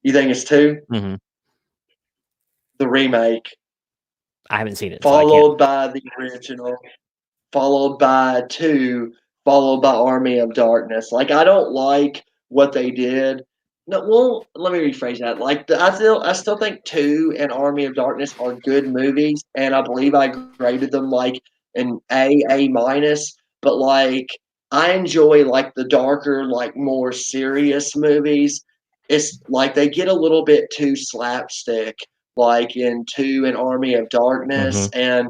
C: You think it's 2?
A: Mm-hmm.
C: The remake.
A: I haven't seen it.
C: Followed by the original. Followed by 2. Followed by Army of Darkness. Like, I don't like what they did. No, well, let me rephrase that. Like, I still think 2 and Army of Darkness are good movies, and I believe I graded them like an A minus. But like, I enjoy like the darker, like more serious movies. It's like they get a little bit too slapstick, like in 2 and Army of Darkness, and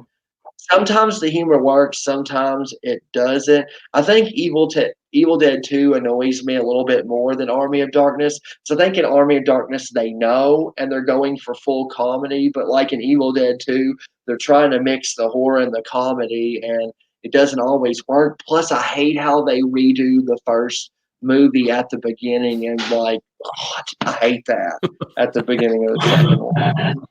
C: sometimes the humor works, sometimes it doesn't. I think Evil Dead 2 annoys me a little bit more than Army of Darkness. So I think in Army of Darkness they know and they're going for full comedy, but like in Evil Dead 2, they're trying to mix the horror and the comedy, and it doesn't always work. Plus, I hate how they redo the first movie at the beginning, and like, I hate that at the beginning of the second one.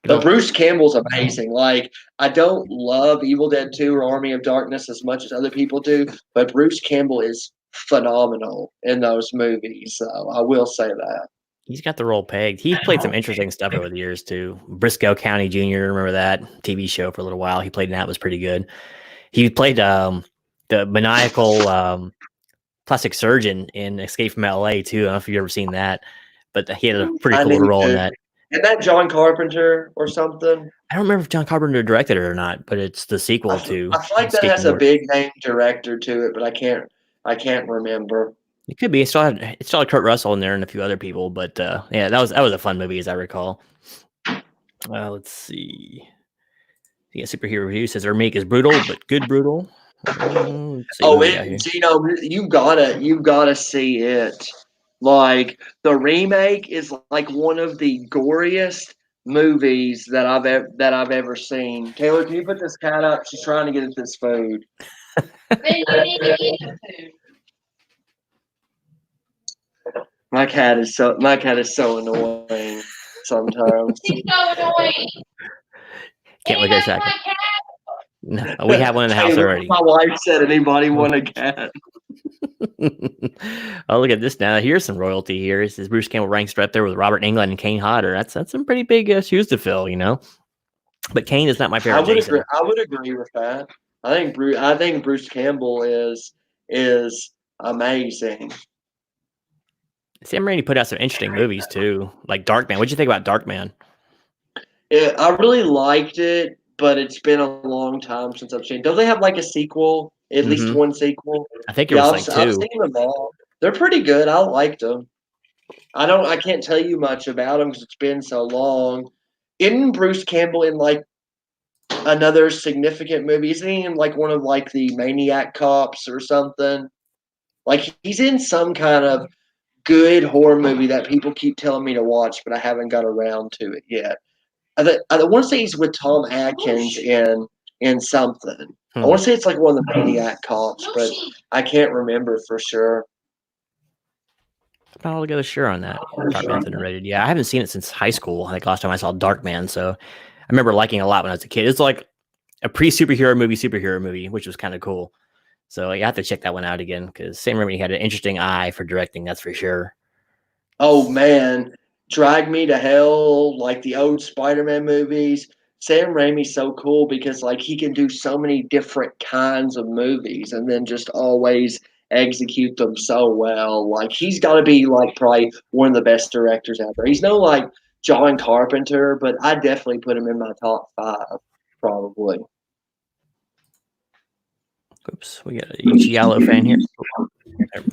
C: But Bruce Campbell's amazing. Like, I don't love Evil Dead 2 or Army of Darkness as much as other people do, but Bruce Campbell is phenomenal in those movies. So I will say that.
A: He's got the role pegged. He's played some interesting stuff over the years too. Briscoe County Jr. Remember that TV show for a little while? He played in that. Was pretty good. He played the maniacal plastic surgeon in Escape from LA too. I don't know if you've ever seen that, but he had a pretty cool role in that.
C: Isn't that John Carpenter or something?
A: I don't remember if John Carpenter directed it or not, but it's the sequel to.
C: I feel like that has a big name director to it, but I can't remember.
A: It could be. It still had Kurt Russell in there and a few other people, but yeah, that was a fun movie as I recall. Let's see. Yeah, Superhero Review says our remake is brutal, but good brutal.
C: Gino, you gotta see it. Like, the remake is like one of the goriest movies that I've ever seen. Taylor, can you put this cat up? She's trying to get at this food. My cat is so annoying sometimes.
D: She's so annoying.
A: Can't look at that. No, we have one in the house already.
C: My wife said, "Anybody want a cat?"
A: Oh, look at this now. Here's some royalty here. It says Bruce Campbell ranks right there with Robert Englund and Kane Hodder. That's some pretty big shoes to fill, But Kane is not my favorite.
C: I would agree with that. I think Bruce Campbell is is amazing.
A: Sam Raimi put out some interesting movies too, like Darkman. What'd you think about Darkman?
C: I really liked it, but it's been a long time since I've seen. Don't they have like a sequel? At least one sequel?
A: I think it
C: Yeah,
A: was
C: I've,
A: like
C: I've
A: 2.
C: seen them all. They're pretty good. I liked them. I can't tell you much about them because it's been so long. Isn't Bruce Campbell in like another significant movie? Isn't he in like one of like the Maniac Cops or something? Like he's in some kind of good horror movie that people keep telling me to watch, but I haven't got around to it yet. I want to say he's with Tom Atkins in something. I want to say it's like one of the Maniac Cops, but I can't remember for sure.
A: I'm not altogether sure on that. Darkman's underrated. Yeah, I haven't seen it since high school. I think last time I saw Darkman, so I remember liking it a lot when I was a kid. It's like a superhero movie, which was kind of cool. So you have to check that one out again because Sam Raimi had an interesting eye for directing. That's for sure.
C: Oh man, Drag Me to Hell, like the old Spider-Man movies. Sam Raimi's so cool because like he can do so many different kinds of movies and then just always execute them so well. Like he's got to be like probably one of the best directors out there. He's no like John Carpenter, but I definitely put him in my top 5 probably.
A: Oops, we got a Giallo fan here.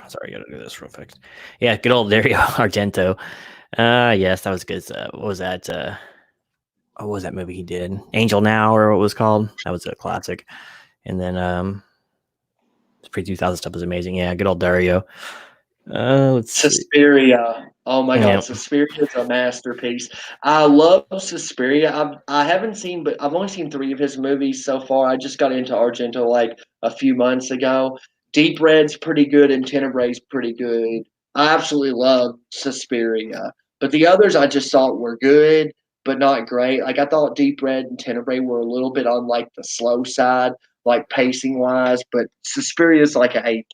A: Sorry, I gotta do this real quick. Yeah, good old Dario Argento. Yes, that was good. What was that? What was that movie he did? Angel Now, or what it was called? That was a classic. And then pre-2000 stuff was amazing. Yeah, good old Dario. Let's see.
C: Suspiria. Oh my God,
A: Yep.
C: Suspiria is a masterpiece. I love Suspiria. I haven't seen, but I've only seen 3 of his movies so far. I just got into Argento like a few months ago. Deep Red's pretty good, and Tenebrae's pretty good. I absolutely love Suspiria, but the others I just thought were good, but not great. Like I thought Deep Red and Tenebrae were a little bit on like the slow side, like pacing wise. But Suspiria's like an A+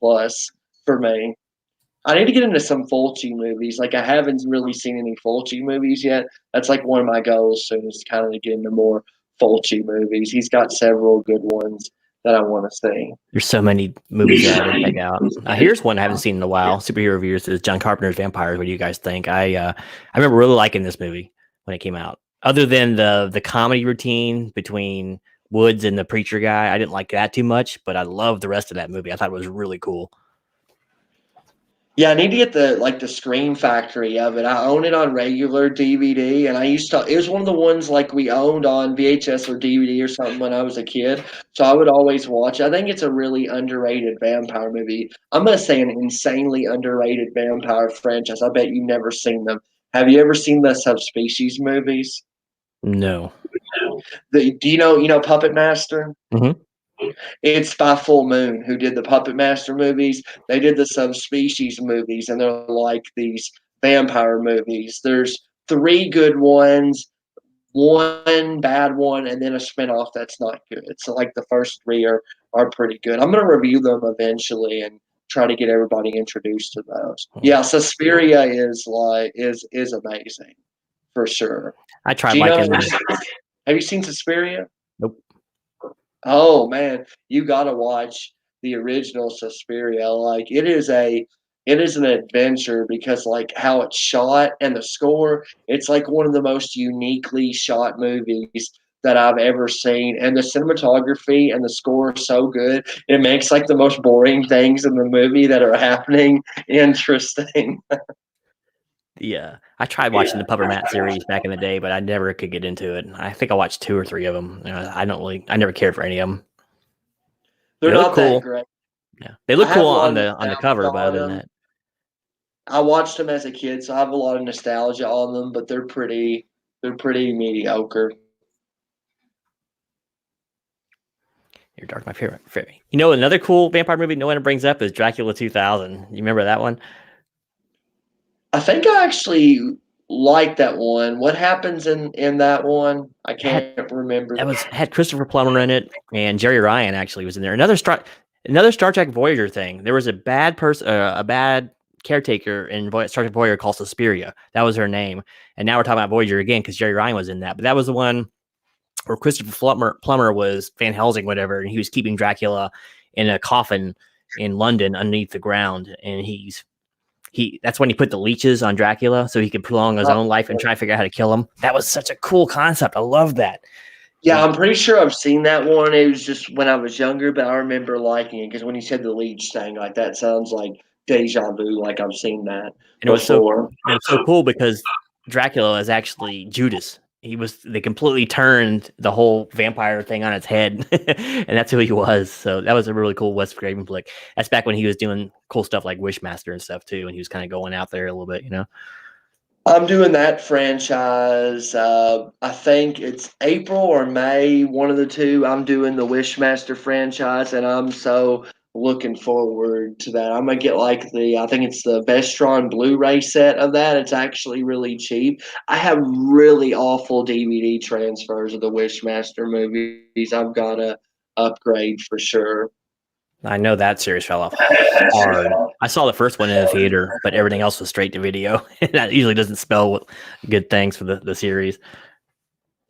C: for me. I need to get into some Fulci movies. Like I haven't really seen any Fulci movies yet. That's like one of my goals soon is kind of to get into more Fulci movies. He's got several good ones that I want to see.
A: There's so many movies that I didn't check out. Here's one I haven't seen in a while. Superhero reviews is John Carpenter's Vampires. What do you guys think? I remember really liking this movie when it came out. Other than the comedy routine between Woods and the preacher guy, I didn't like that too much, but I loved the rest of that movie. I thought it was really cool.
C: Yeah, I need to get the Scream Factory of it. I own it on regular DVD, and it was one of the ones like we owned on VHS or DVD or something when I was a kid. So I would always watch it. I think it's a really underrated vampire movie. I'm gonna say an insanely underrated vampire franchise. I bet you've never seen them. Have you ever seen the Subspecies movies?
A: No.
C: Do you know Puppet Master?
A: Mm-hmm.
C: It's by Full Moon who did the Puppet Master movies. They did the Subspecies movies, and they're like these vampire movies. There's 3 good ones, 1 bad one, and then a spinoff that's not good. So like the first 3 are pretty good. I'm gonna review them eventually and try to get everybody introduced to those. Yeah, Suspiria is amazing for sure.
A: I tried
C: Gino,
A: liking.
C: have you seen Suspiria?
A: Nope.
C: Oh man, you gotta watch the original Suspiria. Like it is an adventure because like how it's shot and the score, it's like one of the most uniquely shot movies that I've ever seen. And the cinematography and the score are so good. It makes like the most boring things in the movie that are happening interesting.
A: Yeah, I tried watching the Puppet Matt series back in the day, but I never could get into it. I think I watched 2 or 3 of them. I never cared for any of them.
C: They're
A: They look
C: not
A: cool.
C: that great.
A: Yeah, they look
C: I have
A: cool
C: a lot
A: on
C: of
A: the cover, but
C: nostalgia
A: other
C: on
A: than
C: them.
A: that,
C: I watched them as a kid, so I have a lot of nostalgia on them, but they're pretty mediocre.
A: you're dark. My favorite. You know, another cool vampire movie no one brings up is Dracula 2000. You remember that one?
C: I think I actually like that one. What happens in that one? I can't remember.
A: Had Christopher Plummer in it, and Jerry Ryan actually was in there. Another Star Trek Voyager thing. There was a bad person, a bad caretaker in Star Trek Voyager called Suspiria. That was her name. And now we're talking about Voyager again because Jerry Ryan was in that. But that was the one where Christopher Plummer was Van Helsing, whatever, and he was keeping Dracula in a coffin in London underneath the ground, and that's when he put the leeches on Dracula so he could prolong his own life and try to figure out how to kill him. That was such a cool concept. I love that.
C: Yeah, I'm pretty sure I've seen that one. It was just when I was younger, but I remember liking it because when you said the leech thing, like that sounds like deja vu, like I've seen that
A: And it was
C: before.
A: so cool because Dracula is actually Judas. They completely turned the whole vampire thing on its head, and that's who he was. So that was a really cool Wes Craven flick. That's back when he was doing cool stuff like Wishmaster and stuff too, and he was kind of going out there a little bit,
C: I'm doing that franchise. I think it's April or May, one of the two. I'm doing the Wishmaster franchise, and I'm so looking forward to that. I'm gonna get like I think it's the Vestron Blu-ray set of that. It's actually really cheap. I have really awful DVD transfers of the Wishmaster movies. I've got to upgrade for sure.
A: I know that series fell off hard. I saw the first one in the theater, but everything else was straight to video. That usually doesn't spell good things for the series.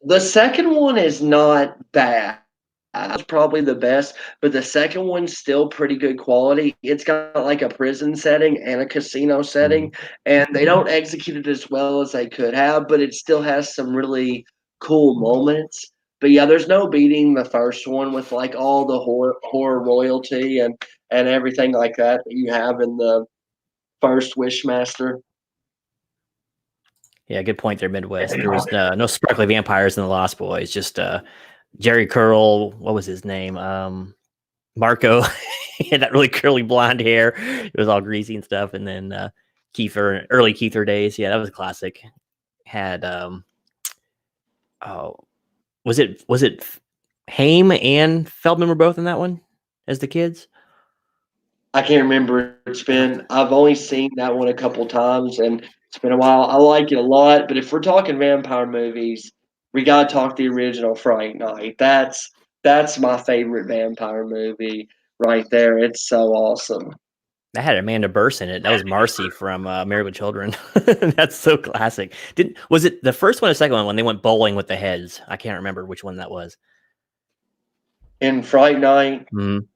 C: The second one is not bad. It's probably the best, but the second one's still pretty good quality. It's got like a prison setting and a casino setting, and they don't execute it as well as they could have, but it still has some really cool moments. But yeah, there's no beating the first one with like all the horror royalty and everything like that you have in the first Wishmaster.
A: Yeah, good point there, Midwest. There was no sparkly vampires in the Lost Boys, just Jerry Curl, what was his name? Marco. He had that really curly blonde hair. It was all greasy and stuff. And then Kiefer, early Kiefer days. Yeah, that was a classic. Had was it Haim and Feldman were both in that one as the kids?
C: I can't remember. I've only seen that one a couple times, and it's been a while. I like it a lot, but if we're talking vampire movies, we gotta talk the original Fright Night. That's my favorite vampire movie right there. It's so awesome.
A: That had Amanda Burse in it. That was Marcy from Married with Children. That's so classic. Was it the first one or the second one when they went bowling with the heads? I can't remember which one that was.
C: In Fright Night,
A: Mm-hmm.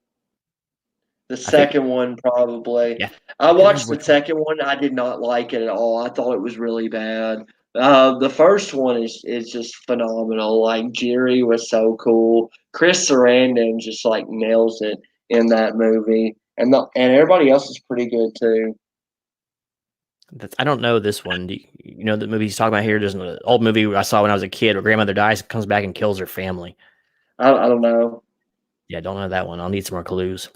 C: the second one probably.
A: Yeah.
C: I watched the second one. I did not like it at all. I thought it was really bad. The first one is just phenomenal. Like Jerry was so cool. Chris Sarandon just like nails it in that movie, and everybody else is pretty good too.
A: I don't know this one. Do you know the movie he's talking about here? There's an old movie I saw when I was a kid where grandmother dies, comes back and kills her family.
C: I don't know.
A: Yeah, don't know that one. I'll need some more clues.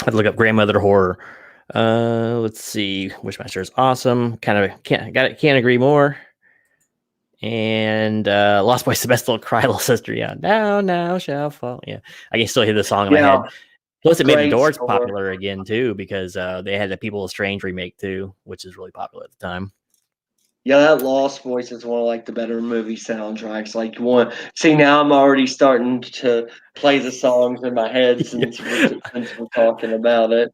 A: I'd look up grandmother horror. Let's see. Wishmaster is awesome. Can't agree more. And Lost Boys, the best little cry, little sister. Yeah, now shall fall. Yeah, I can still hear the song in my head. Plus, it made Doors popular again too because they had the People of Strange remake too, which is really popular at the time.
C: Yeah, that Lost Boys is one of like the better movie soundtracks. Like you want see now, I'm already starting to play the songs in my head since we're talking about it.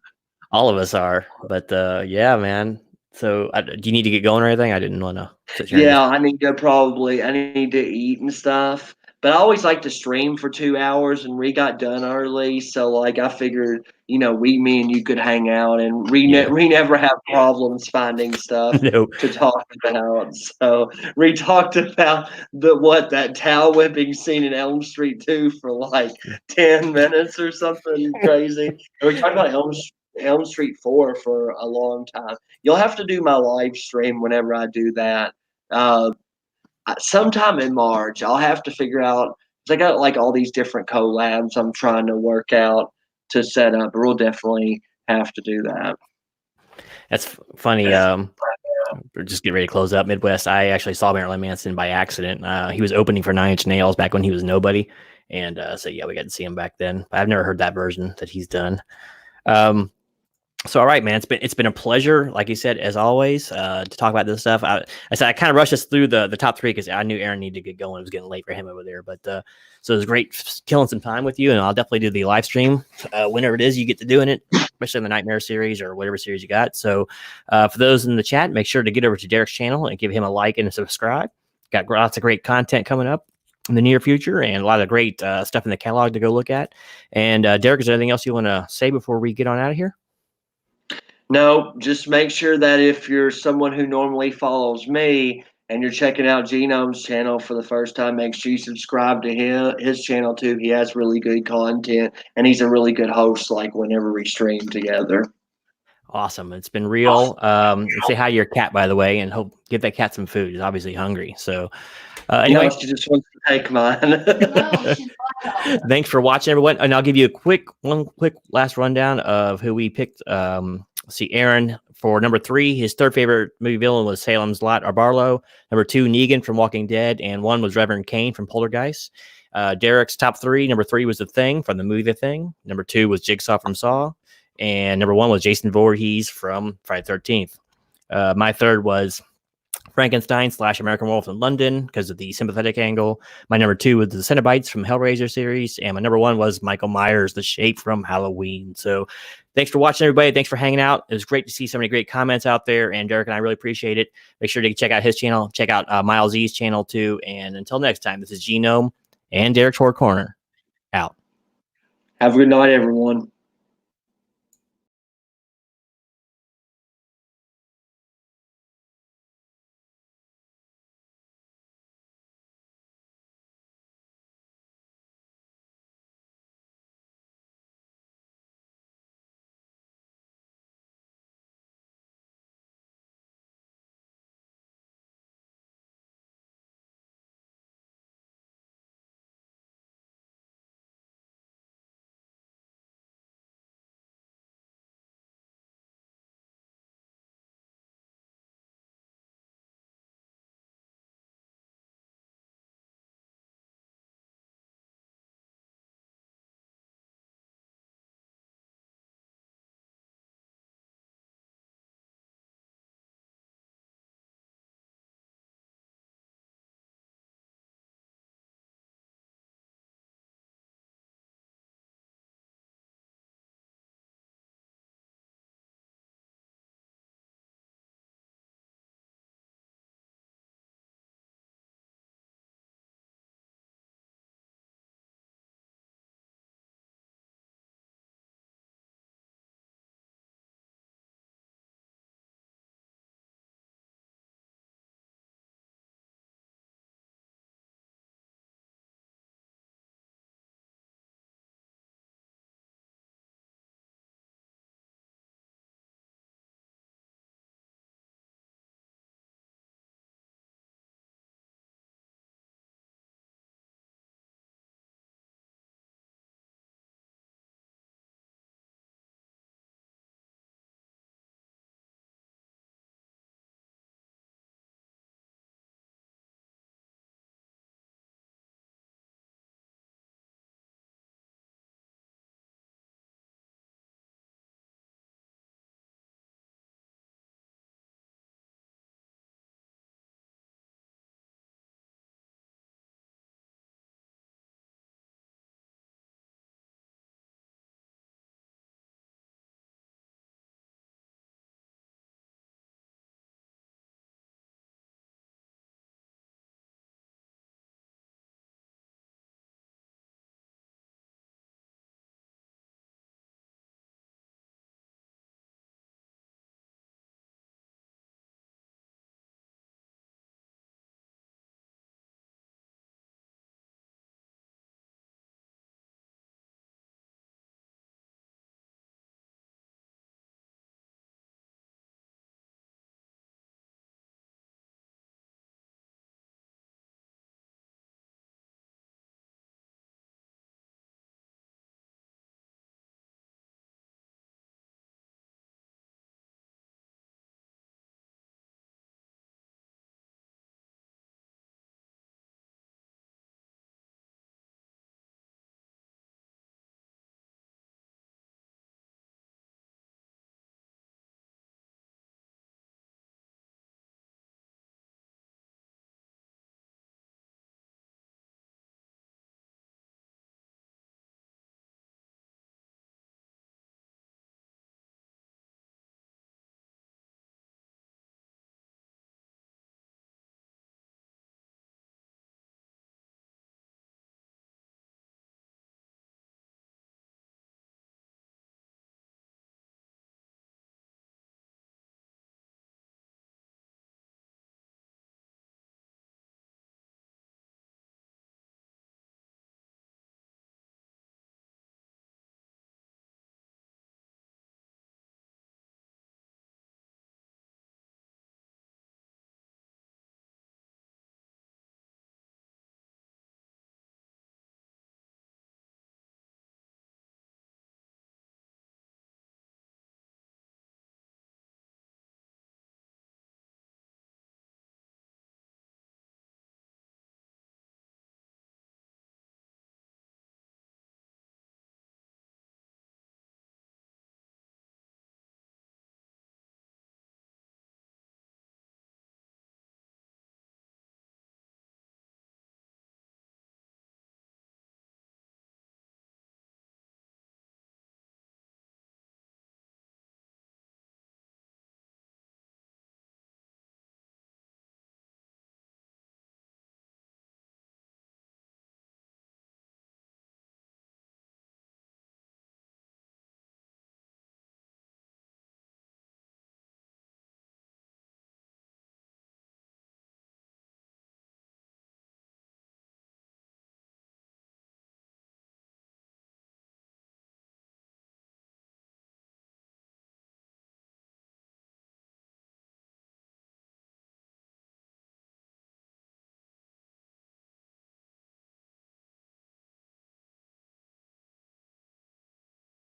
A: All of us are, but yeah, man. So, do you need to get going or anything? I didn't want to.
C: Yeah, I need to eat and stuff. But I always like to stream for 2 hours, and we got done early, so like I figured, me and you could hang out, and we never have problems finding stuff to talk about. So we talked about that towel whipping scene in Elm Street 2 for like 10 minutes or something crazy. And we talked about Elm Street 4 for a long time. You'll have to do my live stream whenever I do that. Sometime in March, I'll have to figure out because I got like all these different collabs I'm trying to work out to set up. But we'll definitely have to do that.
A: That's funny. We're just getting ready to close up. Midwest. I actually saw Marilyn Manson by accident. He was opening for 9 Inch Nails back when he was nobody, and so yeah, we got to see him back then. But I've never heard that version that he's done. So, all right, man, it's been a pleasure, like you said, as always, to talk about this stuff. I said I kind of rushed us through the top 3 because I knew Aaron needed to get going. It was getting late for him over there, but so it was great killing some time with you, and I'll definitely do the live stream whenever it is you get to doing it, especially in the Nightmare series or whatever series you got. So, for those in the chat, make sure to get over to Derek's channel and give him a like and a subscribe. Got lots of great content coming up. in the near future, and a lot of great stuff in the catalog to go look at. And Derek, is there anything else you want to say before we get on out of here?
C: No, just make sure that if you're someone who normally follows me and you're checking out Genome's channel for the first time, make sure you subscribe to his channel too. He has really good content, and he's a really good host, like whenever we stream together.
A: Awesome. It's been real. Say hi to your cat, by the way, and hope give that cat some food. He's obviously hungry. So anyway,
C: No, she just wants to take mine.
A: Thanks for watching, everyone. And I'll give you one quick last rundown of who we picked. See, Aaron for number 3, his third favorite movie villain was Salem's Lot or Barlow. Number 2, Negan from Walking Dead, and 1 was Reverend Kane from Poltergeist. Derek's top 3. Number 3 was The Thing from the movie The Thing. Number 2 was Jigsaw from Saw, and number 1 was Jason Voorhees from Friday the 13th. My third was Frankenstein / American Wolf in London because of the sympathetic angle. My number 2 was the Cenobites from Hellraiser series, and my number 1 was Michael Myers, the Shape from Halloween. So thanks for watching, everybody. Thanks for hanging out. It was great to see so many great comments out there, and Derek and I really appreciate it. Make sure to check out his channel. Check out MileZee's channel too. And until next time, this is Genome and Derek's Horror Corner out.
C: Have a good night, everyone.